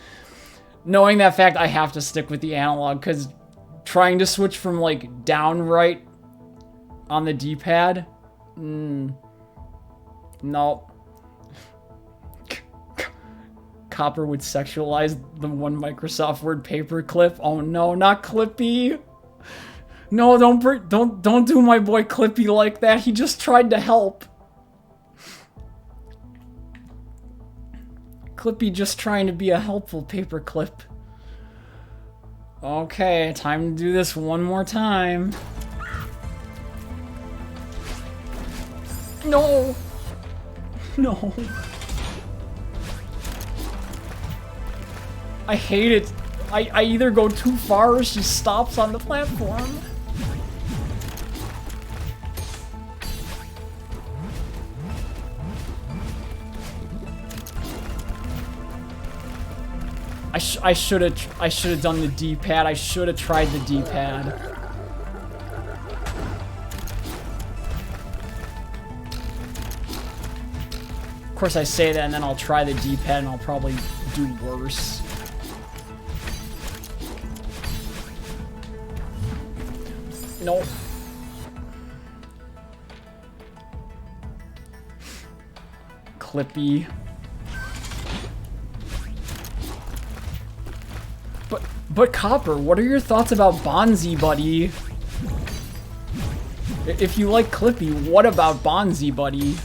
Knowing that fact, I have to stick with the analog, because trying to switch from, like, down right on the D-pad? No. Copper would sexualize the one Microsoft Word paperclip. Oh no, not Clippy! No, don't do my boy Clippy like that. He just tried to help. Clippy just trying to be a helpful paperclip. Okay, time to do this one more time. No! No. I hate it. I either go too far or she stops on the platform. I should have done the D-pad. I should have tried the D-pad. Of course I say that and then I'll try the D-pad and I'll probably do worse. No. Clippy. But Copper, what are your thoughts about Bonzi, buddy? If you like Clippy, what about Bonzi, buddy?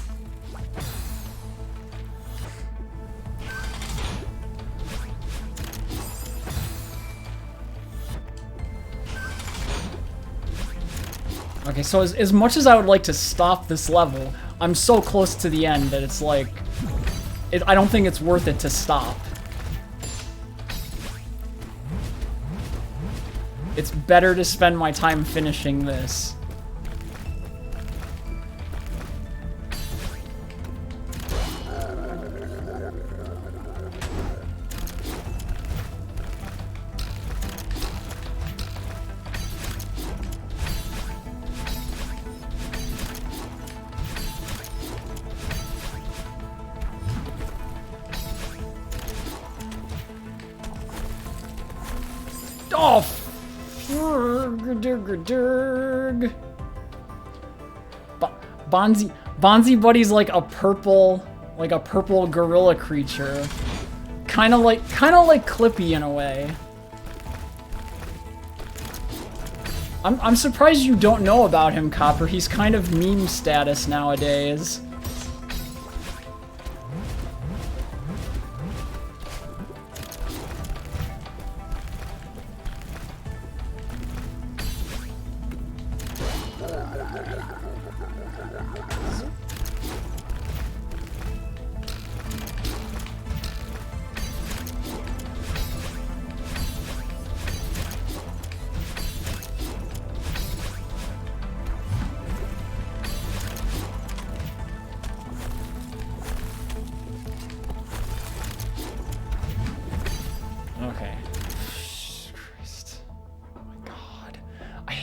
Okay, so as much as I would like to stop this level, I'm so close to the end that it's like... I don't think it's worth it to stop. It's better to spend my time finishing this. Oh! Bonzi Buddy's like a purple gorilla creature. Kinda like Clippy in a way. I'm surprised you don't know about him, Copper. He's kind of meme status nowadays.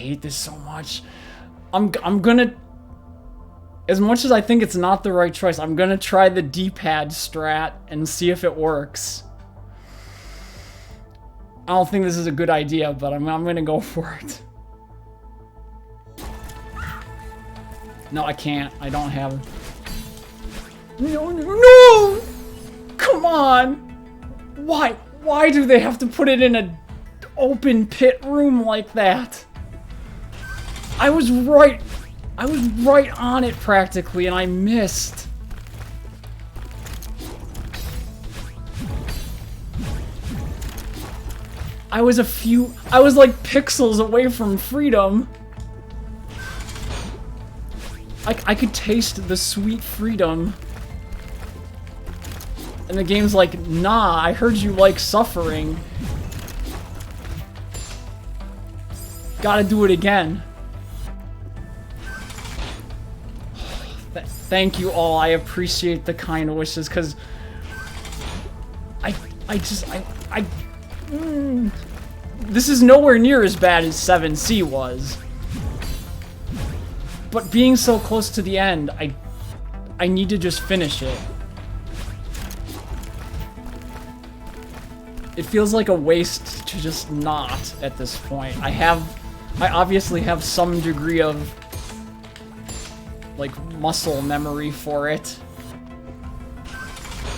hate this so much. I'm gonna, as much as I think it's not the right choice, I'm gonna try the D-pad strat and see if it works. I don't think this is a good idea, but I'm gonna go for it. No, I can't. I don't have... No! Come on! Why do they have to put it in an open pit room like that? I was right on it practically, and I missed. I was like pixels away from freedom. I could taste the sweet freedom. And the game's like, nah, I heard you like suffering. Gotta do it again. Thank you all, I appreciate the kind wishes, because this is nowhere near as bad as 7C was. But being so close to the end, I need to just finish it. It feels like a waste to just not at this point. I obviously have some degree of like muscle memory for it.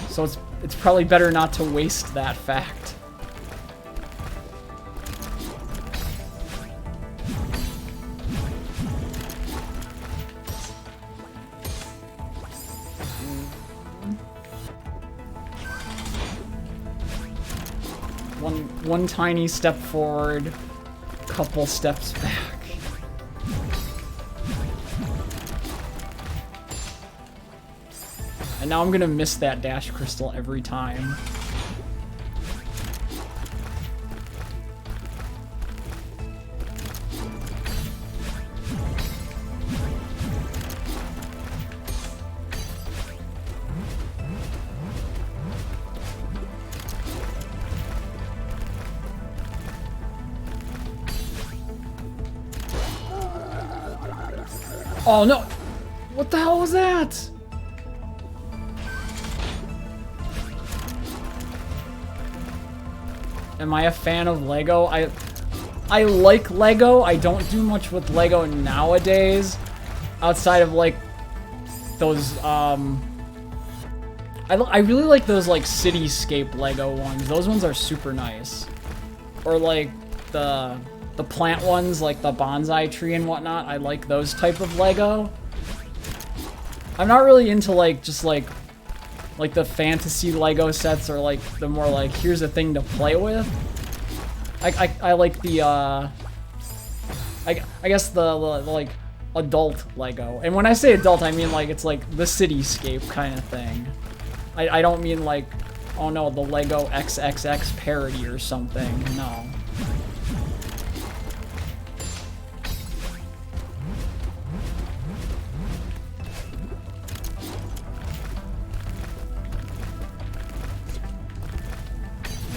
So it's probably better not to waste that fact. One tiny step forward, couple steps back. And now I'm gonna miss that dash crystal every time. Oh no! What the hell was that? Am I a fan of Lego? I like Lego. I don't do much with Lego nowadays. Outside of like those I really like those like cityscape Lego ones. Those ones are super nice. Or like the plant ones, like the bonsai tree and whatnot. I like those type of Lego. I'm not really into like just like the fantasy Lego sets, or like the more like here's a thing to play with. I like the I guess the like adult Lego. And when I say adult, I mean like it's like the cityscape kind of thing. I don't mean like, oh no, the Lego XXX parody or something. No.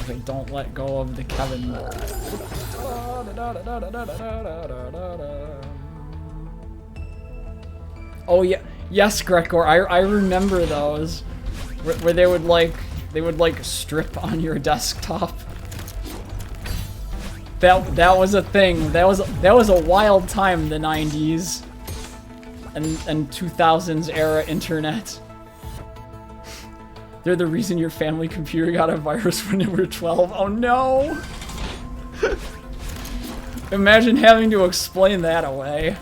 Okay, don't let go of the Kevin. Oh yeah, yes, Gregor. I remember those, where they would like strip on your desktop. That was a thing. That was a wild time in the 90s and 2000s era internet. They're the reason your family computer got a virus when you were 12. Oh no! Imagine having to explain that away.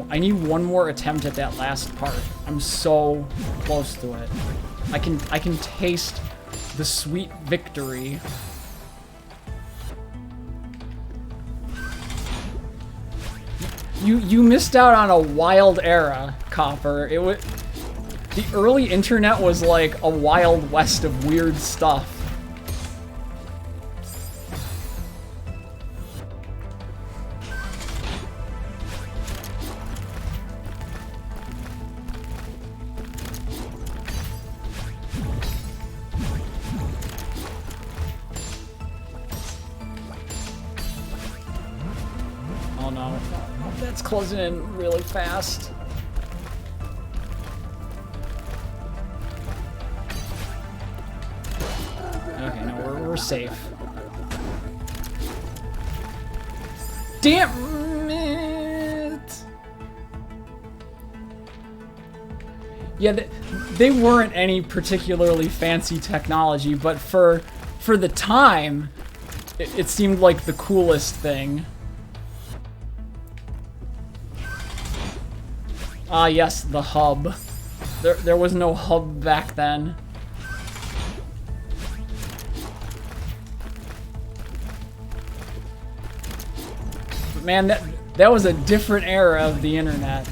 I need one more attempt at that last part. I'm so close to it. I can taste the sweet victory. You missed out on a wild era, Copper. The early internet was like a wild west of weird stuff. It's closing in really fast. Okay, no, we're safe. Damn it! Yeah, they weren't any particularly fancy technology, but for the time, it seemed like the coolest thing. Ah, yes, the hub. There was no hub back then. But man, that was a different era of the internet.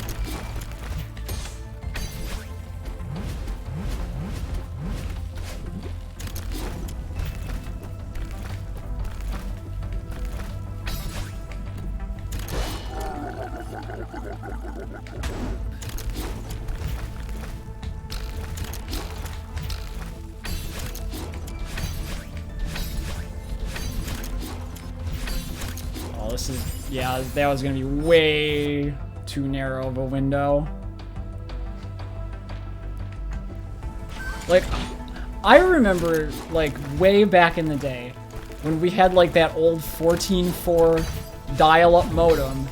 Yeah, that was gonna be way too narrow of a window. Like, I remember, like, way back in the day, when we had, like, that old 14.4 dial-up modem,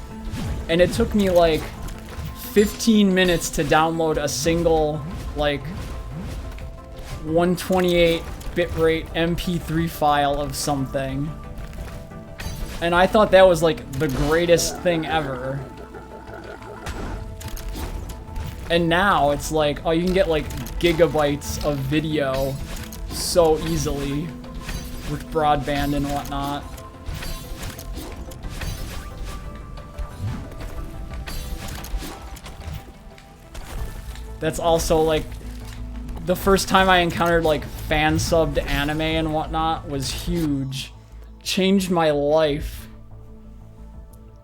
and it took me, like, 15 minutes to download a single, like, 128 bitrate MP3 file of something. And I thought that was, like, the greatest thing ever. And now it's like, oh, you can get, like, gigabytes of video so easily with broadband and whatnot. That's also, like, the first time I encountered, like, fan-subbed anime and whatnot was huge. Changed my life.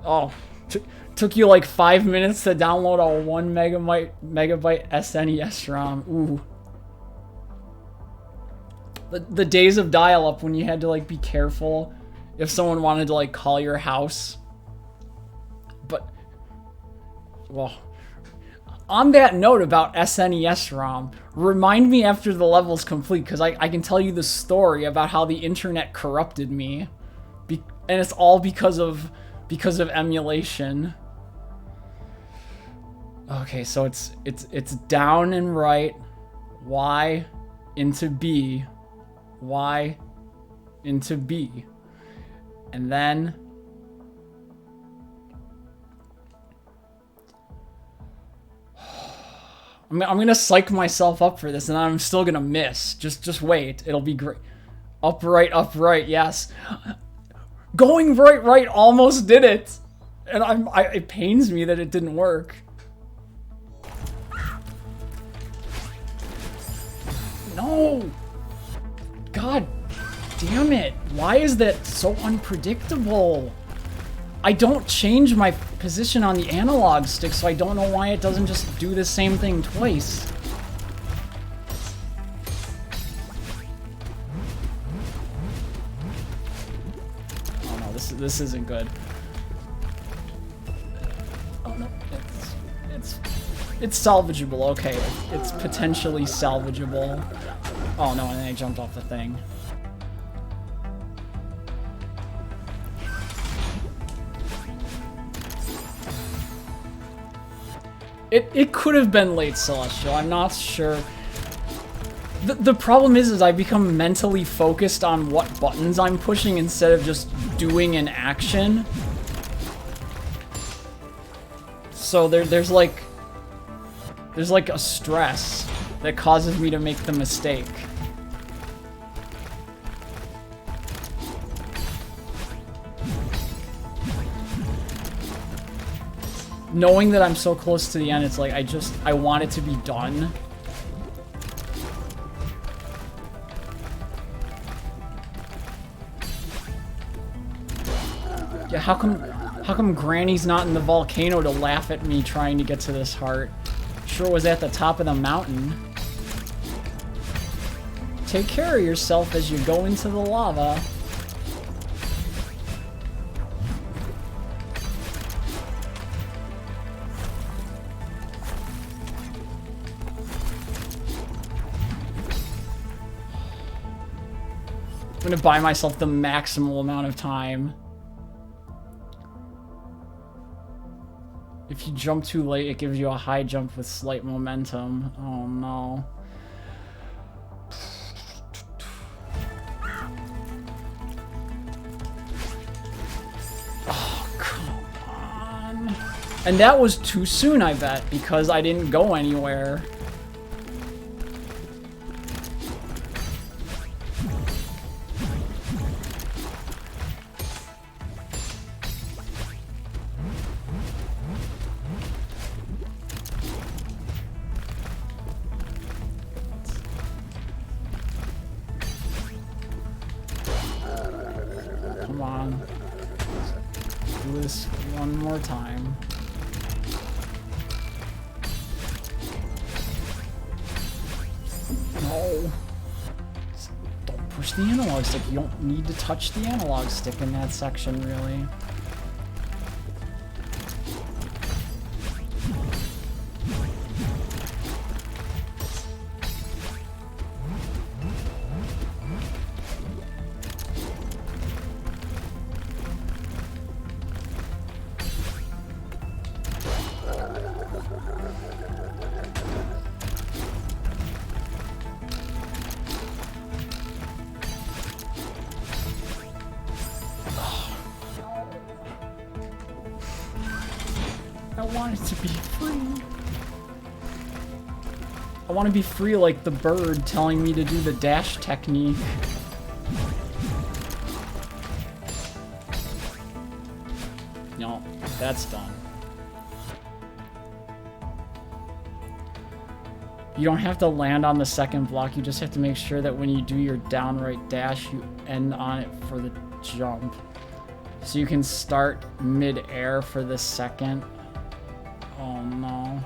Oh, took you like 5 minutes to download a 1 megabyte SNES ROM. Ooh. The days of dial-up when you had to like be careful if someone wanted to like call your house. But, well, on that note about SNES ROM, remind me after the level's complete, because I can tell you the story about how the internet corrupted me. And it's all because of emulation. Okay, so it's down and right, Y into B, Y into B. And then I'm gonna psych myself up for this, and I'm still gonna miss. Just wait. It'll be great. Upright, yes. Going right, almost did it. And it pains me that it didn't work. No! God damn it. Why is that so unpredictable? I don't change my position on the analog stick, so I don't know why it doesn't just do the same thing twice. Oh no, this isn't good. Oh no, it's salvageable, okay. It's potentially salvageable. Oh no, and then I jumped off the thing. It could have been late Celestial, I'm not sure. The problem is I become mentally focused on what buttons I'm pushing instead of just doing an action. So there's like a stress that causes me to make the mistake. Knowing that I'm so close to the end, it's like I want it to be done. Yeah, how come Granny's not in the volcano to laugh at me trying to get to this heart? Sure was at the top of the mountain. Take care of yourself as you go into the lava. I'm gonna buy myself the maximal amount of time. If you jump too late, it gives you a high jump with slight momentum. Oh no. Oh, come on. And that was too soon, I bet, because I didn't go anywhere. Come on. Let's do this one more time. No. Don't push the analog stick. You don't need to touch the analog stick in that section, really. I want it to be free. I want to be free like the bird telling me to do the dash technique. No, that's done. You don't have to land on the second block, you just have to make sure that when you do your downright dash, you end on it for the jump. So you can start mid-air for the second. Oh no.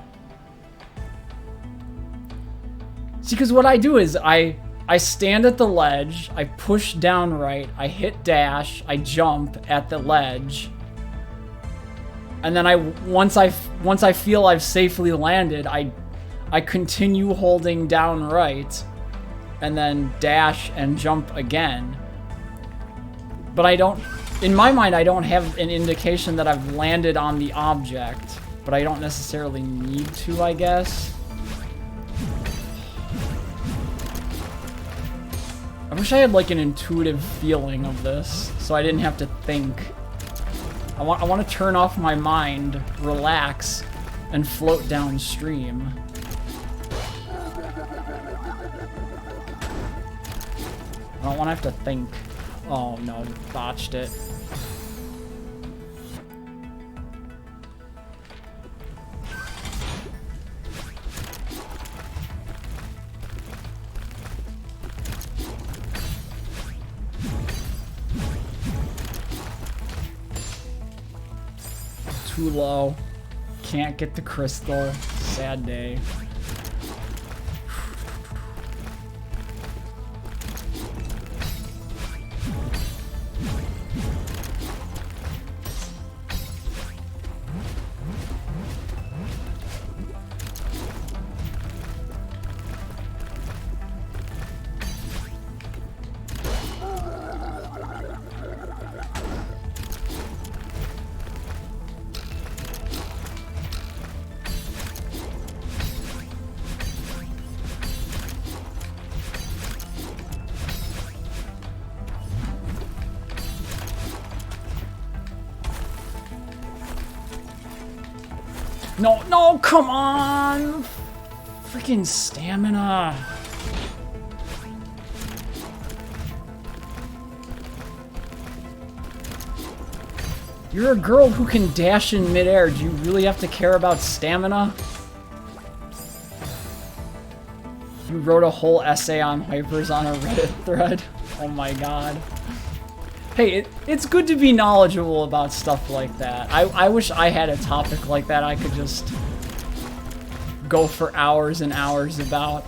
See, because what I do is I stand at the ledge, I push down right, I hit dash, I jump at the ledge, and then once I feel I've safely landed, I continue holding down right, and then dash and jump again. But I don't, in my mind, I don't have an indication that I've landed on the object. But I don't necessarily need to, I guess. I wish I had like an intuitive feeling of this, so I didn't have to think. I want to turn off my mind, relax, and float downstream. I don't want to have to think. Oh no, botched it. Too low. Can't get the crystal. Sad day. No, no, come on! Freaking stamina. You're a girl who can dash in midair. Do you really have to care about stamina? You wrote a whole essay on hypers on a Reddit thread. Oh my god. Hey, it's good to be knowledgeable about stuff like that. I wish I had a topic like that I could just go for hours and hours about.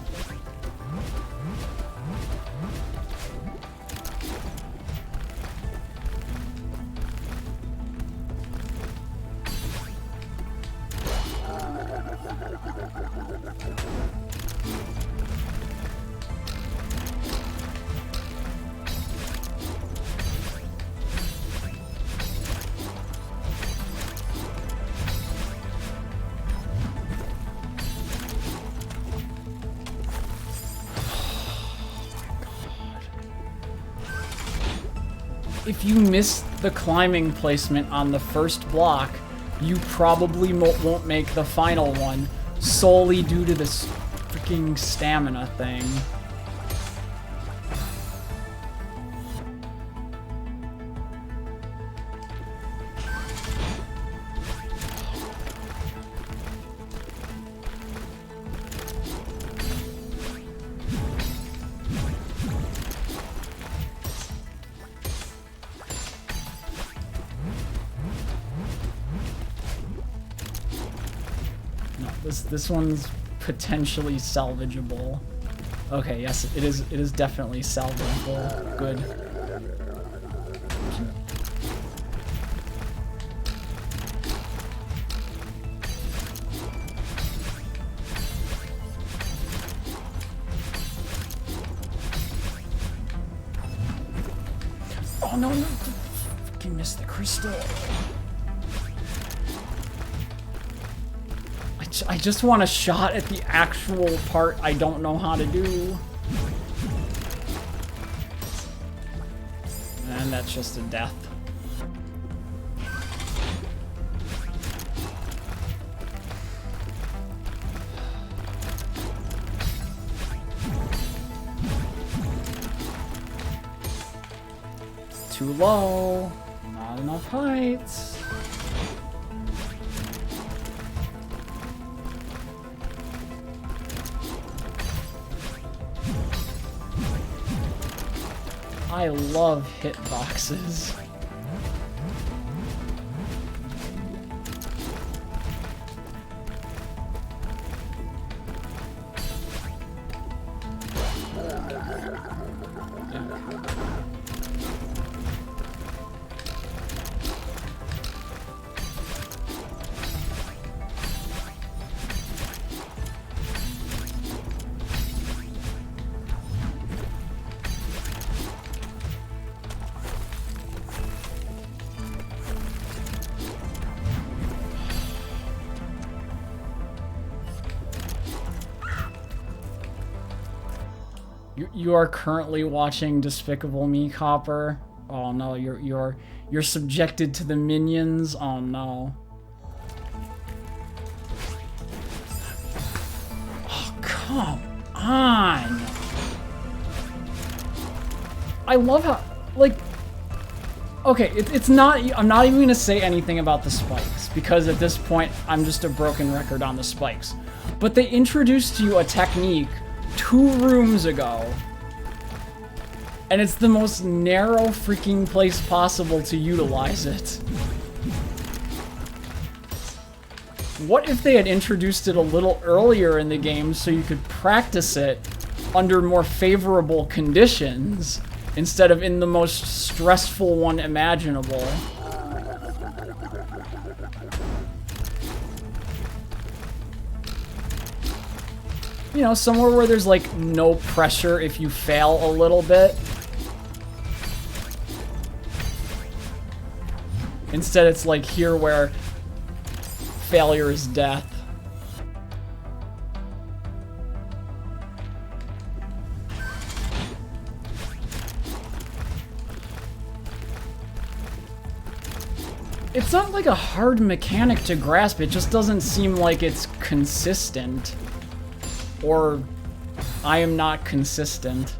if you miss the climbing placement on the first block, you probably won't make the final one solely due to this freaking stamina thing. This one's potentially salvageable. Okay, yes, it is definitely salvageable. Good. Oh no, fucking missed the crystal. I just want a shot at the actual part I don't know how to do. And that's just a death. Too low. Not enough heights. I love hitboxes. You are currently watching Despicable Me, Copper. Oh no, you're subjected to the minions. Oh no. Oh, come on. I love how, like, okay, it's not, I'm not even gonna say anything about the spikes, because at this point, I'm just a broken record on the spikes. But they introduced you a technique 2 rooms ago, and it's the most narrow freaking place possible to utilize it. What if they had introduced it a little earlier in the game so you could practice it under more favorable conditions instead of in the most stressful one imaginable? You know, somewhere where there's like no pressure if you fail a little bit. Instead, it's like here where failure is death. It's not like a hard mechanic to grasp, it just doesn't seem like it's consistent. Or I am not consistent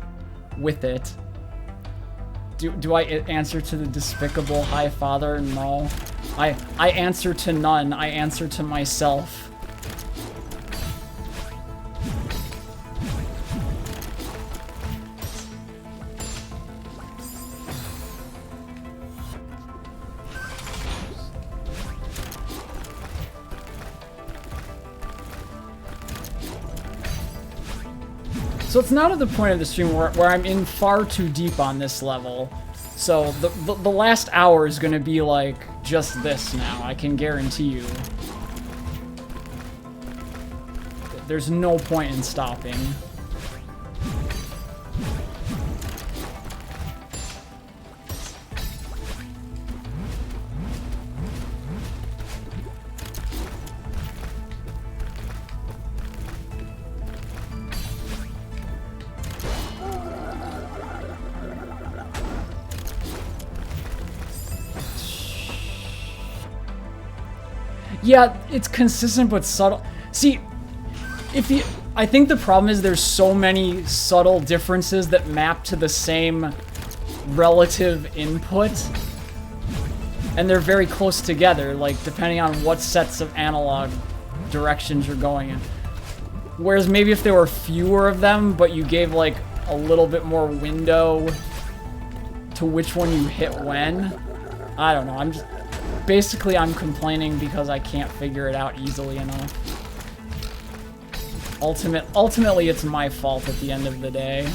with it. Do I answer to the despicable High Father? No. I answer to none. I answer to myself. So it's now to the point of the stream where I'm in far too deep on this level. So the last hour is going to be like just this now, I can guarantee you. There's no point in stopping. Yeah, it's consistent but subtle. See, I think the problem is there's so many subtle differences that map to the same relative input, and they're very close together, like depending on what sets of analog directions you're going in. Whereas maybe if there were fewer of them, but you gave like a little bit more window to which one you hit when, I don't know. Basically I'm complaining because I can't figure it out easily enough. Ultimately it's my fault at the end of the day,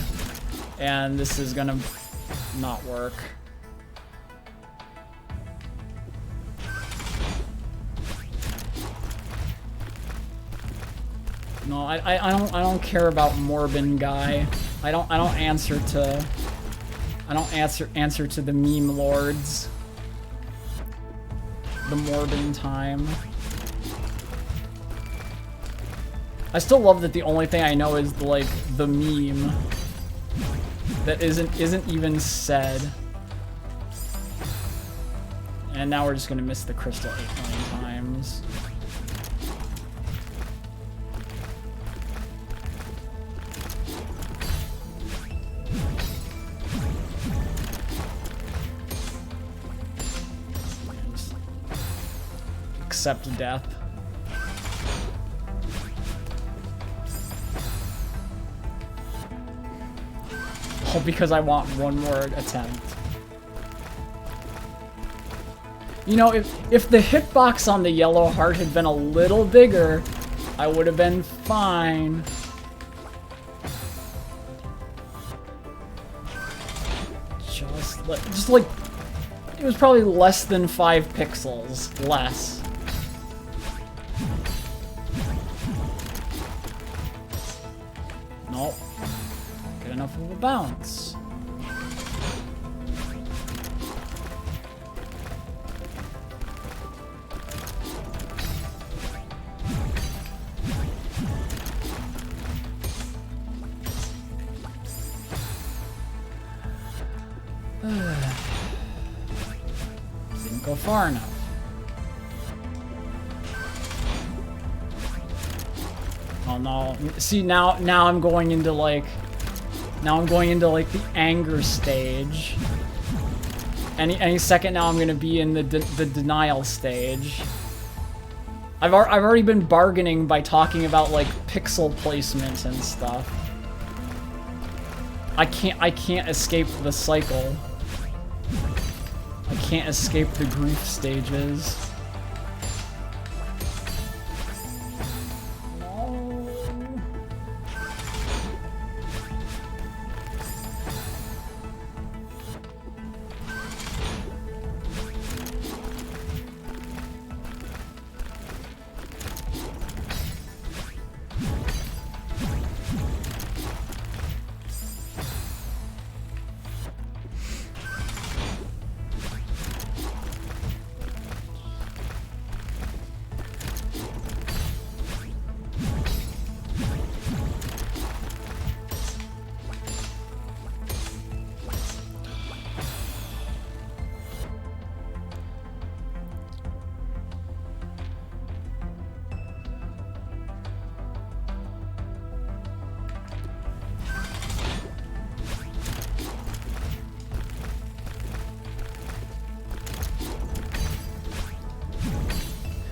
and this is gonna not work. No, I don't care about Morbin guy. I don't answer to the meme lords. The Morbin time. I still love that the only thing I know is like the meme that isn't even said. And now we're just gonna miss the crystal 8 million times. Accept death. All because I want one more attempt. You know, if the hitbox on the yellow heart had been a little bigger, I would have been fine. Just like, it was probably less than 5 pixels less. Nope. Get enough of a bounce. Didn't go far enough. Oh no. See, now I'm going into like the anger stage. Any second now I'm gonna be in the denial stage. I've already been bargaining by talking about like pixel placement and stuff. I can't escape the cycle. I can't escape the grief stages.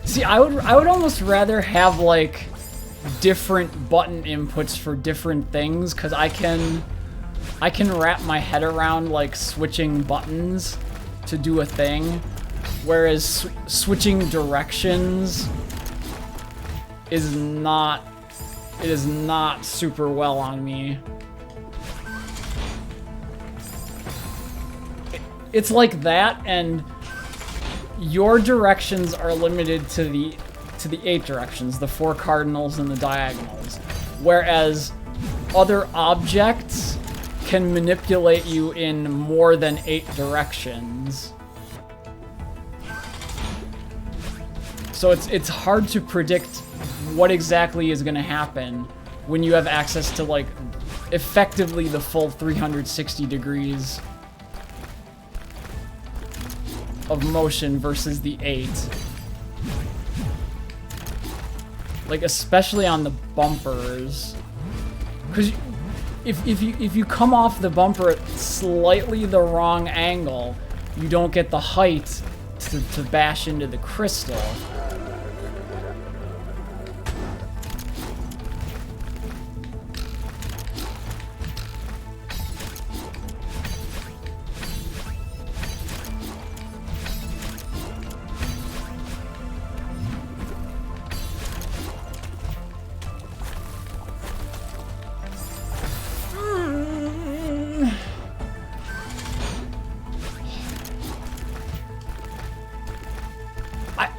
See, I would almost rather have like different button inputs for different things, because I can wrap my head around like switching buttons to do a thing, whereas switching directions is not super well on me. It's like that, and your directions are limited to the 8 directions, the 4 cardinals and the diagonals, whereas other objects can manipulate you in more than 8 directions. So it's hard to predict what exactly is going to happen when you have access to like effectively the full 360 degrees of motion versus the 8. Like, especially on the bumpers. Because if you come off the bumper at slightly the wrong angle, you don't get the height to bash into the crystal.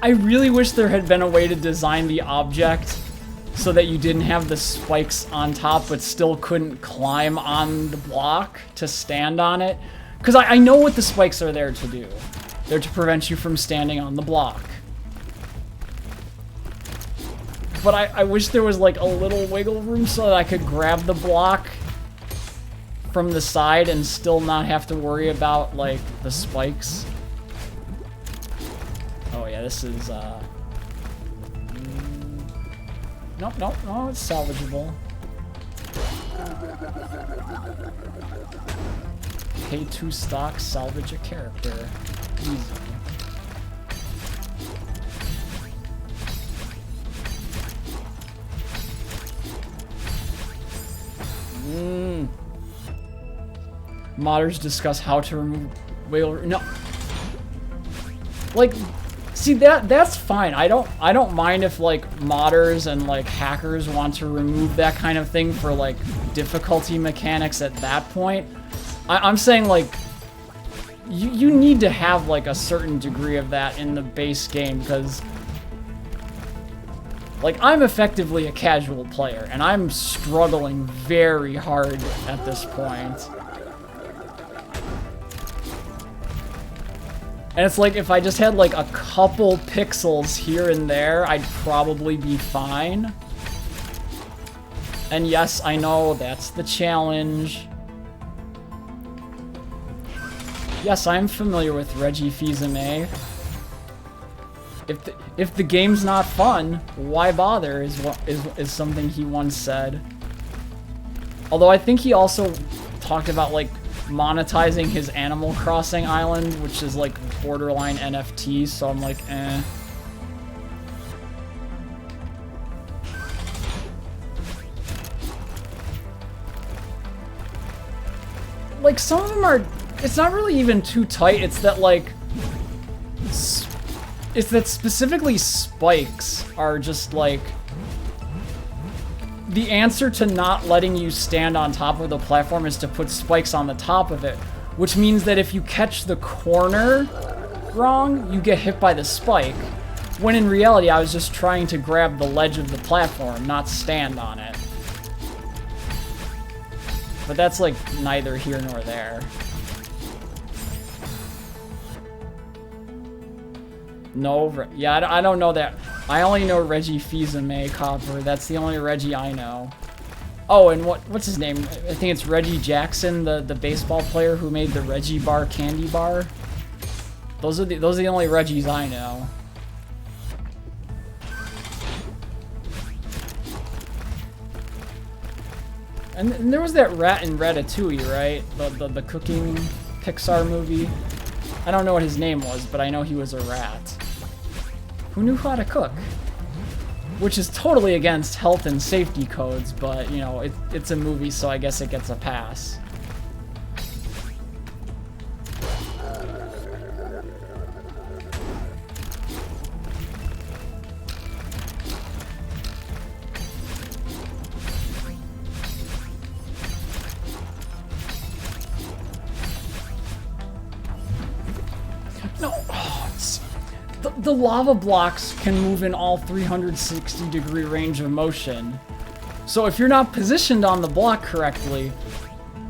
I really wish there had been a way to design the object so that you didn't have the spikes on top but still couldn't climb on the block to stand on it. Because I know what the spikes are there to do. They're to prevent you from standing on the block. But I wish there was like a little wiggle room so that I could grab the block from the side and still not have to worry about like the spikes. Oh yeah, this is, nope, no, it's salvageable. Pay 2 stocks, salvage a character. Easy. Modders discuss how to remove whale. No. Like, see, that's fine. I don't mind if like modders and like hackers want to remove that kind of thing for like difficulty mechanics at that point. I'm saying like you need to have like a certain degree of that in the base game, because like I'm effectively a casual player and I'm struggling very hard at this point. And it's like, if I just had like a couple pixels here and there, I'd probably be fine. And yes, I know that's the challenge. Yes, I'm familiar with Reggie Fils-Aimé. If the game's not fun, why bother is something he once said. Although I think he also talked about like monetizing his Animal Crossing island, which is like borderline NFT, so I'm like, eh. Like, some of them are, it's not really even too tight, it's that like, it's that specifically spikes are just like, the answer to not letting you stand on top of the platform is to put spikes on the top of it, which means that if you catch the corner wrong, you get hit by the spike, when in reality I was just trying to grab the ledge of the platform, not stand on it. But that's like neither here nor there. No, yeah, I don't know that. I only know Reggie Fils-Aimé Copper. That's the only Reggie I know. Oh, and what's his name? I think it's Reggie Jackson, the baseball player who made the Reggie Bar candy bar. Those are the only Reggies I know. And there was that rat in Ratatouille, right? The cooking Pixar movie. I don't know what his name was, but I know he was a rat who knew how to cook, which is totally against health and safety codes, but you know, it's a movie, so I guess it gets a pass. No, the lava blocks can move in all 360-degree range of motion. So if you're not positioned on the block correctly,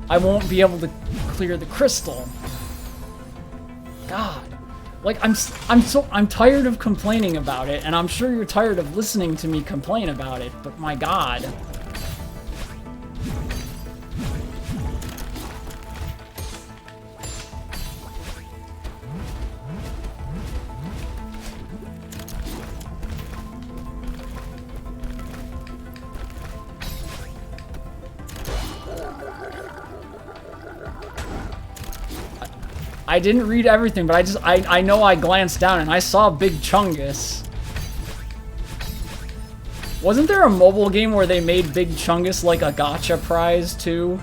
I won't be able to clear the crystal. God. Like, I'm tired of complaining about it, and I'm sure you're tired of listening to me complain about it, but my God. I didn't read everything, but I know I glanced down and I saw Big Chungus. Wasn't there a mobile game where they made Big Chungus like a gacha prize too?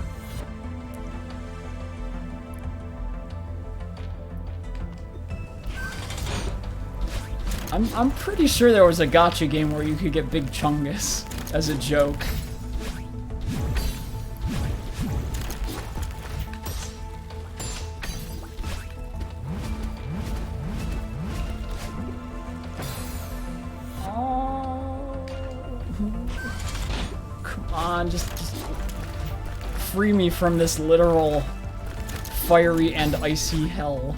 I'm pretty sure there was a gacha game where you could get Big Chungus as a joke. Come on, just free me from this literal fiery and icy hell.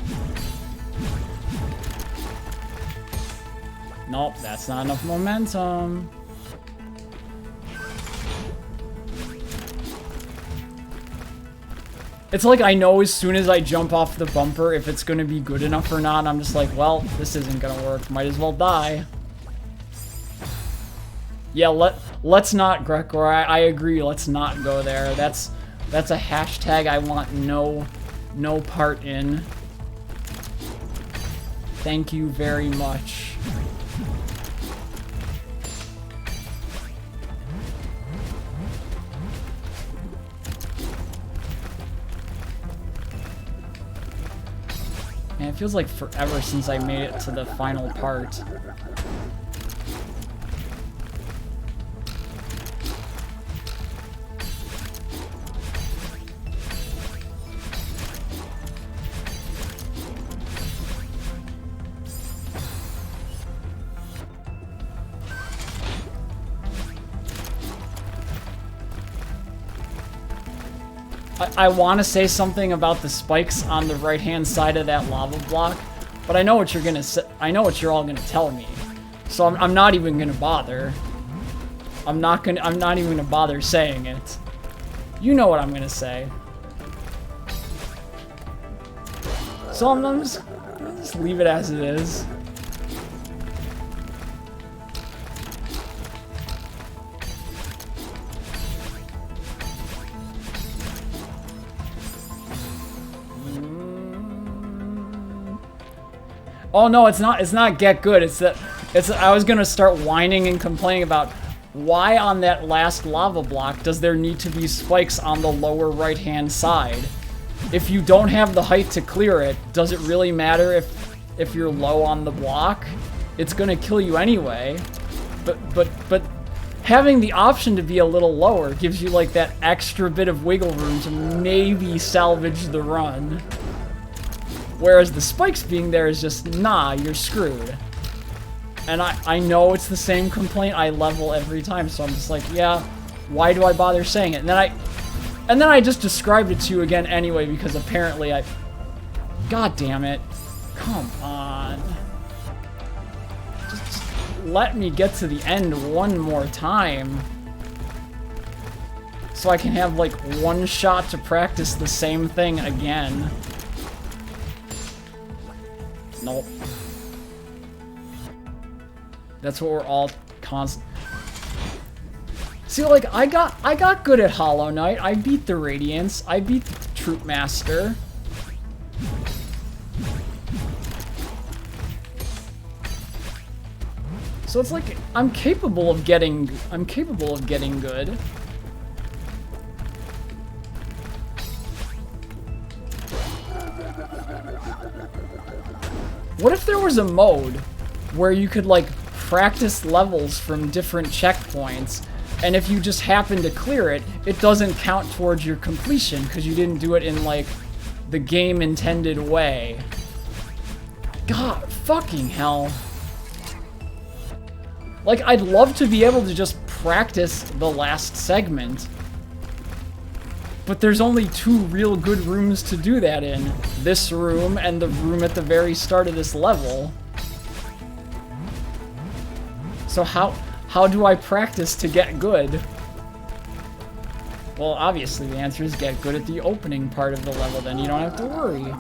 Nope, that's not enough momentum. It's like I know as soon as I jump off the bumper if it's gonna be good enough or not. I'm just like, well, this isn't gonna work. Might as well die. Yeah, let's not, Gregor. I agree. Let's not go there. That's a hashtag I want no part in. Thank you very much. Man, it feels like forever since I made it to the final part. I want to say something about the spikes on the right-hand side of that lava block, but I know what you're gonna say. I know what you're all gonna tell me, so I'm not even gonna bother. I'm not even gonna bother saying it. You know what I'm gonna say. So I'm just leave it as it is. Oh no, it's not get good. I was gonna start whining and complaining about why on that last lava block does there need to be spikes on the lower right hand side? If you don't have the height to clear it, does it really matter if you're low on the block? It's gonna kill you anyway. But having the option to be a little lower gives you like that extra bit of wiggle room to maybe salvage the run. Whereas the spikes being there is just, nah, you're screwed. And I know it's the same complaint I level every time, so I'm just like, yeah, why do I bother saying it? And then I just described it to you again anyway, because apparently God damn it. Come on. Just let me get to the end one more time. So I can have like one shot to practice the same thing again. Nope. That's what we're all See, like, I got good at Hollow Knight. I beat the Radiance. I beat the Troop Master. So it's like I'm capable of getting good. What if there was a mode where you could, like, practice levels from different checkpoints, and if you just happen to clear it, it doesn't count towards your completion because you didn't do it in, like, the game intended way? God fucking hell. Like, I'd love to be able to just practice the last segment. But there's only 2 real good rooms to do that in. This room and the room at the very start of this level. So how do I practice to get good? Well, obviously the answer is get good at the opening part of the level, then you don't have to worry.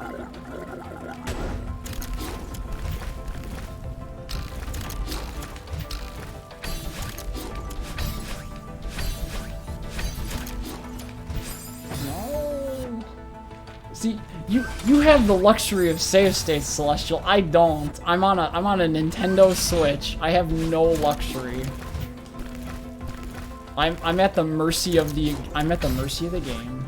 See, you have the luxury of save states, Celestial. I don't. I'm on a Nintendo Switch. I have no luxury. I'm at the mercy of the game.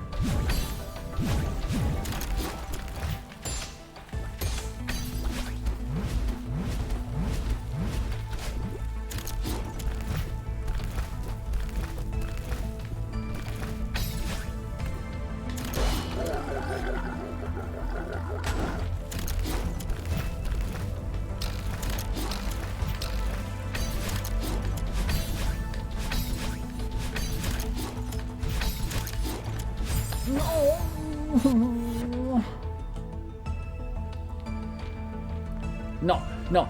No.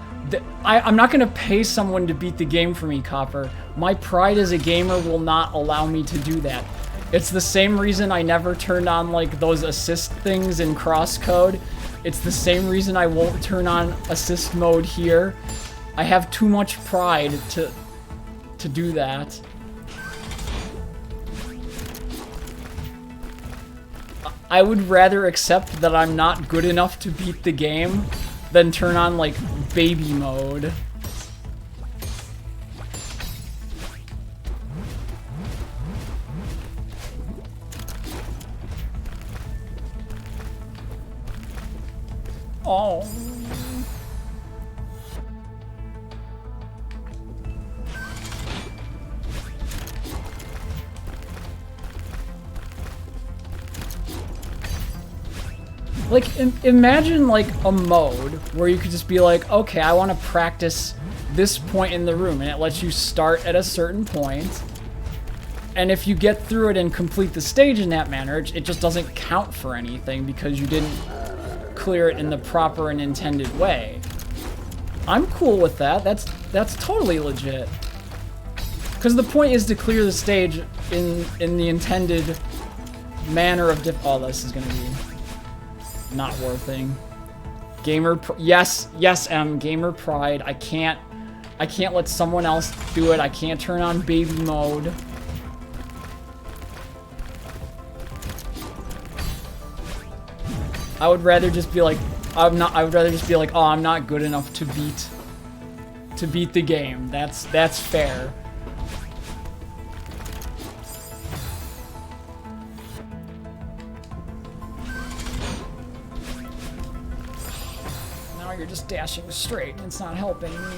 I'm not gonna pay someone to beat the game for me, Copper. My pride as a gamer will not allow me to do that. It's the same reason I never turned on, like, those assist things in crosscode. It's the same reason I won't turn on assist mode here. I have too much pride to do that. I would rather accept that I'm not good enough to beat the game than turn on, like, baby mode. Oh. Like, imagine, like, a mode where you could just be like, okay, I want to practice this point in the room, and it lets you start at a certain point, and if you get through it and complete the stage in that manner, it just doesn't count for anything because you didn't clear it in the proper and intended way. I'm cool with that. That's totally legit. Because the point is to clear the stage in the intended manner of oh, this is gonna be not worthing. Yes, M, gamer pride. I can't let someone else do it. I can't turn on baby mode. I would rather just be like, I would rather just be like, oh, I'm not good enough to beat the game. That's fair. You're just dashing straight. It's not helping me.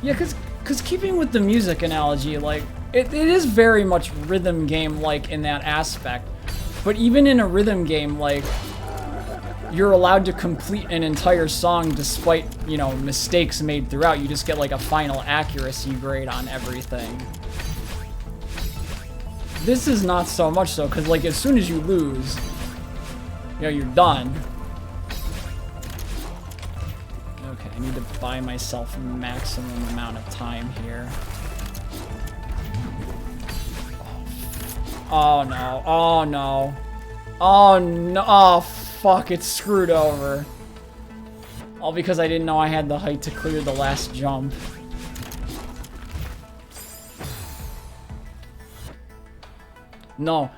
Yeah, cause keeping with the music analogy, like, it is very much rhythm game-like in that aspect. But even in a rhythm game, like, you're allowed to complete an entire song despite, you know, mistakes made throughout. You just get, like, a final accuracy grade on everything. This is not so much so, because, like, as soon as you lose, you know, you're done. Okay, I need to buy myself maximum amount of time here. Oh no, oh no. Oh no, oh fuck, it's screwed over. All because I didn't know I had the height to clear the last jump. No,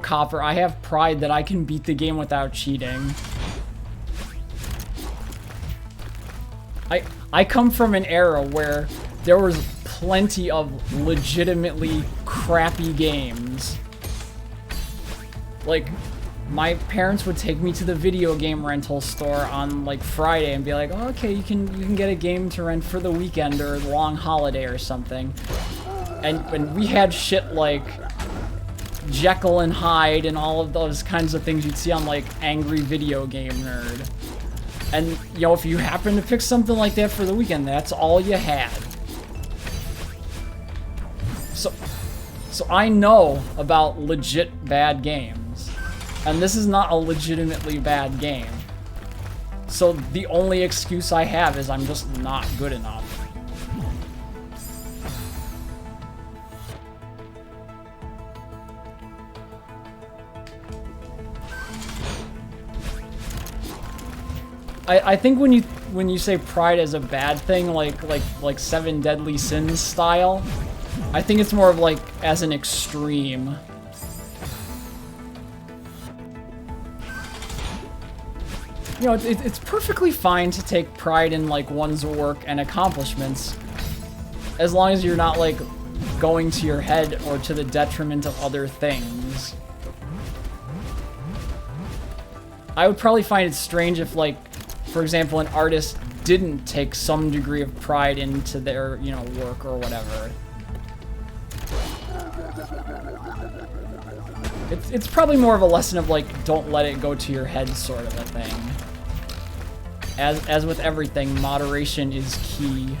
Copper. I have pride that I can beat the game without cheating. I come from an era where there was plenty of legitimately crappy games. Like, my parents would take me to the video game rental store on, like, Friday and be like, oh, okay, you can get a game to rent for the weekend or the long holiday or something. And we had shit like Jekyll and Hyde and all of those kinds of things you'd see on, like, Angry Video Game Nerd. And, you know, if you happen to pick something like that for the weekend, that's all you had. So I know about legit bad games. And this is not a legitimately bad game. So the only excuse I have is I'm just not good enough. I think when you say pride as a bad thing, like Seven Deadly Sins style, I think it's more of like as an extreme. You know, it's perfectly fine to take pride in like one's work and accomplishments, as long as you're not like going to your head or to the detriment of other things. I would probably find it strange if, like, for example, an artist didn't take some degree of pride into their, you know, work or whatever. It's probably more of a lesson of, like, don't let it go to your head sort of a thing. As with everything, moderation is key.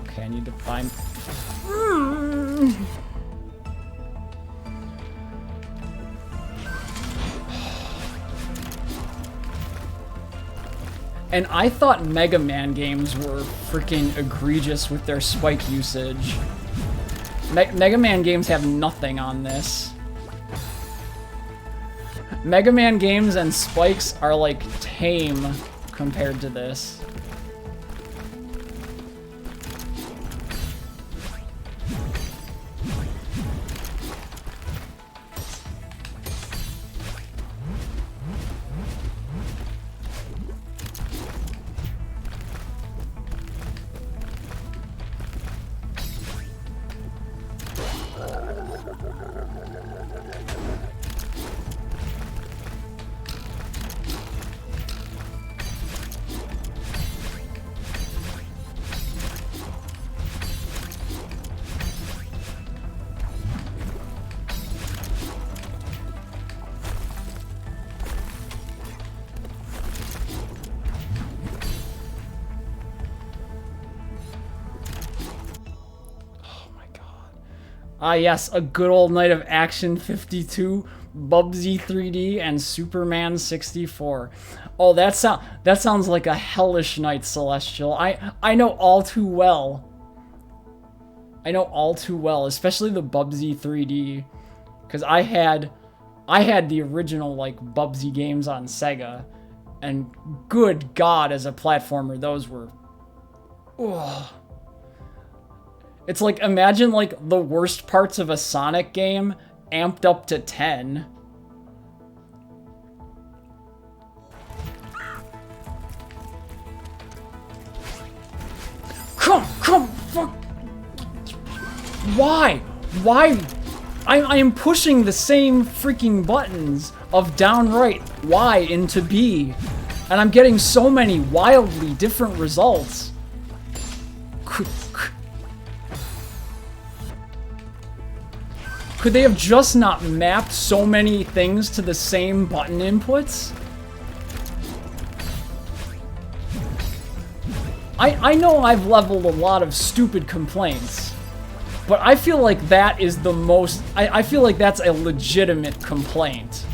Okay, I need to find... And I thought Mega Man games were freaking egregious with their spike usage. Mega Man games have nothing on this. Mega Man games and spikes are like tame compared to this. Ah yes, a good old night of Action 52, Bubsy 3D, and Superman 64. Oh, that sounds like a hellish night, Celestial. I know all too well. I know all too well, especially the Bubsy 3D, because I had the original like Bubsy games on Sega, and good God, as a platformer, those were. Ugh. It's like, imagine like the worst parts of a Sonic game amped up to 10. Come, fuck. Why? I am pushing the same freaking buttons of down right Y into B, and I'm getting so many wildly different results. Could they have just not mapped so many things to the same button inputs? I know I've leveled a lot of stupid complaints, but I feel like that is the most... I feel like that's a legitimate complaint.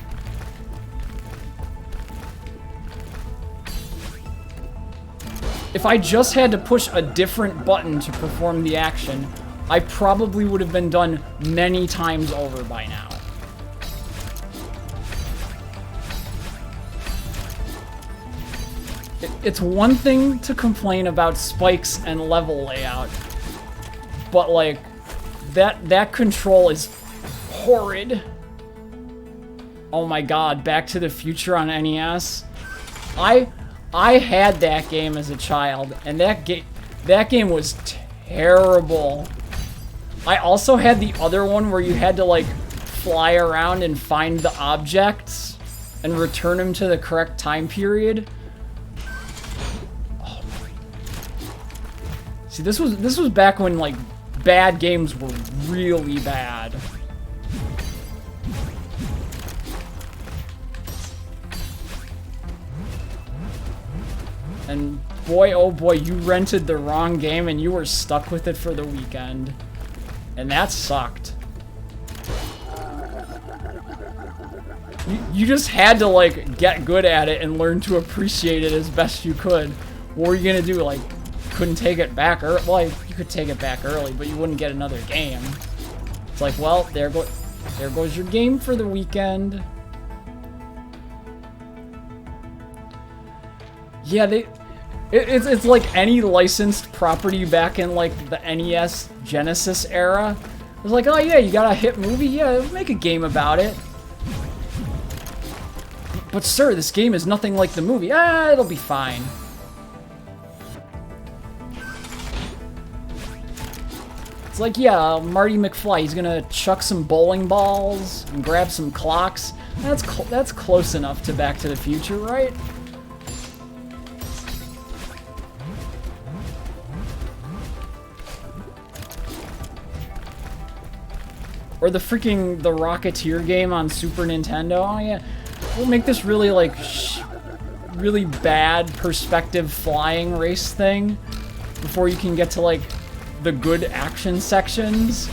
If I just had to push a different button to perform the action, I probably would have been done many times over by now. It's one thing to complain about spikes and level layout, but like, that control is horrid. Oh my god, Back to the Future on NES. I had that game as a child, and that game was terrible. I also had the other one where you had to like fly around and find the objects and return them to the correct time period. Oh my. See, this was back when like bad games were really bad. And boy, oh boy, you rented the wrong game and you were stuck with it for the weekend. And that sucked. You just had to, like, get good at it and learn to appreciate it as best you could. What were you gonna do? Like, couldn't take it back early? Well, you could take it back early, but you wouldn't get another game. It's like, well, there goes your game for the weekend. Yeah, it's like any licensed property back in like the NES Genesis era. It was like, oh yeah, you got a hit movie? Yeah, make a game about it. But sir, this game is nothing like the movie. Ah, it'll be fine. It's like, yeah, Marty McFly, he's gonna chuck some bowling balls and grab some clocks. That's close enough to Back to the Future, right? Or the Rocketeer game on Super Nintendo. Oh yeah, we'll make this really like really bad perspective flying race thing before you can get to like the good action sections.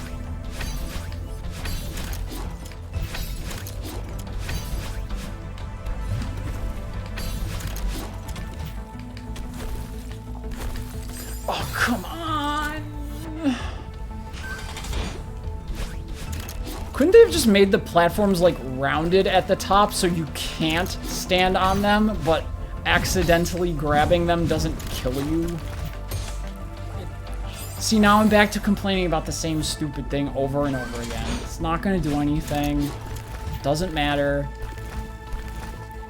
Oh, come on. Couldn't they have just made the platforms like rounded at the top so you can't stand on them, but accidentally grabbing them doesn't kill you? See, now I'm back to complaining about the same stupid thing over and over again. It's not gonna do anything. Doesn't matter.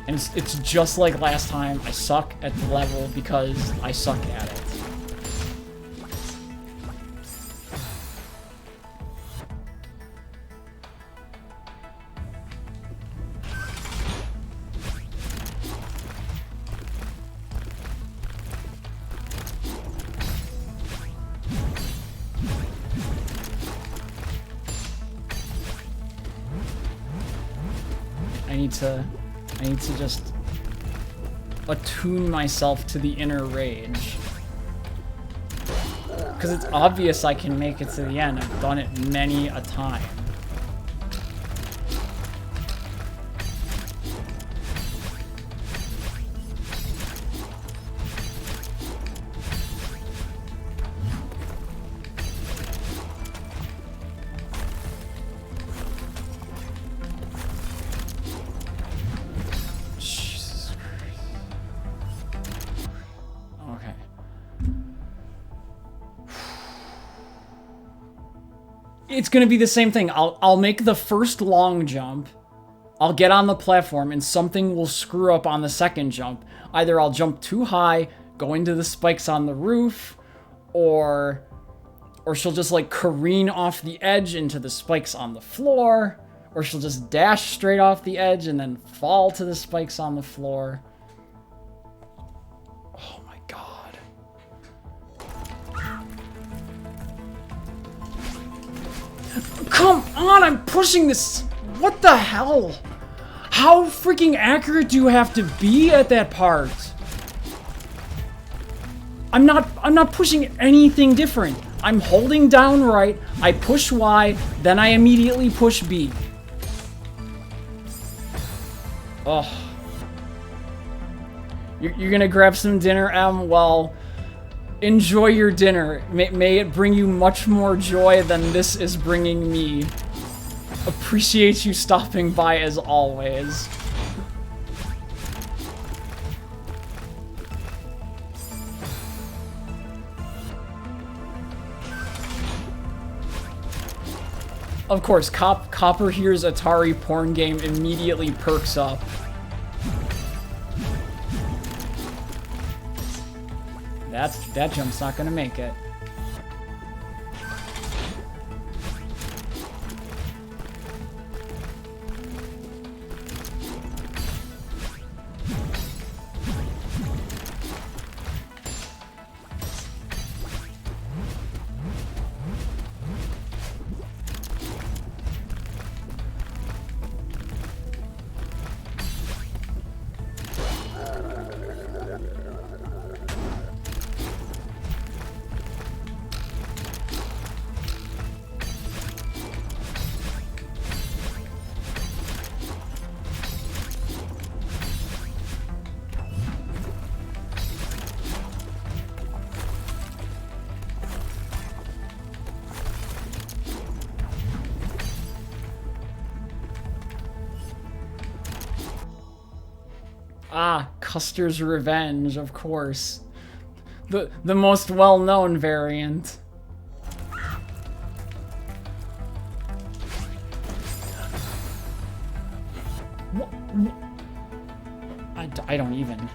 And it's just like last time. I suck at the level because I suck at it. I need to just attune myself to the inner rage. Because it's obvious I can make it to the end. I've done it many a time. It's gonna be the same thing. I'll make the first long jump. I'll get on the platform and something will screw up on the second jump. Either I'll jump too high, go into the spikes on the roof, or she'll just like careen off the edge into the spikes on the floor, or she'll just dash straight off the edge and then fall to the spikes on the floor. Oh my god. Come on, I'm pushing this. What the hell? How freaking accurate do you have to be at that part? I'm not pushing anything different. I'm holding down right, I push Y, then I immediately push B. Oh. You're gonna grab some dinner, Em? Well, enjoy your dinner. May it bring you much more joy than this is bringing me. Appreciate you stopping by as always. Of course, Copper hears Atari porn game, immediately perks up. That jump's not gonna make it. Ah, Custer's Revenge, of course. The most well-known variant. I don't even...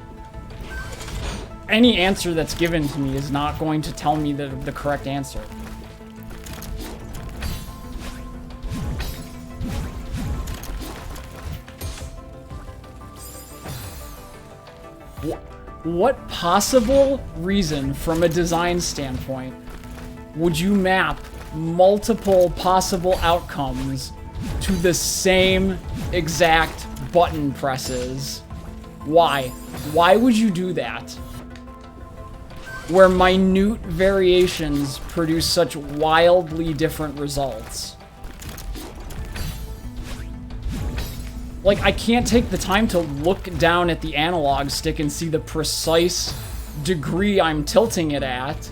Any answer that's given to me is not going to tell me the correct answer. What possible reason, from a design standpoint, would you map multiple possible outcomes to the same exact button presses? Why? Why would you do that? Where minute variations produce such wildly different results. Like, I can't take the time to look down at the analog stick and see the precise degree I'm tilting it at.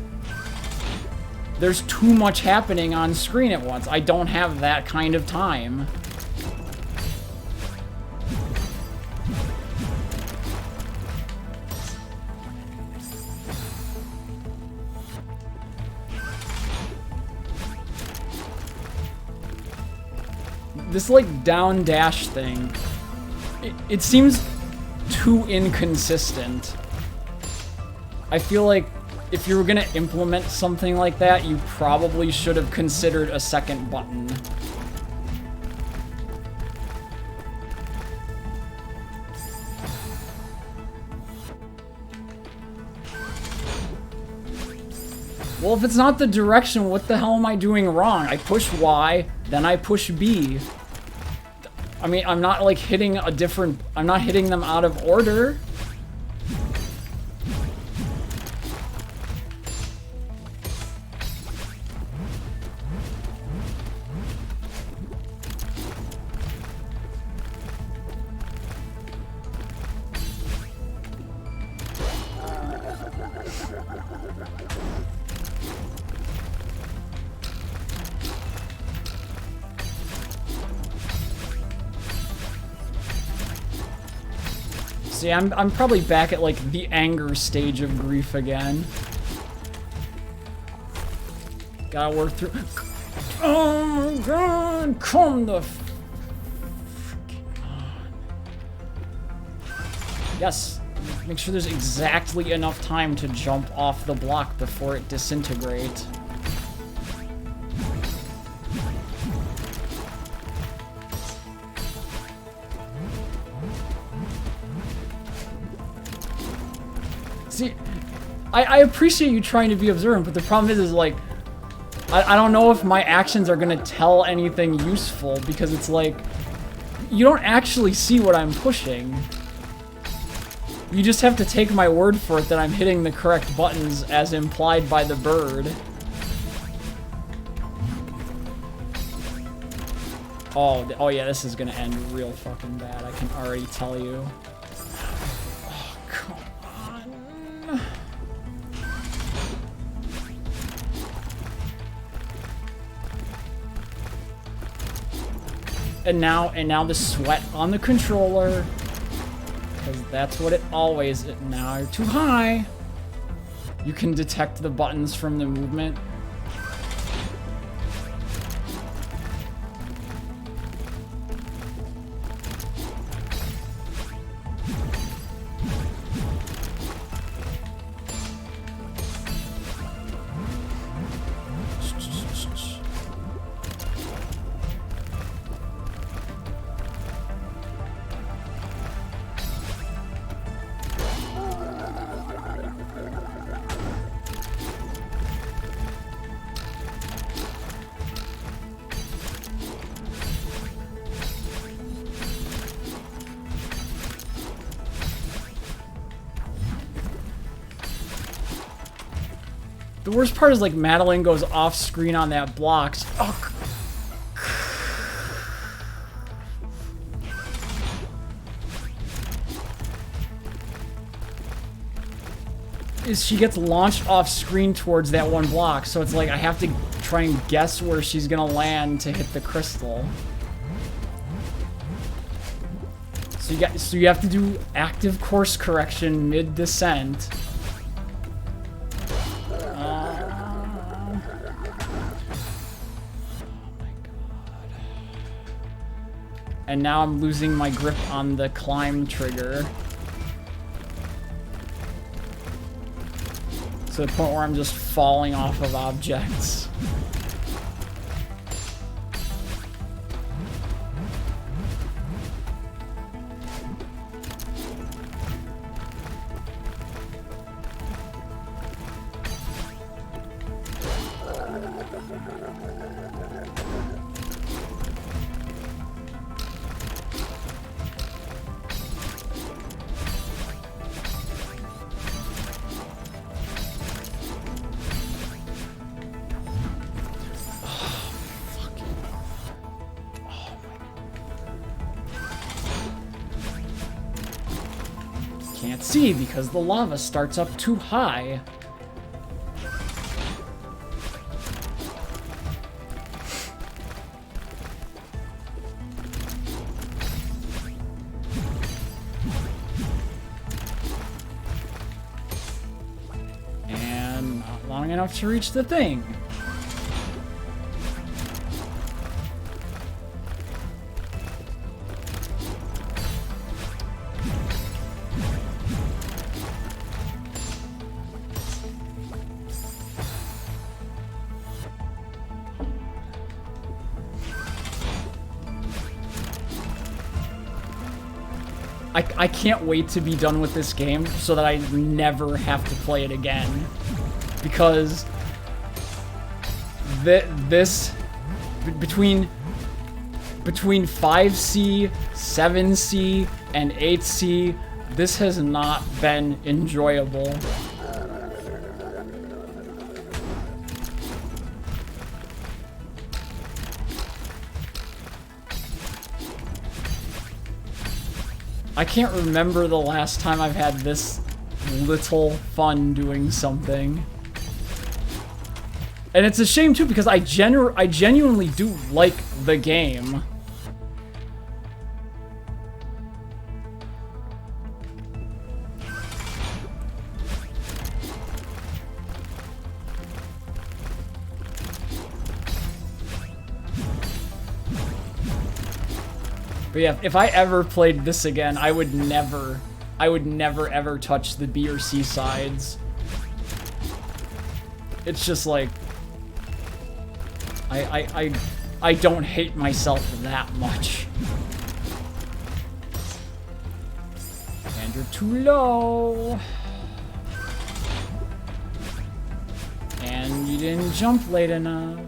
There's too much happening on screen at once. I don't have that kind of time. This, like, down dash thing, it seems too inconsistent. I feel like if you were gonna implement something like that, you probably should have considered a second button. Well, if it's not the direction, what the hell am I doing wrong? I push Y, then I push B. I mean, I'm not, like, hitting a different... I'm not hitting them out of order. See, I'm probably back at, like, the anger stage of grief again. Gotta work through... Oh my god, come the freaking on. Yes, make sure there's exactly enough time to jump off the block before it disintegrates. See, I appreciate you trying to be observant, but the problem is like, I don't know if my actions are gonna tell anything useful, because it's like, you don't actually see what I'm pushing. You just have to take my word for it that I'm hitting the correct buttons as implied by the bird. Oh yeah, this is gonna end real fucking bad, I can already tell you. Oh, come on. And now the sweat on the controller, because that's what it always is. Now you're too high. You can detect the buttons from the movement. The worst part is, like, Madeline goes off screen on that block. Oh. She gets launched off screen towards that one block, so it's like I have to try and guess where she's gonna land to hit the crystal. So you have to do active course correction mid-descent. And now I'm losing my grip on the climb trigger. To the point where I'm just falling off of objects. Can't see because the lava starts up too high. And not long enough to reach the thing. I can't wait to be done with this game so that I never have to play it again. Because this between 5C, 7C, and 8C, this has not been enjoyable. I can't remember the last time I've had this little fun doing something. And it's a shame too because I genuinely do like the game. But yeah, if I ever played this again, I would never ever touch the B or C sides. It's just like, I don't hate myself that much. And you're too low. And you didn't jump late enough.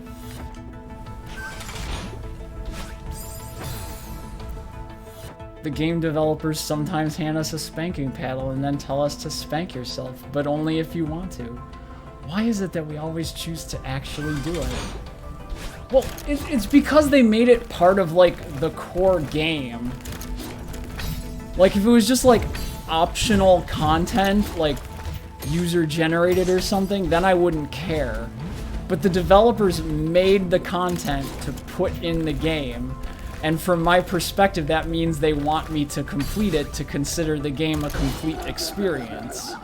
The game developers sometimes hand us a spanking paddle and then tell us to spank yourself, but only if you want to. Why is it that we always choose to actually do it? Well, it's because they made it part of, like, the core game. Like, if it was just, like, optional content, like, user-generated or something, then I wouldn't care. But the developers made the content to put in the game. And from my perspective, that means they want me to complete it to consider the game a complete experience.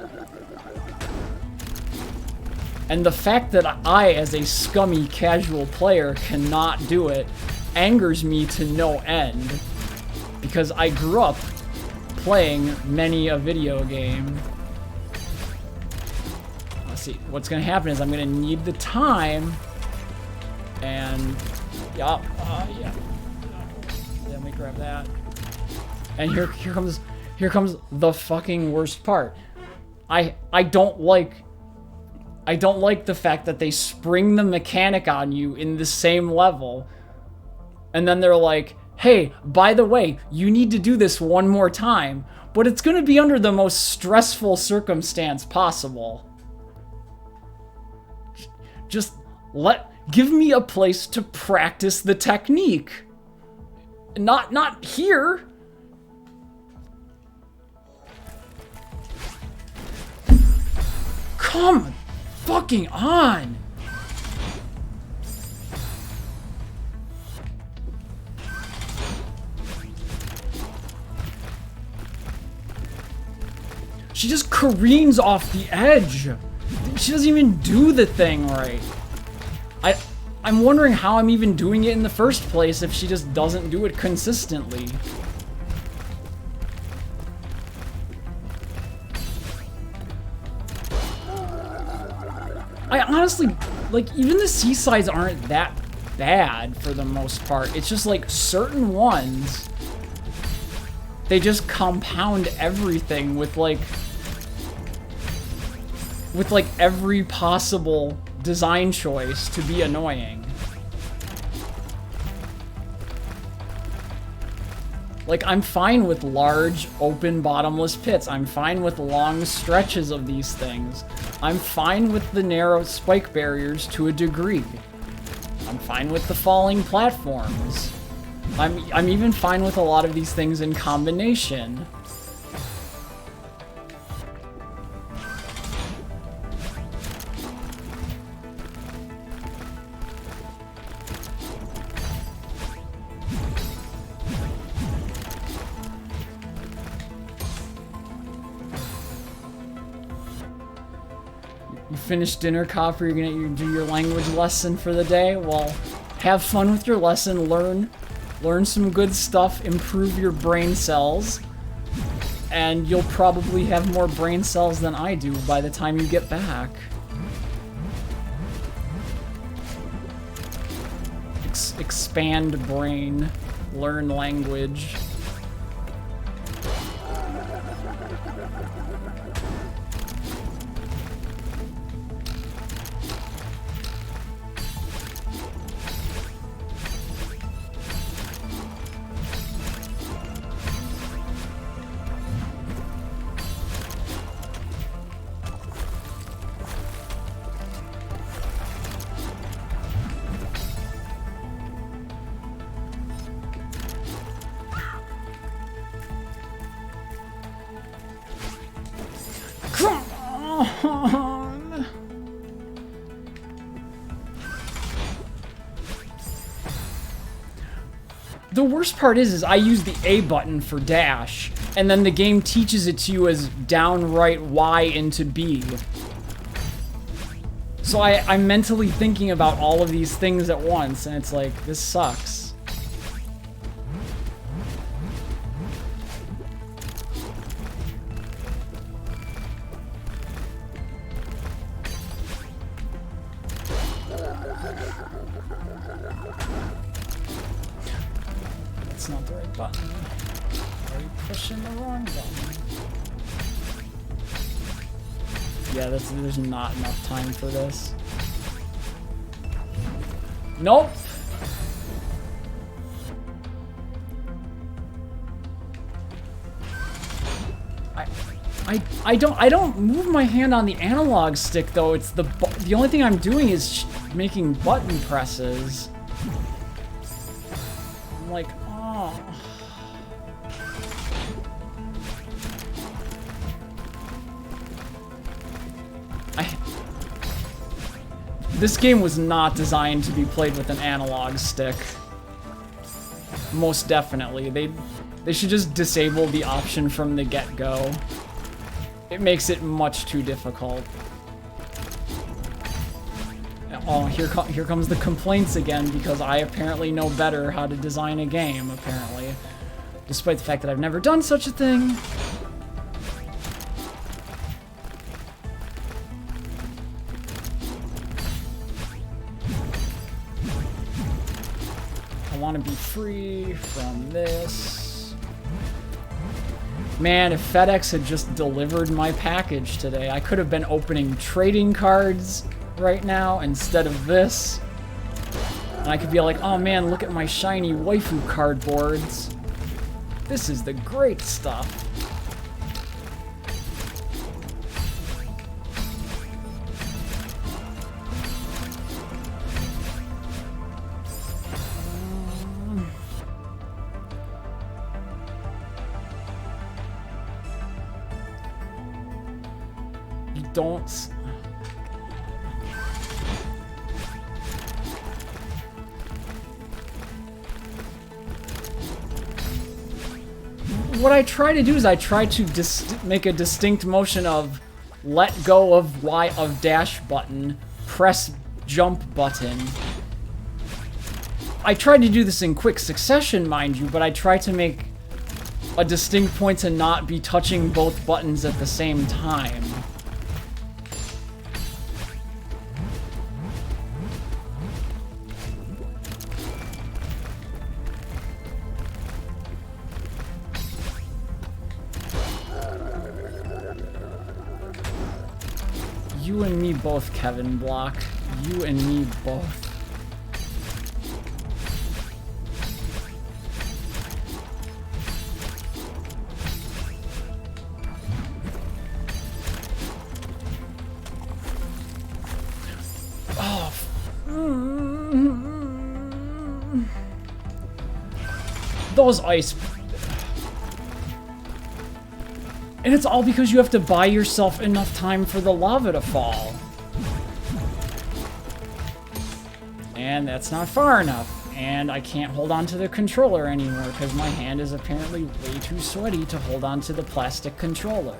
And the fact that I, as a scummy casual player, cannot do it angers me to no end. Because I grew up playing many a video game. Let's see, what's going to happen is I'm going to need the time. And, yeah. Let me grab that. And here comes the fucking worst part. I don't like the fact that they spring the mechanic on you in the same level. And then they're like, hey, by the way, you need to do this one more time. But it's going to be under the most stressful circumstance possible. Just give me a place to practice the technique. Not here. Come fucking on. She just careens off the edge. She doesn't even do the thing right. I'm wondering how I'm even doing it in the first place if she just doesn't do it consistently. I honestly, like, even the seasides aren't that bad for the most part. It's just like certain ones, they just compound everything with like every possible design choice to be annoying. Like, I'm fine with large, open, bottomless pits. I'm fine with long stretches of these things. I'm fine with the narrow spike barriers to a degree. I'm fine with the falling platforms. I'm even fine with a lot of these things in combination. Finish dinner, Copper, you're gonna do your language lesson for the day. Well, have fun with your lesson, learn some good stuff, improve your brain cells, and you'll probably have more brain cells than I do by the time you get back. Expand brain, learn language. The worst part is I use the A button for dash, and then the game teaches it to you as downright Y into B. So I'm mentally thinking about all of these things at once, and it's like, this sucks. That's not the right button. Are you pushing the wrong button? Yeah, there's not enough time for this. Nope. I don't move my hand on the analog stick though. It's the only thing I'm doing is making button presses. I'm like, oh. This game was not designed to be played with an analog stick. Most definitely. They should just disable the option from the get-go. It makes it much too difficult. Oh, here comes the complaints again, because I apparently know better how to design a game, apparently. Despite the fact that I've never done such a thing. I want to be free from this. Man, if FedEx had just delivered my package today, I could have been opening trading cards right now instead of this. And I could be like, oh man, look at my shiny waifu cardboards. This is the great stuff. Don't. what I try to do is I try to make a distinct motion of let go of dash button, press jump button. I tried to do this in quick succession, mind you, but I try to make a distinct point to not be touching both buttons at the same time. You and me both, Kevin Block. You and me both. Oh. Those ice... And it's all because you have to buy yourself enough time for the lava to fall. And that's not far enough. And I can't hold on to the controller anymore because my hand is apparently way too sweaty to hold on to the plastic controller.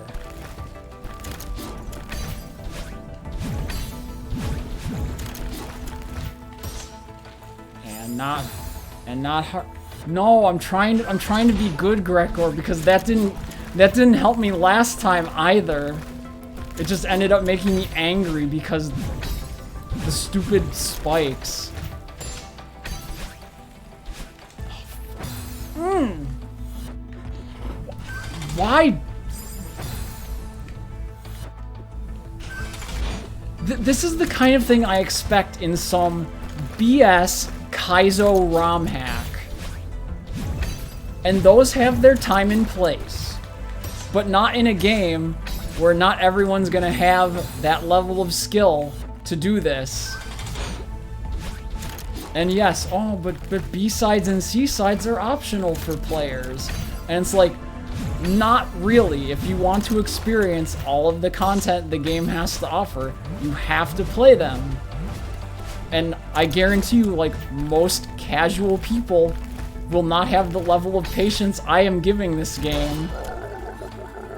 And not hard. No, I'm trying to be good, Gregor, because that didn't help me last time either. It just ended up making me angry because the stupid spikes. Why? This is the kind of thing I expect in some BS Kaizo ROM hack. And those have their time and place. But not in a game where not everyone's gonna have that level of skill to do this. And yes, oh, but B-sides and C-sides are optional for players. And it's like, not really. If you want to experience all of the content the game has to offer, you have to play them. And I guarantee you, like, most casual people will not have the level of patience I am giving this game.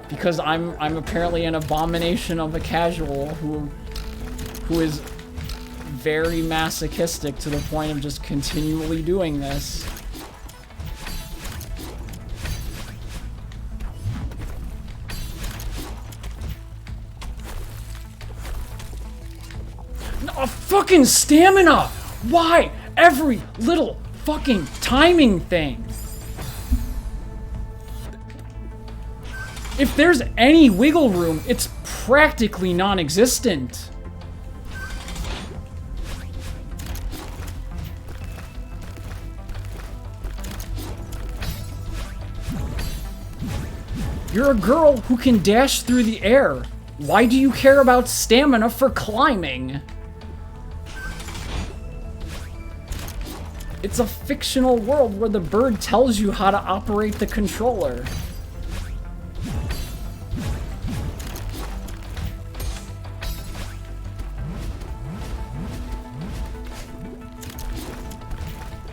Because I'm apparently an abomination of a casual who is very masochistic to the point of just continually doing this. No, fucking stamina! Why? Every little fucking timing thing. If there's any wiggle room, it's practically non-existent. You're a girl who can dash through the air. Why do you care about stamina for climbing? It's a fictional world where the bird tells you how to operate the controller.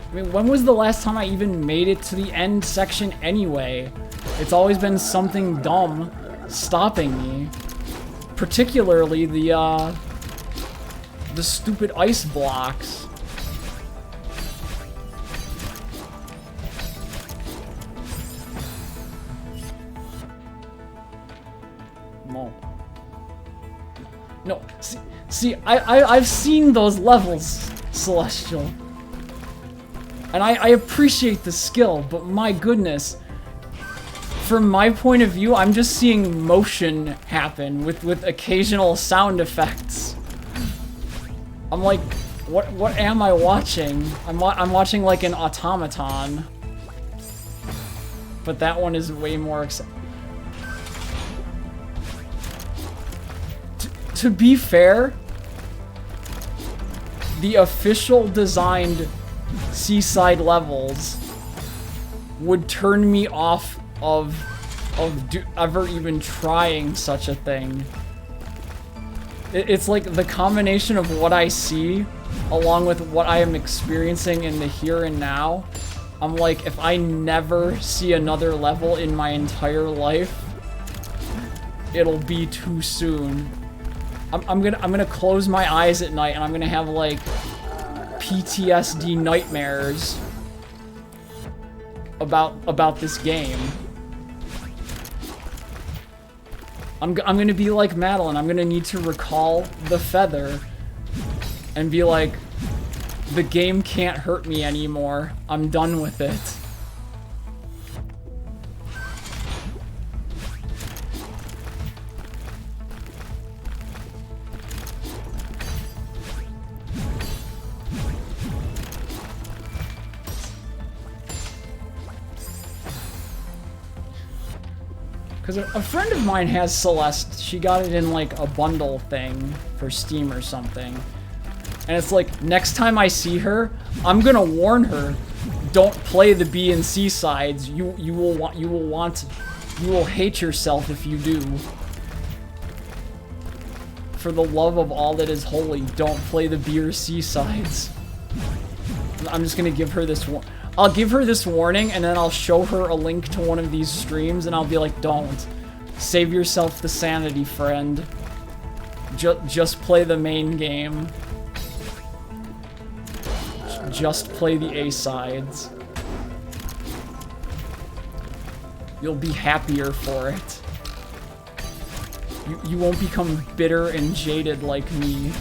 I mean, when was the last time I even made it to the end section anyway? It's always been something dumb stopping me. Particularly the stupid ice blocks. No, see, I've seen those levels, Celestial. And I appreciate the skill, but my goodness, from my point of view, I'm just seeing motion happen with occasional sound effects. I'm like, what am I watching? I'm watching like an automaton. But that one is way more to be fair, the official designed seaside levels would turn me off of ever even trying such a thing. It's like the combination of what I see along with what I am experiencing in the here and now I'm like, if I never see another level in my entire life, it'll be too soon. I'm gonna close my eyes at night and I'm gonna have like PTSD nightmares about this game. I'm gonna be like Madeline. I'm gonna need to recall the feather and be like, the game can't hurt me anymore. I'm done with it. Because a friend of mine has Celeste. She got it in like a bundle thing for Steam or something. And it's like, next time I see her, I'm gonna warn her, don't play the B and C sides. You will hate yourself if you do. For the love of all that is holy, don't play the B or C sides. I'm just gonna give her this one. I'll give her this warning, and then I'll show her a link to one of these streams, and I'll be like, don't. Save yourself the sanity, friend. Just play the main game. Just play the A-sides. You'll be happier for it. You won't become bitter and jaded like me.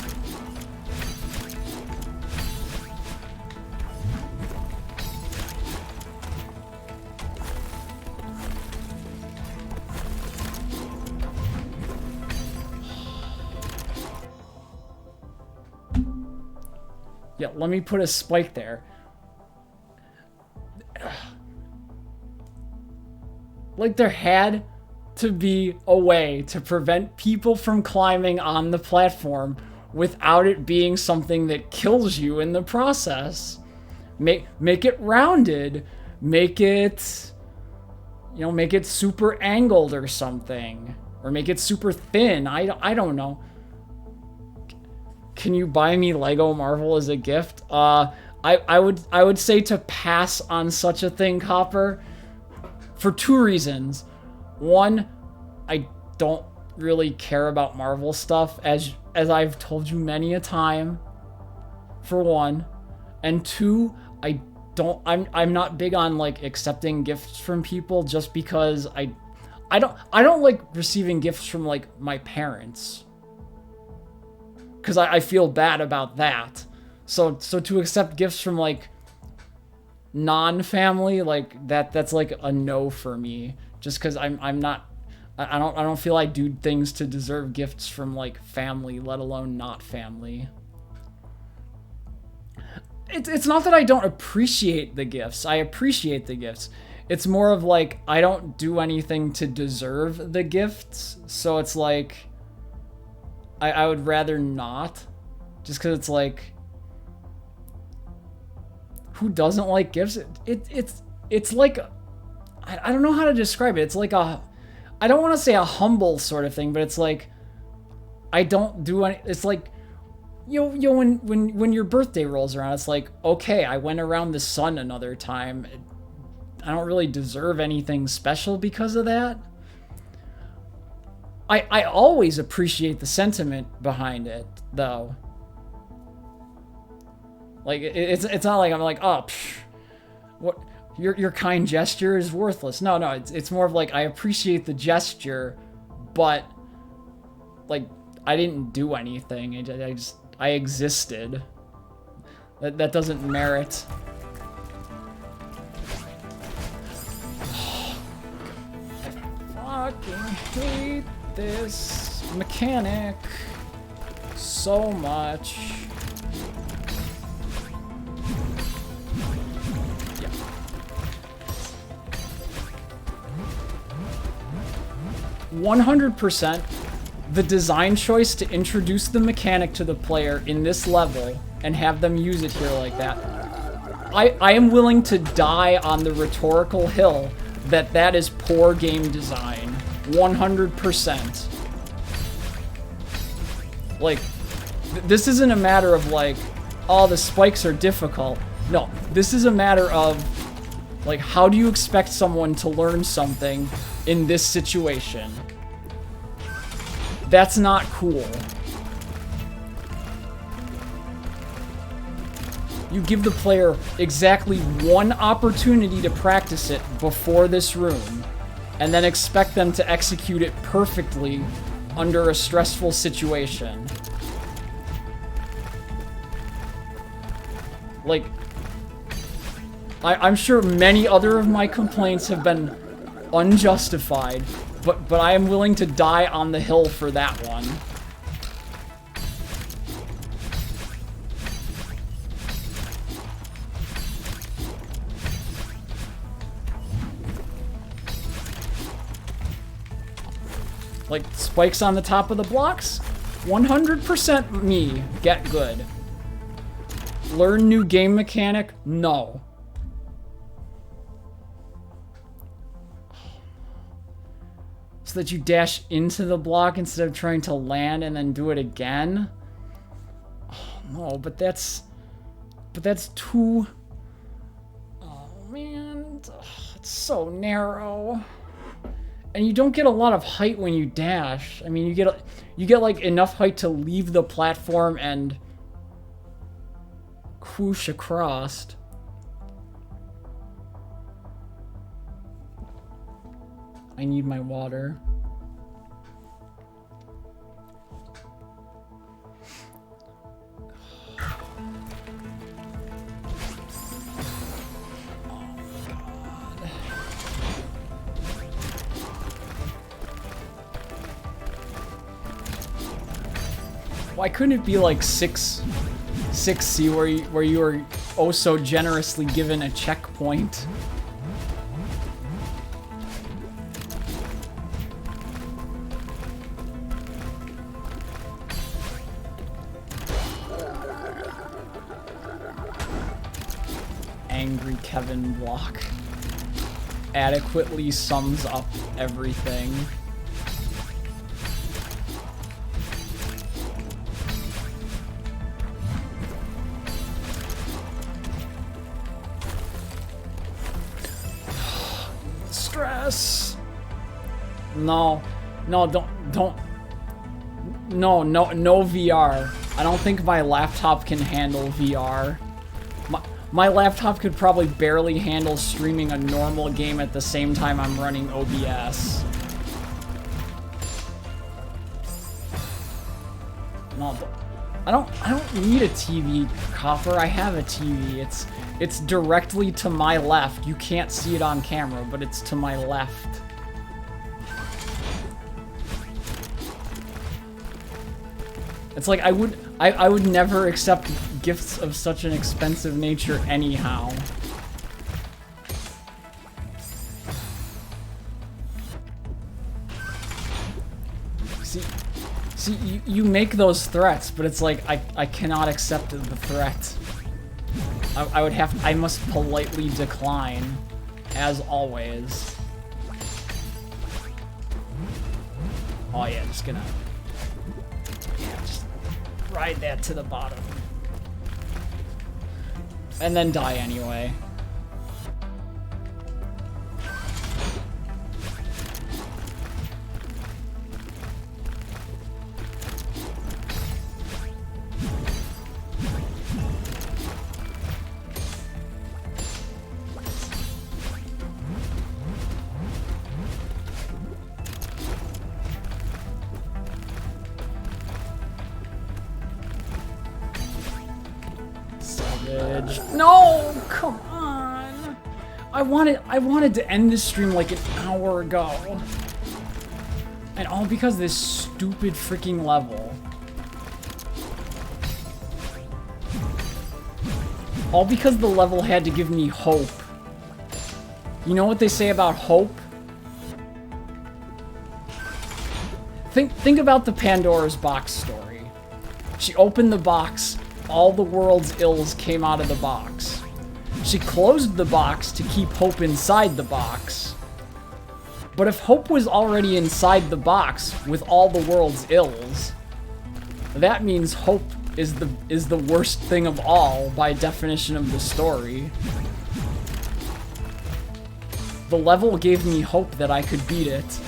Yeah, let me put a spike there. Like, there had to be a way to prevent people from climbing on the platform without it being something that kills you in the process. Make it rounded. Make it, you know, make it super angled or something. Or make it super thin. I don't know. Can you buy me Lego Marvel as a gift? I would say to pass on such a thing, Copper, for two reasons. One, I don't really care about Marvel stuff, as I've told you many a time, for one. And two, I'm not big on like accepting gifts from people just because I don't like receiving gifts from like my parents. Because I feel bad about that. So to accept gifts from like non-family, like that's like a no for me. Just because I don't feel I do things to deserve gifts from like family, let alone not family. It's not that I don't appreciate the gifts. I appreciate the gifts. It's more of like I don't do anything to deserve the gifts. So it's like I would rather not, just because it's like, who doesn't like gifts? It's like, I don't know how to describe it. It's like I don't want to say a humble sort of thing, but it's like, I don't do any, it's like, you know, when your birthday rolls around, it's like, okay, I went around the sun another time. I don't really deserve anything special because of that. I always appreciate the sentiment behind it, though. Like, it's not like I'm like, oh, what, your kind gesture is worthless. No, it's more of like, I appreciate the gesture, but, like, I didn't do anything. I existed. That doesn't merit. I fucking hate this mechanic so much. Yeah. 100% the design choice to introduce the mechanic to the player in this level and have them use it here like that. I am willing to die on the rhetorical hill that is poor game design. 100%. Like, this isn't a matter of like, oh, the spikes are difficult. No, this is a matter of Like, how do you expect someone to learn something in this situation? That's not cool. You give the player exactly one opportunity to practice it before this room, and then expect them to execute it perfectly under a stressful situation. Like, I'm sure many other of my complaints have been unjustified, but I am willing to die on the hill for that one. Like, spikes on the top of the blocks? 100% me. Get good. Learn new game mechanic? No. So that you dash into the block instead of trying to land and then do it again? Oh, no, but that's too... Oh, man. It's so narrow. And you don't get a lot of height when you dash. I mean, you get like enough height to leave the platform and whoosh across. I need my water. Why couldn't it be like 6C where you were oh so generously given a checkpoint? Angry Kevin block adequately sums up everything. Stress. No, don't. No VR. I don't think my laptop can handle VR. My laptop could probably barely handle streaming a normal game at the same time I'm running OBS. No, I don't need a TV, Copper. I have a TV. It's directly to my left. You can't see it on camera, but it's to my left. It's like I would never accept gifts of such an expensive nature anyhow. See, you make those threats, but it's like I cannot accept the threat. I must politely decline, as always. Oh yeah, just ride that to the bottom. And then die anyway. No, come on. I wanted to end this stream like an hour ago. And all because of this stupid freaking level. All because the level had to give me hope. You know what they say about hope? Think about the Pandora's box story. She opened the box. All the world's ills came out of the box. She closed the box to keep hope inside the box. But if hope was already inside the box with all the world's ills, that means hope is the worst thing of all by definition of the story. The level gave me hope that I could beat it.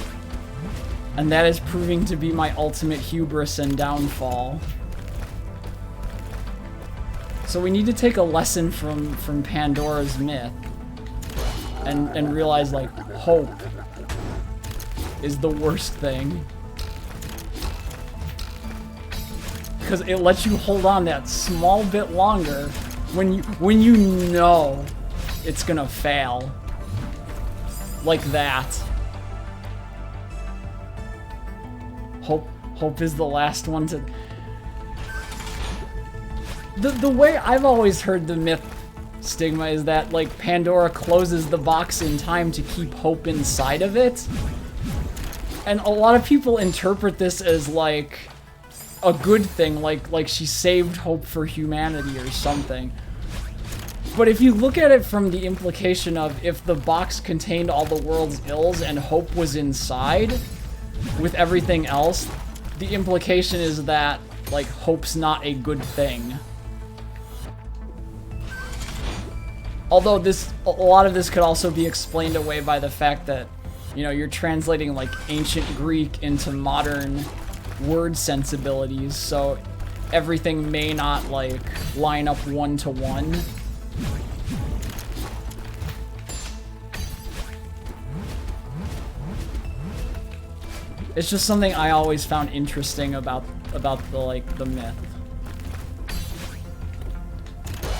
And that is proving to be my ultimate hubris and downfall. So we need to take a lesson from Pandora's myth. And realize, like, hope is the worst thing. Because it lets you hold on that small bit longer when you know it's gonna fail. Like that. Hope is the last one to... The way I've always heard the myth stigma is that, like, Pandora closes the box in time to keep hope inside of it. And a lot of people interpret this as, like, a good thing, like she saved hope for humanity or something. But if you look at it from the implication of if the box contained all the world's ills and hope was inside with everything else, the implication is that, like, hope's not a good thing. Although a lot of this could also be explained away by the fact that, you know, you're translating, like, ancient Greek into modern word sensibilities, so everything may not, like, line up one-to-one. It's just something I always found interesting about the, like, the myth.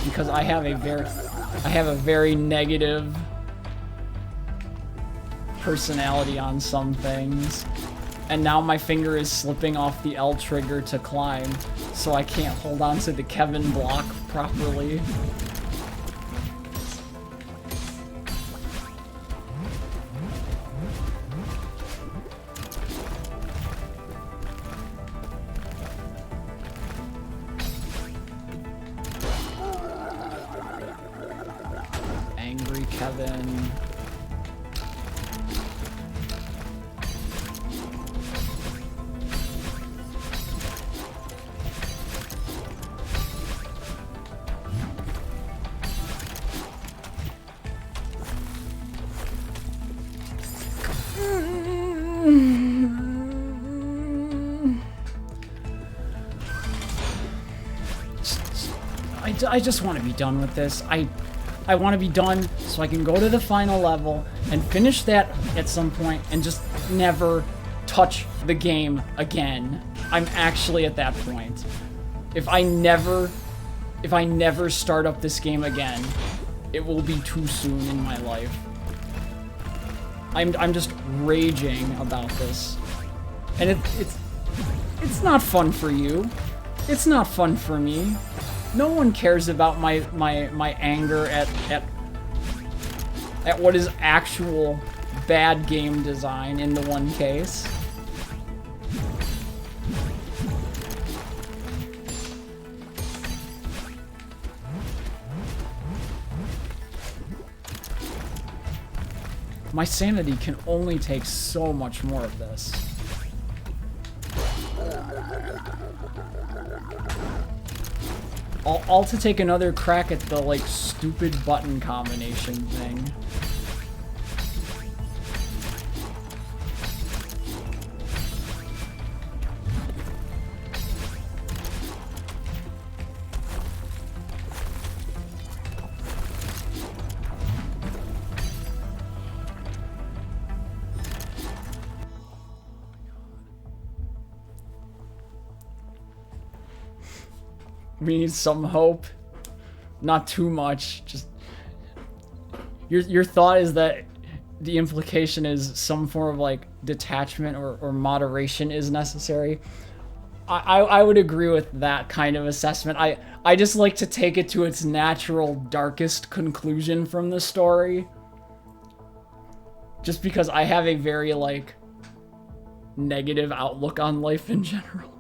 Because I have a very negative personality on some things. And now my finger is slipping off the L trigger to climb, so I can't hold on to the Kevin block properly. Angry Kevin. I just want to be done with this. I want to be done so I can go to the final level and finish that at some point and just never touch the game again. I'm actually at that point. If I never start up this game again, it will be too soon in my life. I'm just raging about this. And it's not fun for you. It's not fun for me. No one cares about my anger at what is actual bad game design in the one case. My sanity can only take so much more of this. All to take another crack at the, like, stupid button combination thing. We need some hope. Not too much. Just your thought is that the implication is some form of, like, detachment or moderation is necessary. I would agree with that kind of assessment. I just like to take it to its natural darkest conclusion from the story. Just because I have a very, like, negative outlook on life in general.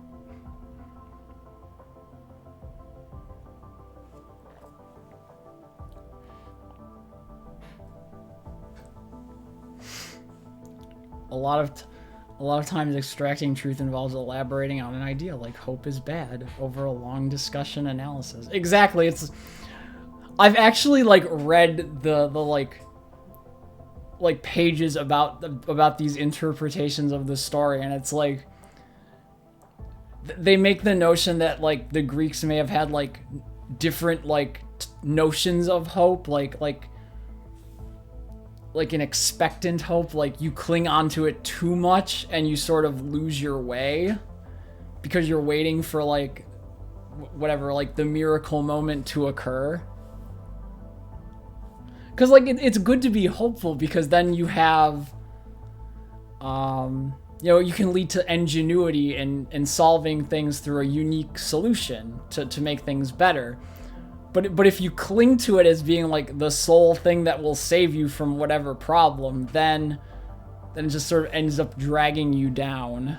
A lot of times extracting truth involves elaborating on an idea, like hope is bad, over a long discussion analysis. Exactly, I've actually, like, read the like like pages about these interpretations of the story, and it's like they make the notion that like the Greeks may have had like different like notions of hope, like an expectant hope, like you cling onto it too much and you sort of lose your way because you're waiting for like whatever, like the miracle moment to occur. Because like it's good to be hopeful, because then you have you know, you can lead to ingenuity and solving things through a unique solution to make things better. But if you cling to it as being like the sole thing that will save you from whatever problem, then it just sort of ends up dragging you down.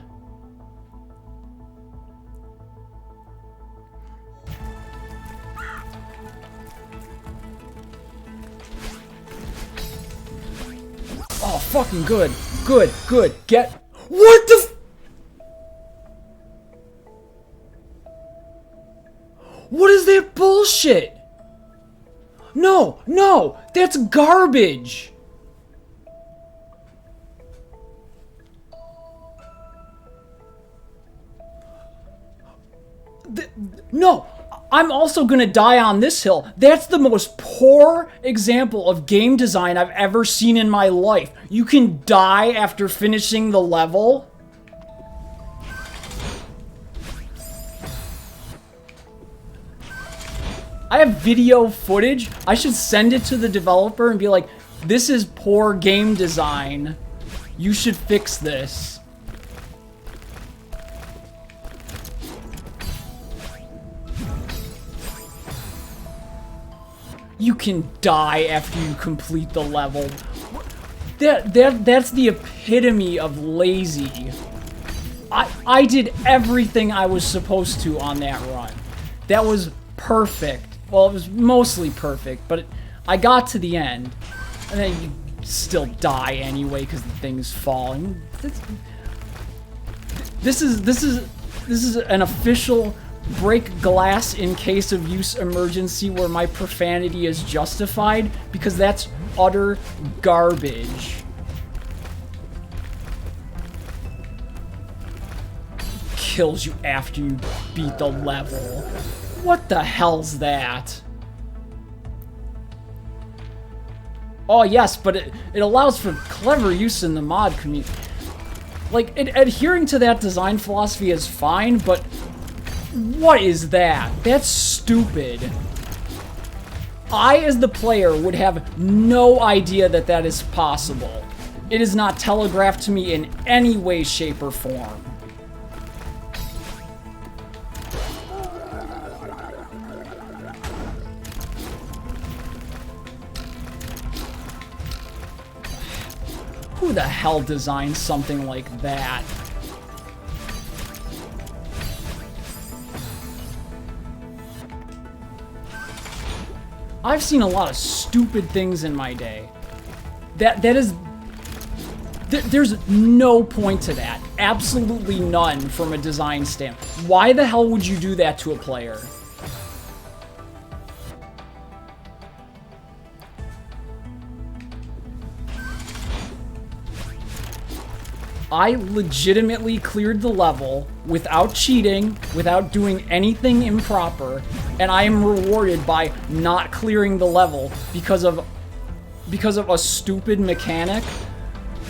Oh, fucking good. Good. Get... What the f... What is that bullshit? No, that's garbage. No, I'm also gonna die on this hill. That's the most poor example of game design I've ever seen in my life. You can die after finishing the level. I have video footage. I should send it to the developer and be like, this is poor game design. You should fix this. You can die after you complete the level. That's the epitome of lazy. I did everything I was supposed to on that run. That was perfect. Well, it was mostly perfect, but I got to the end, and then you still die anyway because the thing's falling. This is an official break glass in case of use emergency where my profanity is justified, because that's utter garbage. Kills you after you beat the level. What the hell's that? Oh yes, but it allows for clever use in the mod community. Like, adhering to that design philosophy is fine, but what is that? That's stupid. I, as the player, would have no idea that that is possible. It is not telegraphed to me in any way, shape, or form. Who the hell designed something like that? I've seen a lot of stupid things in my day. There's no point to that. Absolutely none from a design standpoint. Why the hell would you do that to a player? I legitimately cleared the level without cheating, without doing anything improper, and I am rewarded by not clearing the level because of a stupid mechanic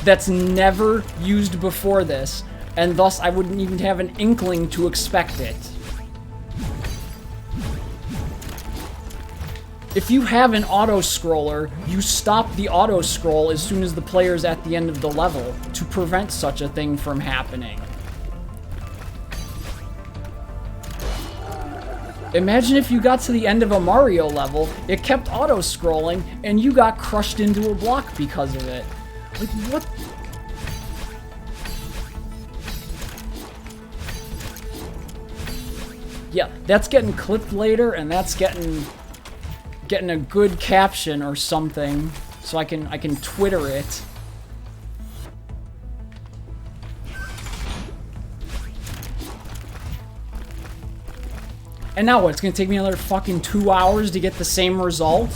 that's never used before this, and thus I wouldn't even have an inkling to expect it. If you have an auto-scroller, you stop the auto-scroll as soon as the player's at the end of the level to prevent such a thing from happening. Imagine if you got to the end of a Mario level, it kept auto-scrolling, and you got crushed into a block because of it. Like, what? Yeah, that's getting clipped later, and that's getting a good caption or something, so I can Twitter it. And now what? It's gonna take me another fucking 2 hours to get the same result?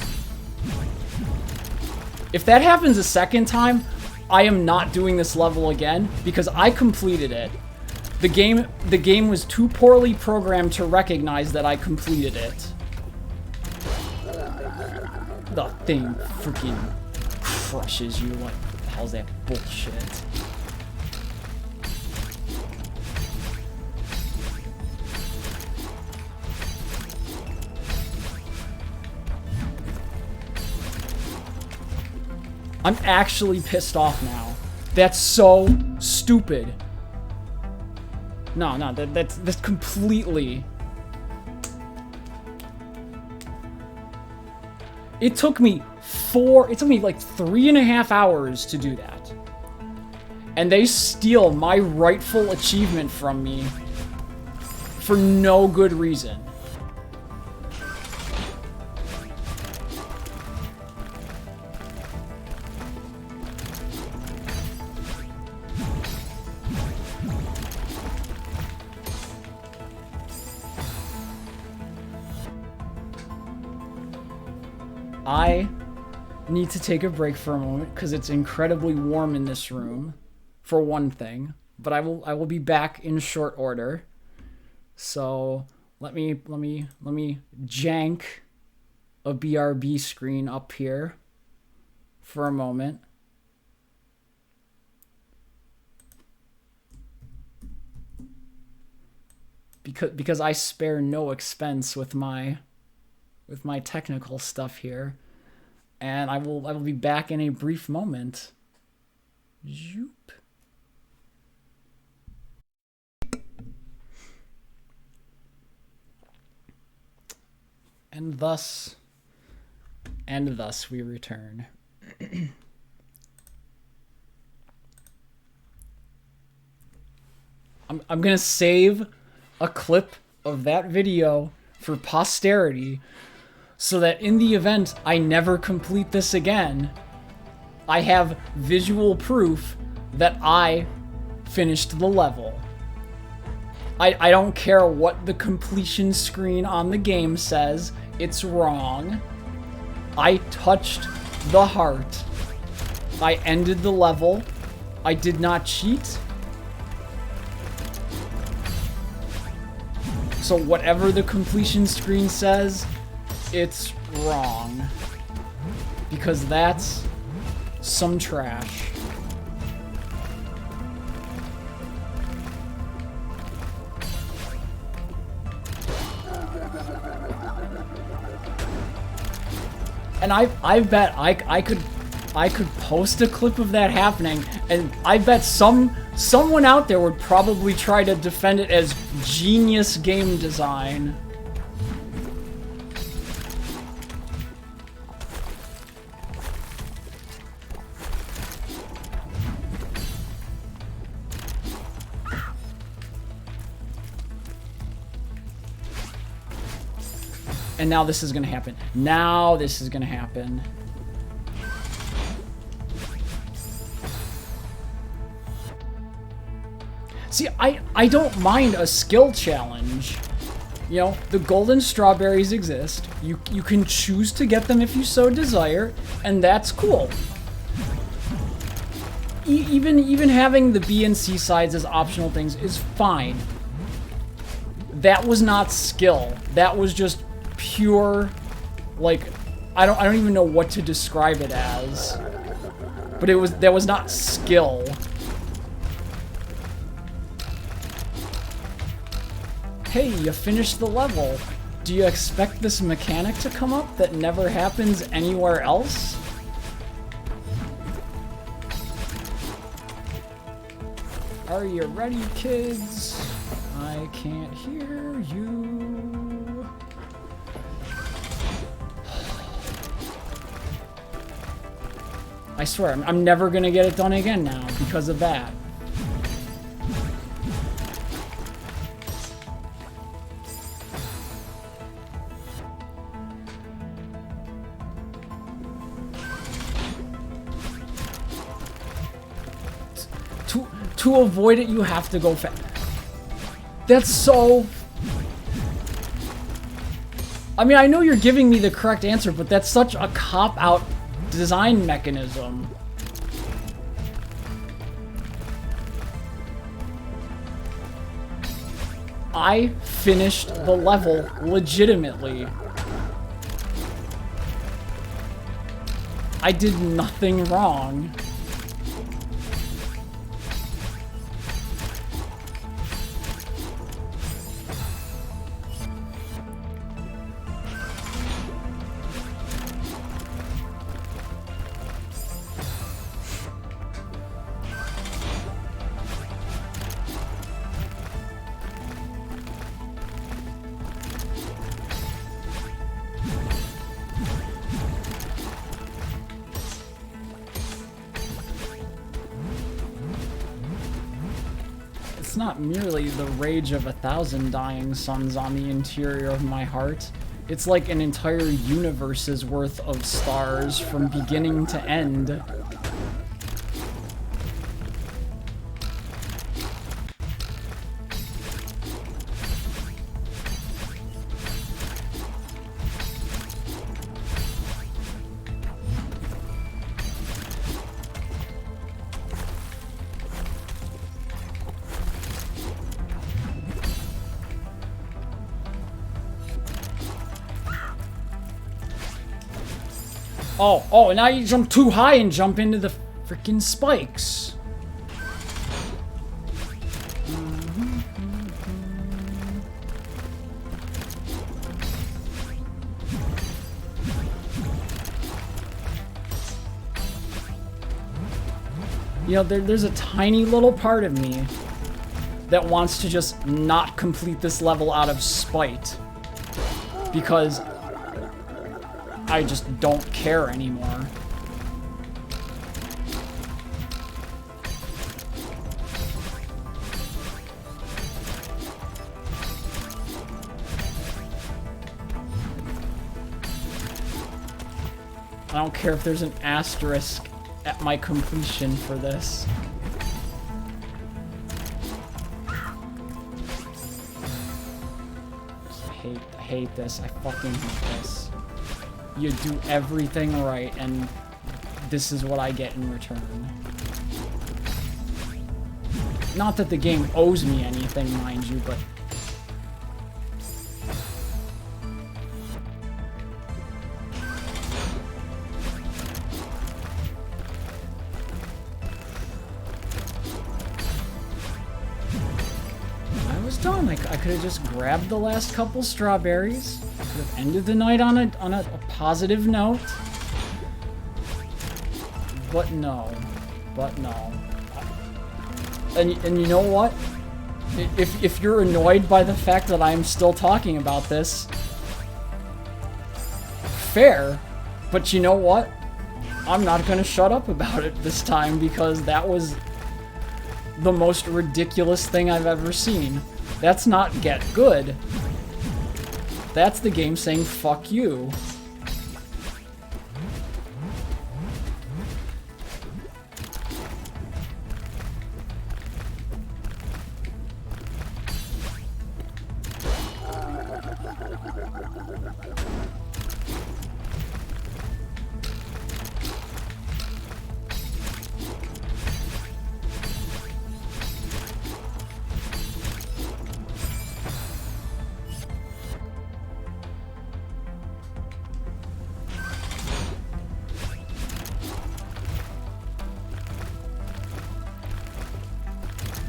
If that happens a second time, I am not doing this level again because I completed it. The game was too poorly programmed to recognize that I completed it. The thing freaking crushes you. What the hell's that bullshit? I'm actually pissed off now. That's so stupid. No, that's completely... It took me like 3.5 hours to do that. And they steal my rightful achievement from me for no good reason. I need to take a break for a moment because it's incredibly warm in this room, for one thing. But I will be back in short order. So let me jank a BRB screen up here for a moment. Because I spare no expense with my technical stuff here, and I will be back in a brief moment. Zoop. And thus we return. I'm gonna save a clip of that video for posterity, so that in the event I never complete this again, I have visual proof that I finished the level. I don't care what the completion screen on the game says, it's wrong. I touched the heart. I ended the level. I did not cheat. So whatever the completion screen says, it's wrong. Because that's some trash. And I bet I could post a clip of that happening, and I bet someone out there would probably try to defend it as genius game design. And now this is gonna happen. Now this is gonna happen. See, I don't mind a skill challenge. You know, the golden strawberries exist. You can choose to get them if you so desire, and that's cool. Even having the B and C sides as optional things is fine. That was not skill. That was just pure, like, I don't even know what to describe it as. But that was not skill. Hey, you finished the level. Do you expect this mechanic to come up that never happens anywhere else? Are you ready, kids? I can't hear you. I swear, I'm never gonna get it done again now because of that. To avoid it, you have to go fast. That's so... I mean, I know you're giving me the correct answer, but that's such a cop-out design mechanism. I finished the level legitimately. I did nothing wrong. It's not merely the rage of 1,000 dying suns on the interior of my heart. It's like an entire universe's worth of stars from beginning to end. Oh, now you jump too high and jump into the freaking spikes. You know, there's a tiny little part of me that wants to just not complete this level out of spite. Because I just don't care anymore. I don't care if there's an asterisk at my completion for this. I hate this. I fucking hate this. You do everything right, and this is what I get in return. Not that the game owes me anything, mind you, but... I was done. I could have just grabbed the last couple strawberries. Could have ended the night on a positive note. But no. And you know what? If you're annoyed by the fact that I'm still talking about this, fair. But you know what? I'm not gonna shut up about it this time, because that was the most ridiculous thing I've ever seen. That's not get good. That's the game saying, fuck you.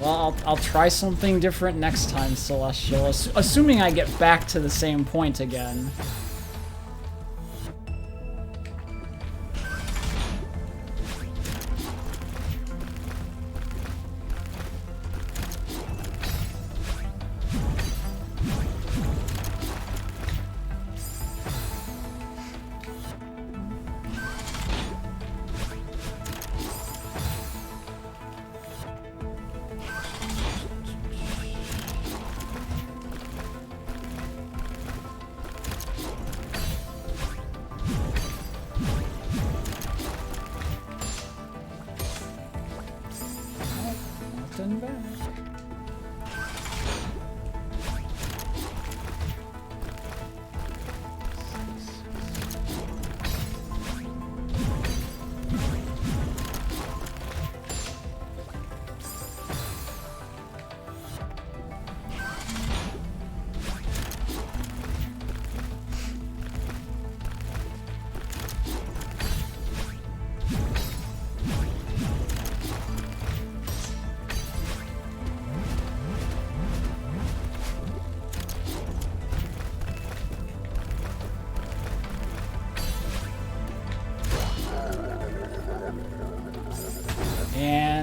Well, I'll try something different next time, Celestial, assuming I get back to the same point again. Nothing back.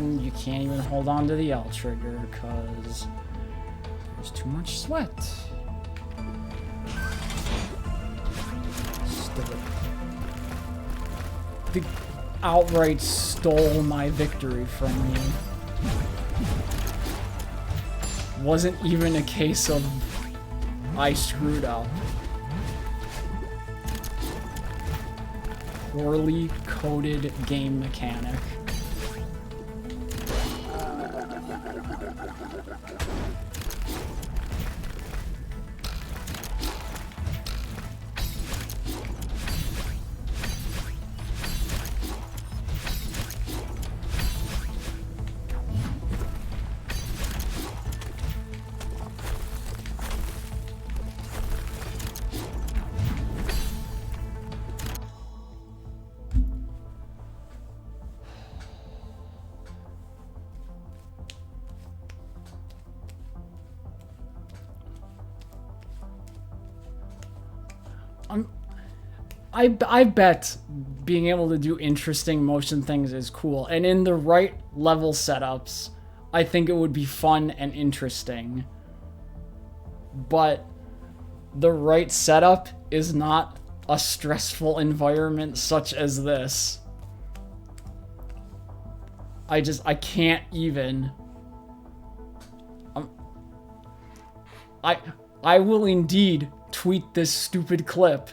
and you can't even hold on to the L trigger because there's too much sweat. They outright stole my victory from me. Wasn't even a case of I screwed up. Poorly coded game mechanic. I bet being able to do interesting motion things is cool, and in the right level setups, I think it would be fun and interesting. But the right setup is not a stressful environment such as this. I can't even. I will indeed tweet this stupid clip.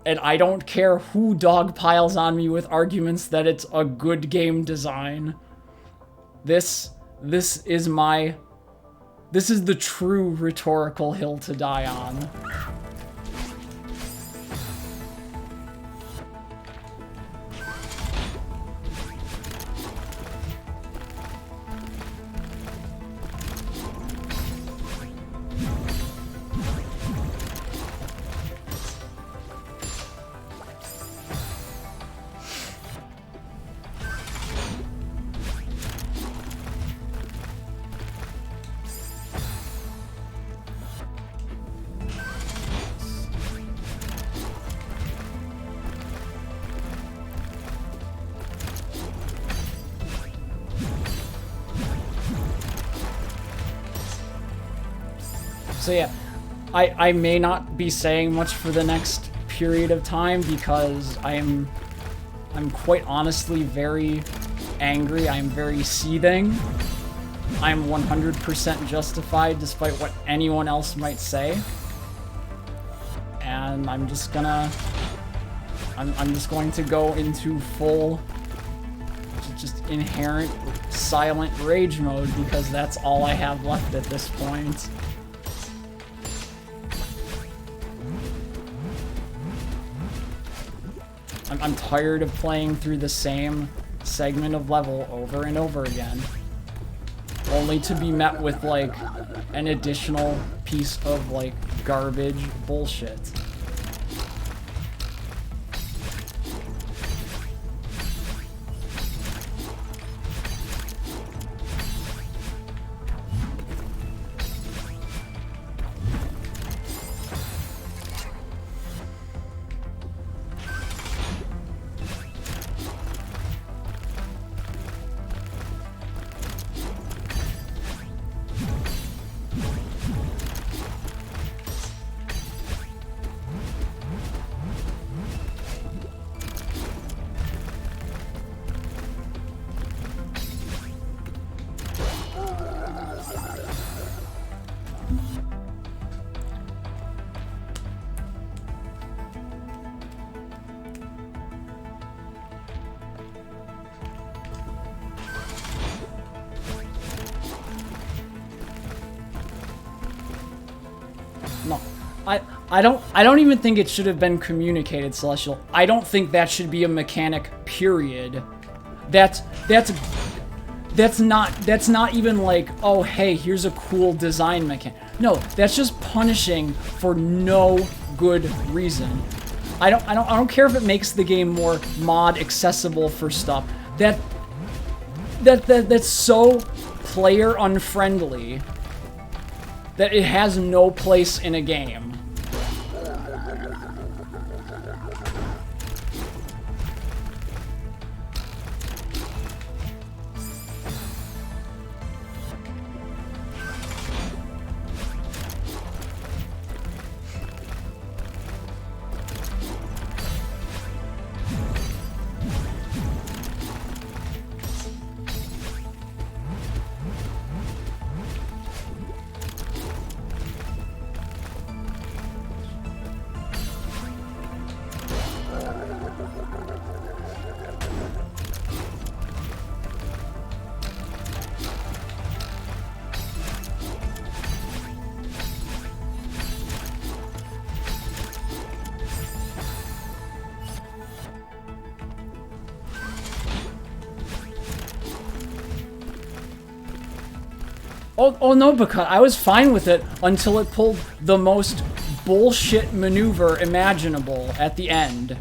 And I don't care who dogpiles on me with arguments that it's a good game design. This is the true rhetorical hill to die on. So yeah, I may not be saying much for the next period of time because I'm quite honestly very angry. I'm very seething. I'm 100% justified despite what anyone else might say. And I'm just going to go into full just inherent silent rage mode because that's all I have left at this point. I'm tired of playing through the same segment of level over and over again, only to be met with, like, an additional piece of, like, garbage bullshit. No, I don't even think it should have been communicated, Celestial. I don't think that should be a mechanic, period. That's not even like, oh hey, here's a cool design mechanic. No, that's just punishing for no good reason. I don't care if it makes the game more mod accessible for stuff. That's so player unfriendly that it has no place in a game. Oh no, because I was fine with it until it pulled the most bullshit maneuver imaginable at the end.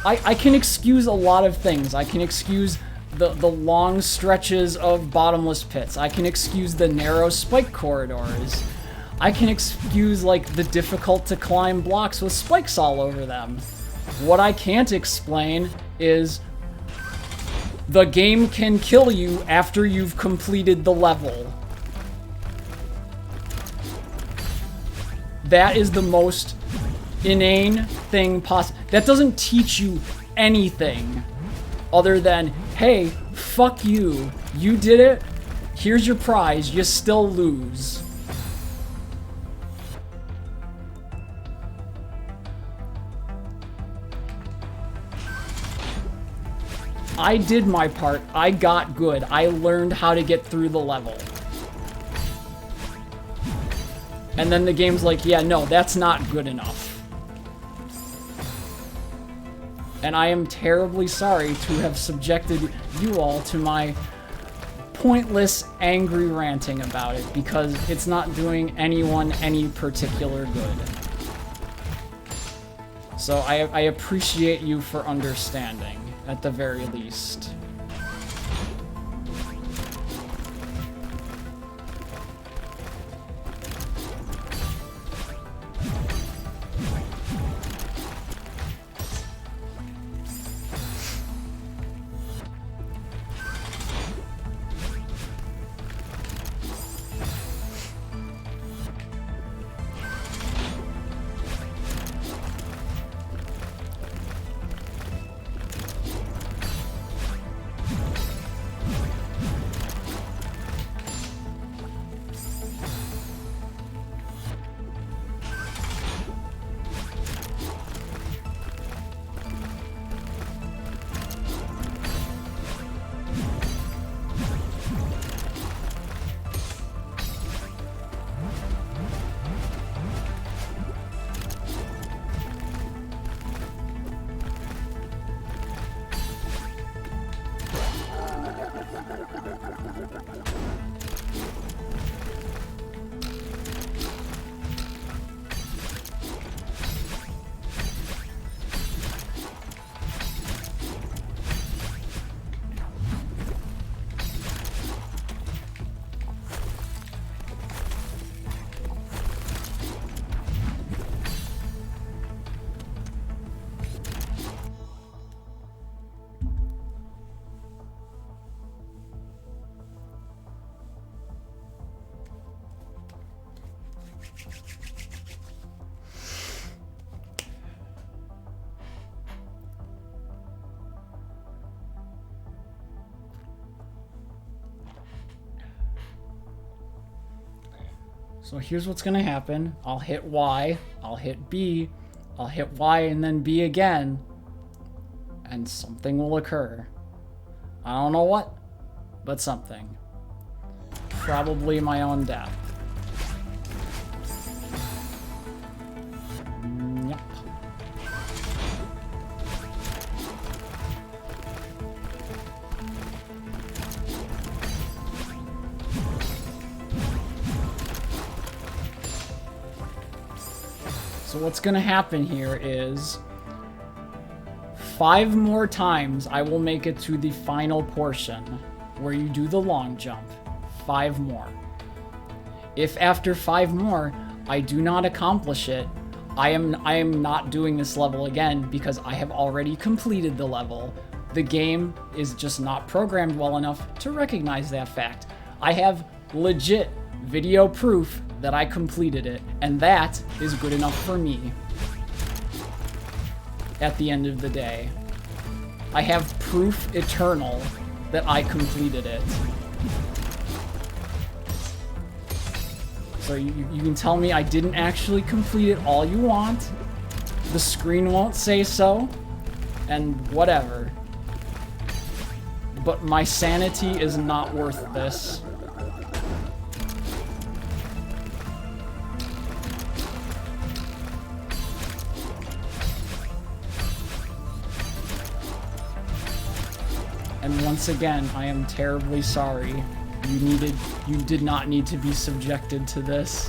I can excuse a lot of things. I can excuse the long stretches of bottomless pits. I can excuse the narrow spike corridors. I can excuse, like, the difficult to climb blocks with spikes all over them. What I can't explain is the game can kill you after you've completed the level. That is the most inane thing possible. That doesn't teach you anything other than, hey, fuck you. You did it. Here's your prize. You still lose. I did my part. I got good. I learned how to get through the level. And then the game's like, yeah, no, that's not good enough. And I am terribly sorry to have subjected you all to my pointless, angry ranting about it, because it's not doing anyone any particular good. So I appreciate you for understanding, at the very least. So here's what's gonna happen. I'll hit Y, I'll hit B, I'll hit Y and then B again, and something will occur. I don't know what, but something. Probably my own death. Yep. So what's gonna happen here is 5 more times I will make it to the final portion where you do the long jump. 5 more. If after 5 more I do not accomplish it, I am not doing this level again because I have already completed the level. The game is just not programmed well enough to recognize that fact. I have legit video proof that I completed it, and that is good enough for me. At the end of the day, I have proof eternal that I completed it. So you can tell me I didn't actually complete it all you want. The screen won't say so, and whatever. But my sanity is not worth this. And once again, I am terribly sorry. You did not need to be subjected to this.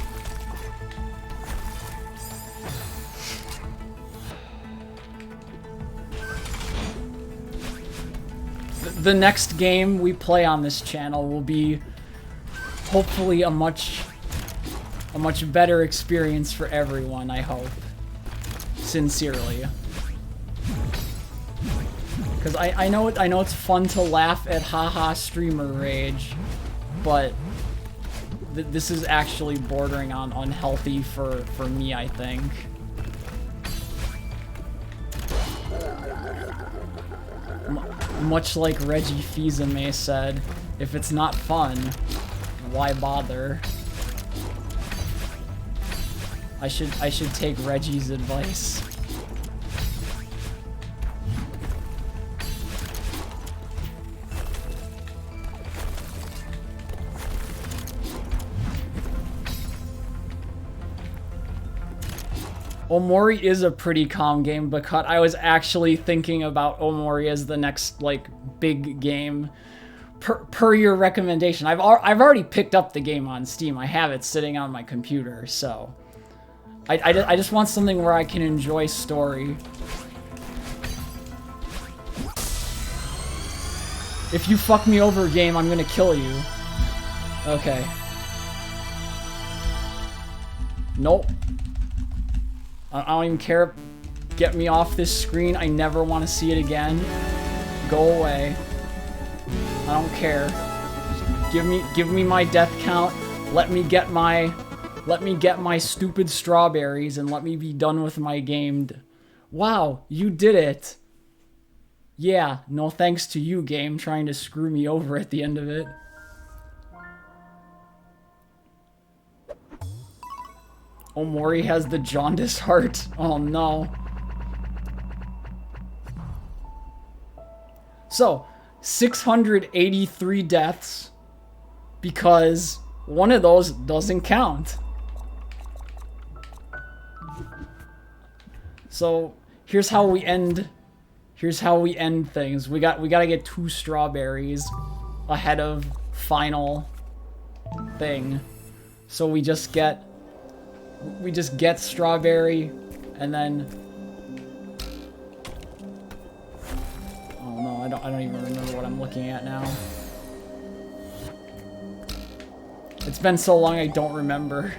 The next game we play on this channel will be hopefully a much better experience for everyone, I hope. Sincerely. Because I know it's fun to laugh at haha streamer rage, but this is actually bordering on unhealthy for me, I think. Much like Reggie Fils-Aimé said, if it's not fun, why bother? I should take Reggie's advice. Omori is a pretty calm game, because I was actually thinking about Omori as the next, like, big game. Per your recommendation. I've already picked up the game on Steam. I have it sitting on my computer, so... I just want something where I can enjoy story. If you fuck me over, game, I'm gonna kill you. Okay. Nope. I don't even care. Get me off this screen. I never want to see it again. Go away. I don't care. Give me my death count. Let me get my stupid strawberries and let me be done with my game. Wow, you did it. Yeah, no thanks to you, game, trying to screw me over at the end of it. Omori has the jaundice heart. Oh no. So, 683 deaths because one of those doesn't count. So, here's how we end things. We gotta get 2 strawberries ahead of final thing. So we just get strawberry, and then... Oh no, I don't even remember what I'm looking at now. It's been so long I don't remember.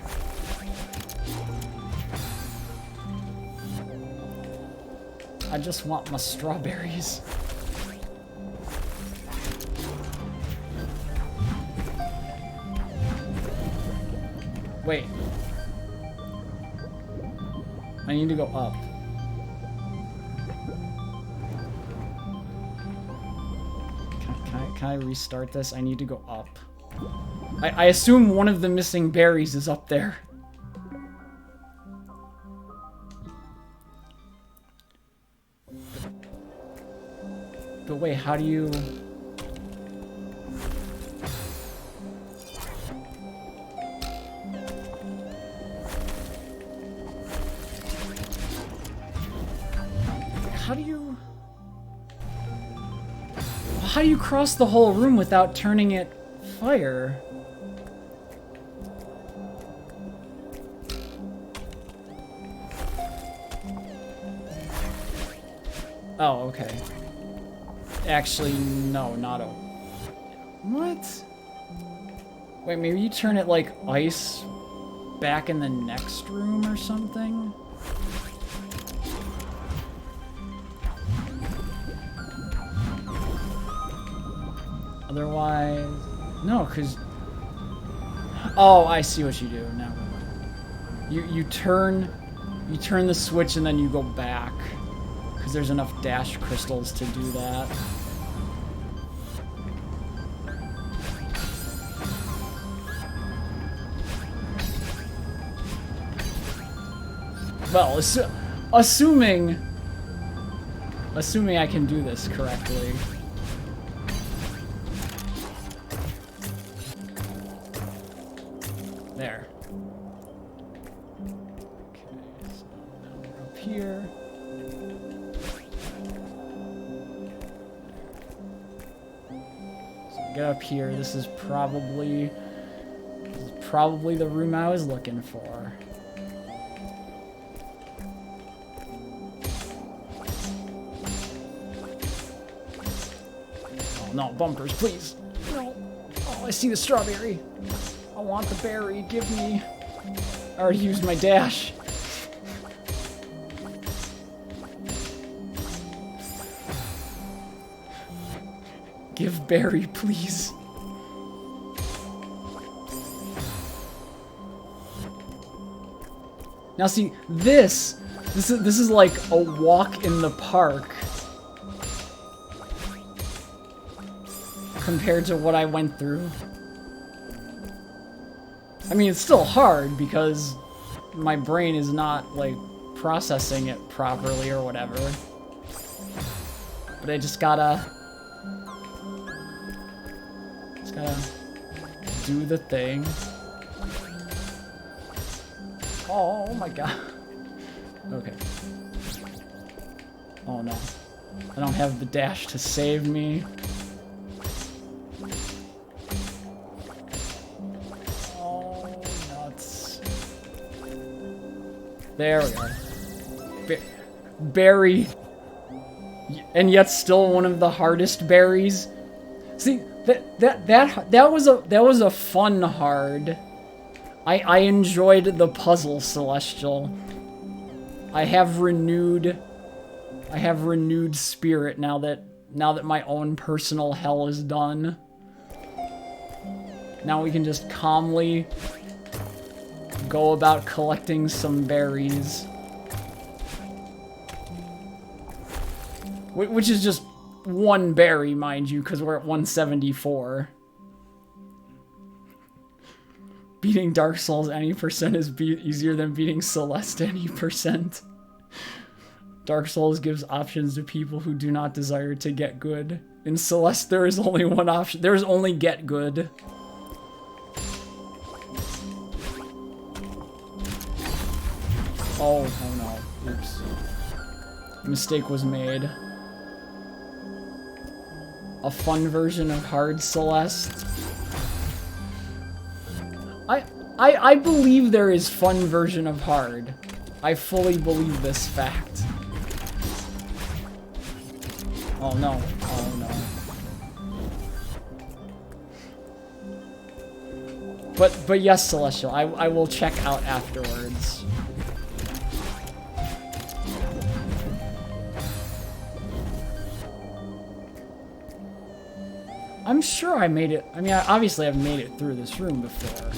I just want my strawberries. Wait. I need to go up. Can I restart this? I need to go up. I assume one of the missing berries is up there. But wait, how do you... How do you cross the whole room without turning it fire? Oh, okay. Actually, no, not a... What? Wait, maybe you turn it like ice back in the next room or something? Otherwise... No, because... Oh, I see what you do. Now, you turn the switch and then you go back. Because there's enough dash crystals to do that. Well, assuming I can do this correctly. There. Okay, so now we're up here. get up here. This is probably the room I was looking for. Oh no, bumpers, please. No. Oh, I see the strawberry. I want the berry. Give me. I already used my dash. Give berry, please. Now see, this is like a walk in the park compared to what I went through. I mean, it's still hard because my brain is not, like, processing it properly or whatever. But I just gotta do the thing. Oh my god. Okay. Oh no. I don't have the dash to save me. Oh, nuts. There we go. Berry. And yet still one of the hardest berries. See, that was a fun hard. I enjoyed the puzzle, Celestial. I have renewed spirit now that my own personal hell is done. Now we can just calmly go about collecting some berries. Which is just one berry, mind you, because we're at 174. Beating Dark Souls any percent is easier than beating Celeste any percent. Dark Souls gives options to people who do not desire to get good. In Celeste, there is only one option. There is only get good. Oh no. Oops. Mistake was made. A fun version of hard Celeste. I believe there is fun version of hard. I fully believe this fact. Oh no. Oh no. But yes, Celestial, I will check out afterwards. I'm sure I made it. I mean, obviously I've made it through this room before.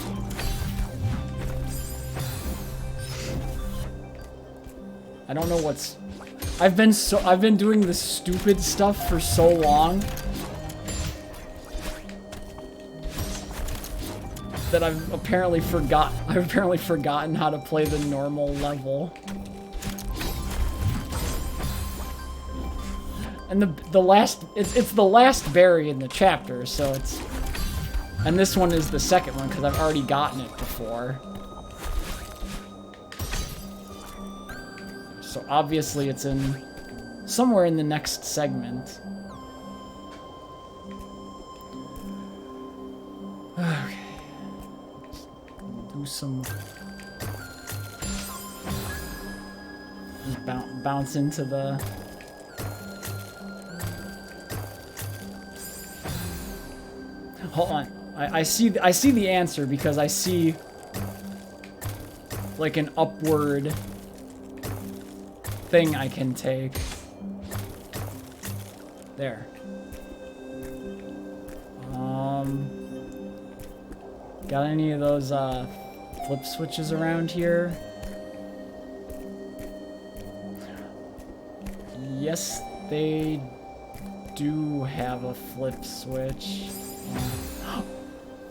I don't know what's... I've been doing this stupid stuff for so long that I've apparently forgotten how to play the normal level. And the last, it's the last berry in the chapter, so it's, and this one is the second one because I've already gotten it before. So obviously it's in, somewhere in the next segment. Okay. Do some, just bounce into the, hold on. I see the answer because I see like an upward thing I can take. There. Got any of those flip switches around here? Yes, they do have a flip switch.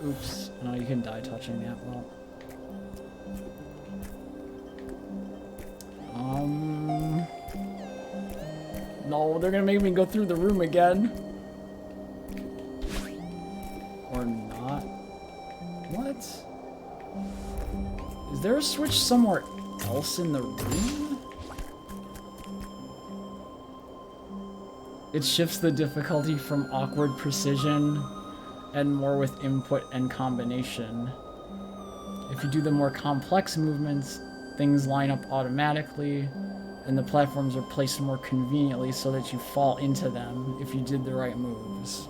Oops. No, you can die touching that. Well. No, they're gonna make me go through the room again. Or not. What? Is there a switch somewhere else in the room? It shifts the difficulty from awkward precision and more with input and combination. If you do the more complex movements, things line up automatically, and the platforms are placed more conveniently so that you fall into them if you did the right moves.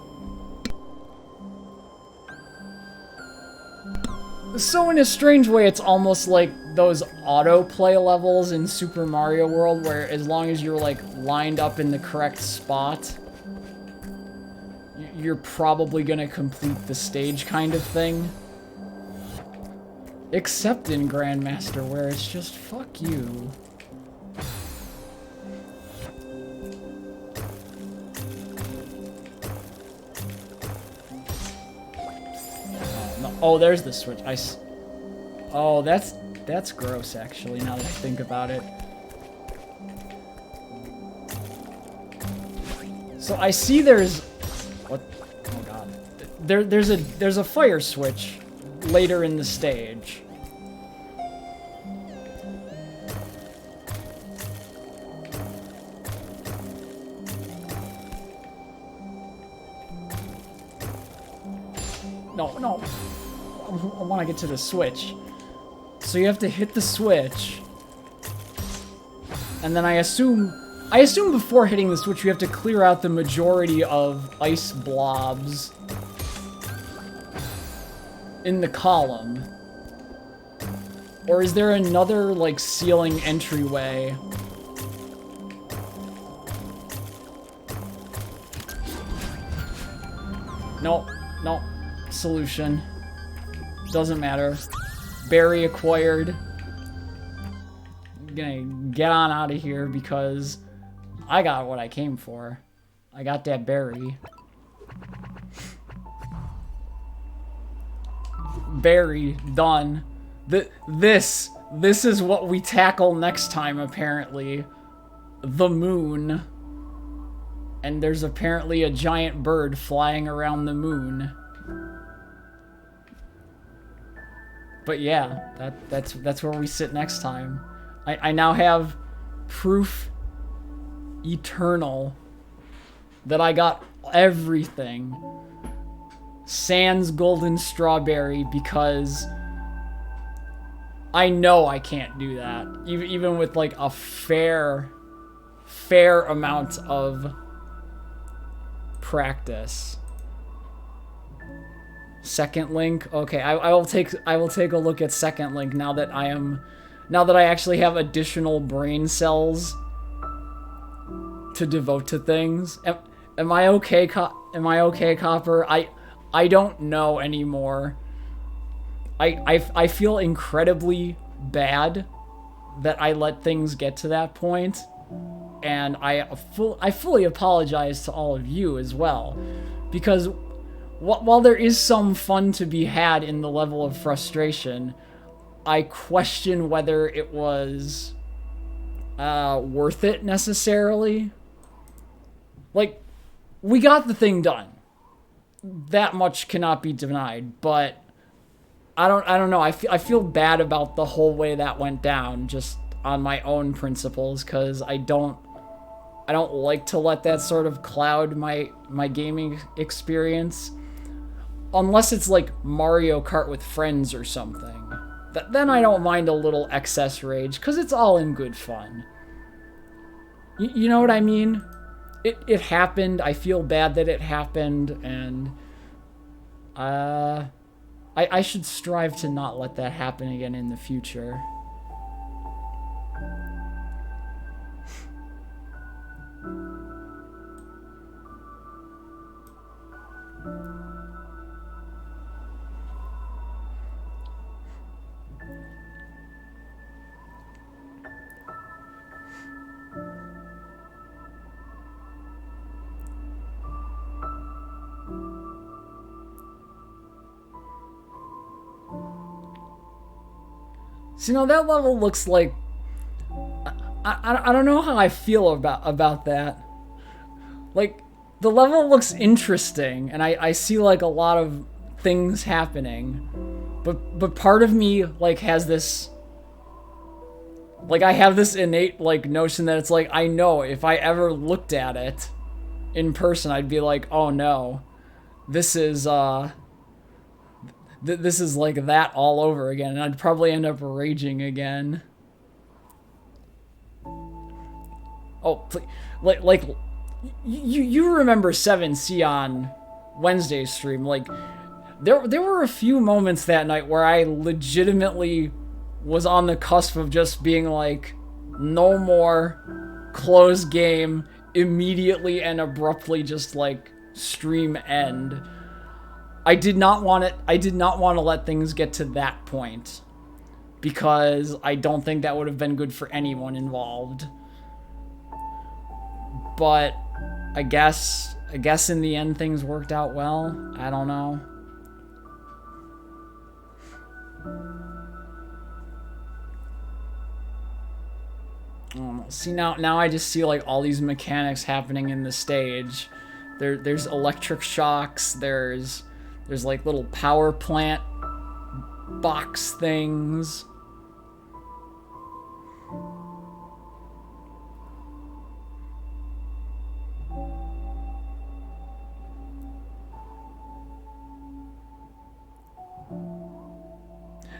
So in a strange way, it's almost like those autoplay levels in Super Mario World, where as long as you're like lined up in the correct spot, you're probably gonna complete the stage kind of thing. Except in Grandmaster, where it's just fuck you. Oh, there's the switch. Oh, that's gross, actually, now that I think about it. So I see there's... What? Oh, God. There's a fire switch later in the stage. No. I want to get to the switch. So you have to hit the switch. And then I assume before hitting the switch you have to clear out the majority of ice blobs in the column. Or is there another, like, ceiling entryway? No. Solution. Doesn't matter. Berry acquired. I'm gonna get on out of here because I got what I came for. I got that berry. Berry, done. This is what we tackle next time, apparently. The moon. And there's apparently a giant bird flying around the moon. But yeah, that's where we sit next time. I now have proof eternal that I got everything. Sans golden strawberry, because I know I can't do that. Even with like a fair amount of practice. Second link. Okay, I will take a look at second link now that I actually have additional brain cells to devote to things. Am I okay, Copper? I don't know anymore. I feel incredibly bad that I let things get to that point, and I fully apologize to all of you as well, because while there is some fun to be had in the level of frustration, I question whether it was worth it necessarily. Like, we got the thing done. That much cannot be denied, but I don't know. I feel bad about the whole way that went down, just on my own principles, because I don't like to let that sort of cloud my gaming experience. Unless it's like Mario Kart with friends or something. Then I don't mind a little excess rage, because it's all in good fun. You know what I mean? It happened, I feel bad that it happened, and I should strive to not let that happen again in the future. So, you know, that level looks like... I don't know how I feel about that. Like, the level looks interesting, and I see, like, a lot of things happening. But part of me, like, has this... Like, I have this innate, like, notion that it's like, I know if I ever looked at it in person, I'd be like, oh no. this is this is like that all over again, and I'd probably end up raging again. Oh, please, like you remember 7C on Wednesday's stream? Like, there were a few moments that night where I legitimately was on the cusp of just being like, no more, close game, immediately and abruptly, just like stream end. I did not want it. I did not want to let things get to that point, because I don't think that would have been good for anyone involved. But I guess in the end things worked out well. I don't know. See, now I just see like all these mechanics happening in the stage. There's electric shocks. There's like little power plant box things.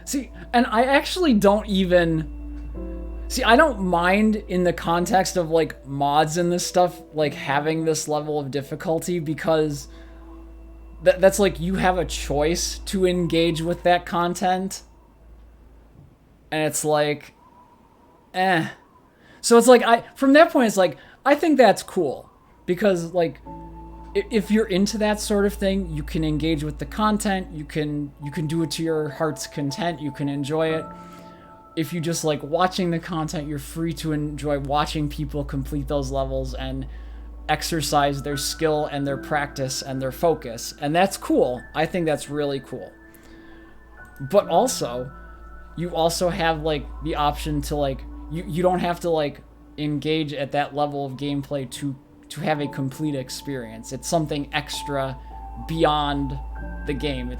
See, and I actually don't even... See, I don't mind in the context of, like, mods and this stuff, like, having this level of difficulty, because that's, like, you have a choice to engage with that content. And it's like, eh. So it's like, from that point, it's like, I think that's cool. Because, like, if you're into that sort of thing, you can engage with the content, you can do it to your heart's content, you can enjoy it. If you just like watching the content, you're free to enjoy watching people complete those levels and exercise their skill and their practice and their focus. And that's cool. I think that's really cool. But also, you also have like the option to like, you don't have to like engage at that level of gameplay to have a complete experience. It's something extra beyond the game.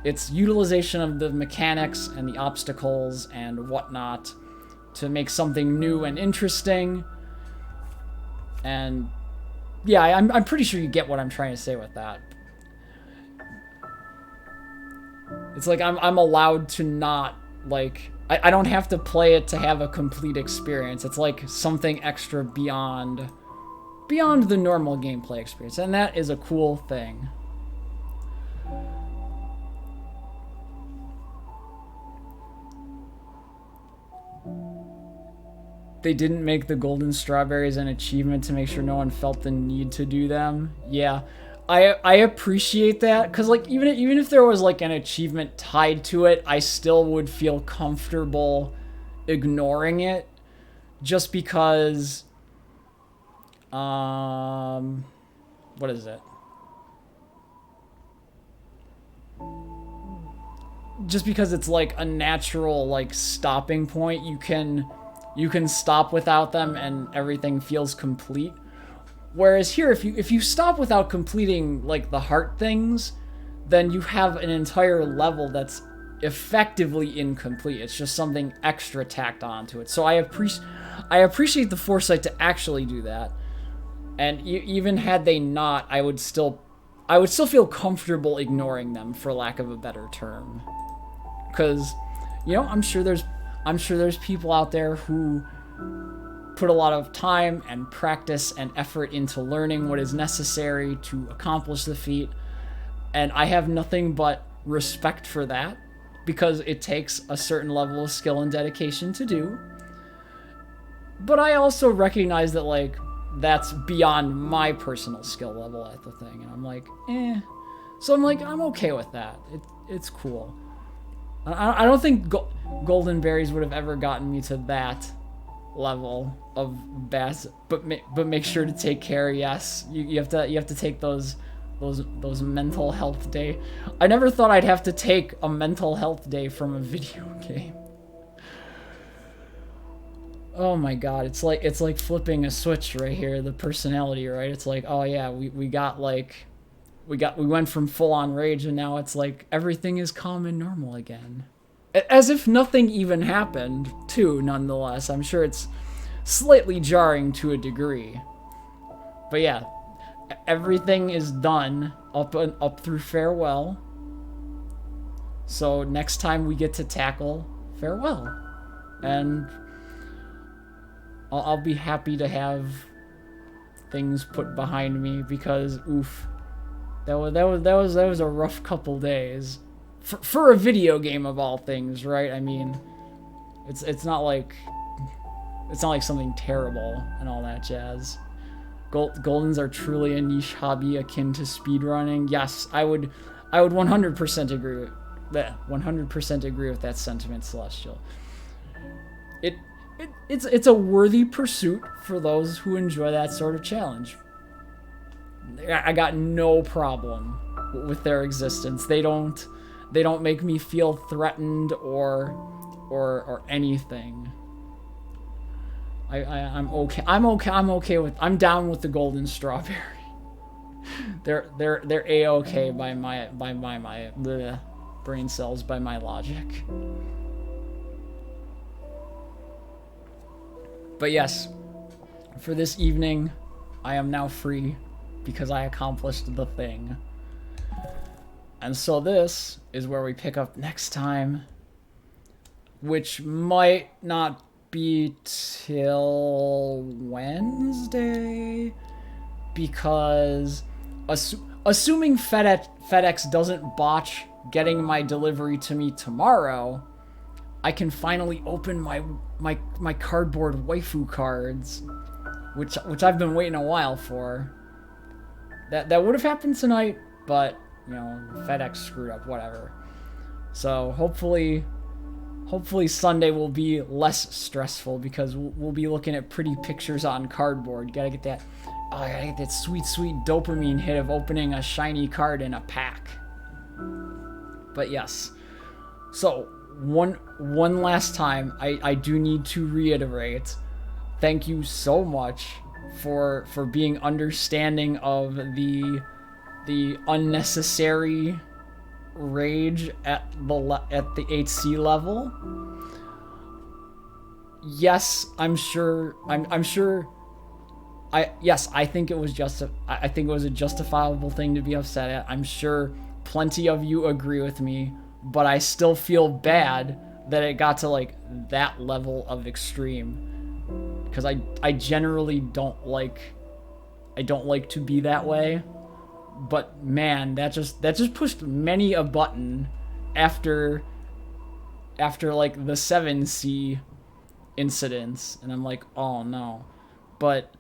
It's utilization of the mechanics and the obstacles and whatnot to make something new and interesting. And yeah, I'm pretty sure you get what I'm trying to say with that. It's like I'm allowed to not, like, I don't have to play it to have a complete experience. It's like something extra beyond the normal gameplay experience, and that is a cool thing. They didn't make the golden strawberries an achievement to make sure no one felt the need to do them. Yeah, I appreciate that, because like even if there was like an achievement tied to it, I still would feel comfortable ignoring it, just because what is it? Just because it's like a natural like stopping point. You can stop without them and everything feels complete. Whereas here, if you stop without completing like the heart things, then you have an entire level that's effectively incomplete. It's just something extra tacked onto it. So I appreciate the foresight to actually do that. And even had they not, I would still feel comfortable ignoring them, for lack of a better term. Because, you know, I'm sure there's people out there who put a lot of time and practice and effort into learning what is necessary to accomplish the feat, and I have nothing but respect for that, because it takes a certain level of skill and dedication to do. But I also recognize that, like, that's beyond my personal skill level at the thing, and I'm like, eh. So I'm like, I'm okay with that. It's cool. I don't think golden berries would have ever gotten me to that level of bass, but make sure to take care. Yes, you have to take those mental health day. I never thought I'd have to take a mental health day from a video game. Oh my god, it's like flipping a switch right here. The personality, right? It's like, oh yeah, we went from full-on rage, and now it's like everything is calm and normal again. As if nothing even happened, too, nonetheless. I'm sure it's slightly jarring to a degree. But yeah, everything is done up through farewell. So next time we get to tackle farewell, and I'll be happy to have things put behind me, because oof, that was a rough couple days for a video game of all things, right? I mean, it's not like something terrible and all that jazz. Goldens are truly a niche hobby akin to speedrunning. Yes, I would 100% agree with that. 100% agree with that sentiment, Celestial. It's a worthy pursuit for those who enjoy that sort of challenge. I got no problem with their existence. They don't make me feel threatened or anything. I'm okay. I'm down with the golden strawberry. They're a-okay by my bleh, brain cells, by my logic. But yes, for this evening, I am now free because I accomplished the thing. And so this is where we pick up next time, which might not be till Wednesday, because assuming FedEx doesn't botch getting my delivery to me tomorrow, I can finally open my cardboard waifu cards, which I've been waiting a while for. That would have happened tonight, but you know, FedEx screwed up, whatever. So hopefully Sunday will be less stressful, because we'll be looking at pretty pictures on cardboard. Gotta get that sweet dopamine hit of opening a shiny card in a pack. But yes, so one last time, I do need to reiterate, thank you so much for being understanding of the unnecessary rage at the 8C level. Yes, I think it was a justifiable thing to be upset at. I'm sure plenty of you agree with me, but I still feel bad that it got to like that level of extreme, because I generally don't like to be that way. But man, that just pushed many a button after like the 7C incidents, and I'm like, oh no. But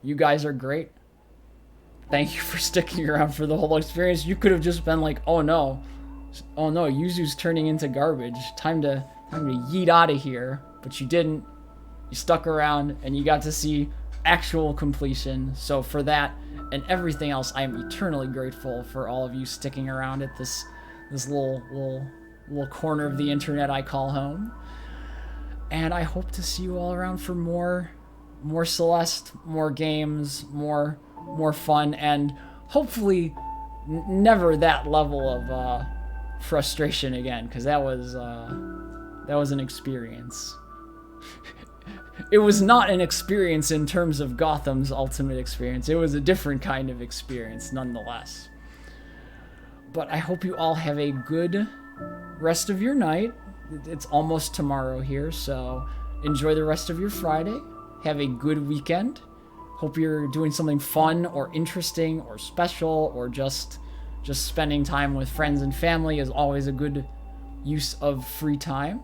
you guys are great. Thank you for sticking around for the whole experience. You could have just been like, oh no, Yuzu's turning into garbage. Time to yeet out of here. But you didn't. You stuck around, and you got to see actual completion. So for that and everything else, I am eternally grateful for all of you sticking around at this little corner of the internet I call home. And I hope to see you all around for more Celeste, more games, more fun, and hopefully never that level of frustration again, because that was an experience. It was not an experience in terms of Gotham's ultimate experience. It was a different kind of experience nonetheless. But I hope you all have a good rest of your night. It's almost tomorrow here, so enjoy the rest of your Friday. Have a good weekend. Hope you're doing something fun or interesting or special, or just spending time with friends and family is always a good use of free time.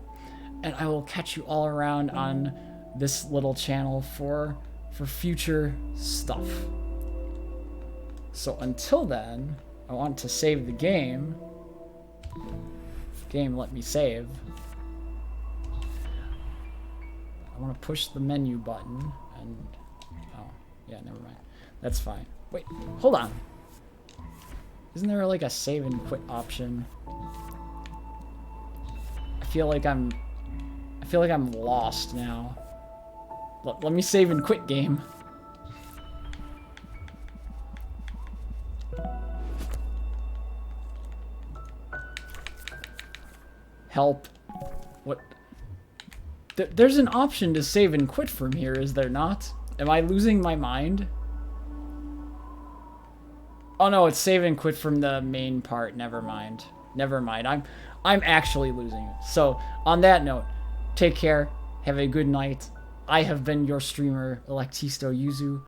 And I will catch you all around on this little channel for future stuff. So until then, I want to save the game. Game, let me save. I want to push the menu button and... Oh, yeah, never mind. That's fine. Wait, hold on. Isn't there like a save and quit option? I feel like I'm lost now. Let me save and quit, game. Help. What? There's an option to save and quit from here, is there not? Am I losing my mind? Oh no, it's save and quit from the main part. Never mind. Never mind. I'm actually losing it. So on that note, take care. Have a good night. I have been your streamer, ElektistoYuzu.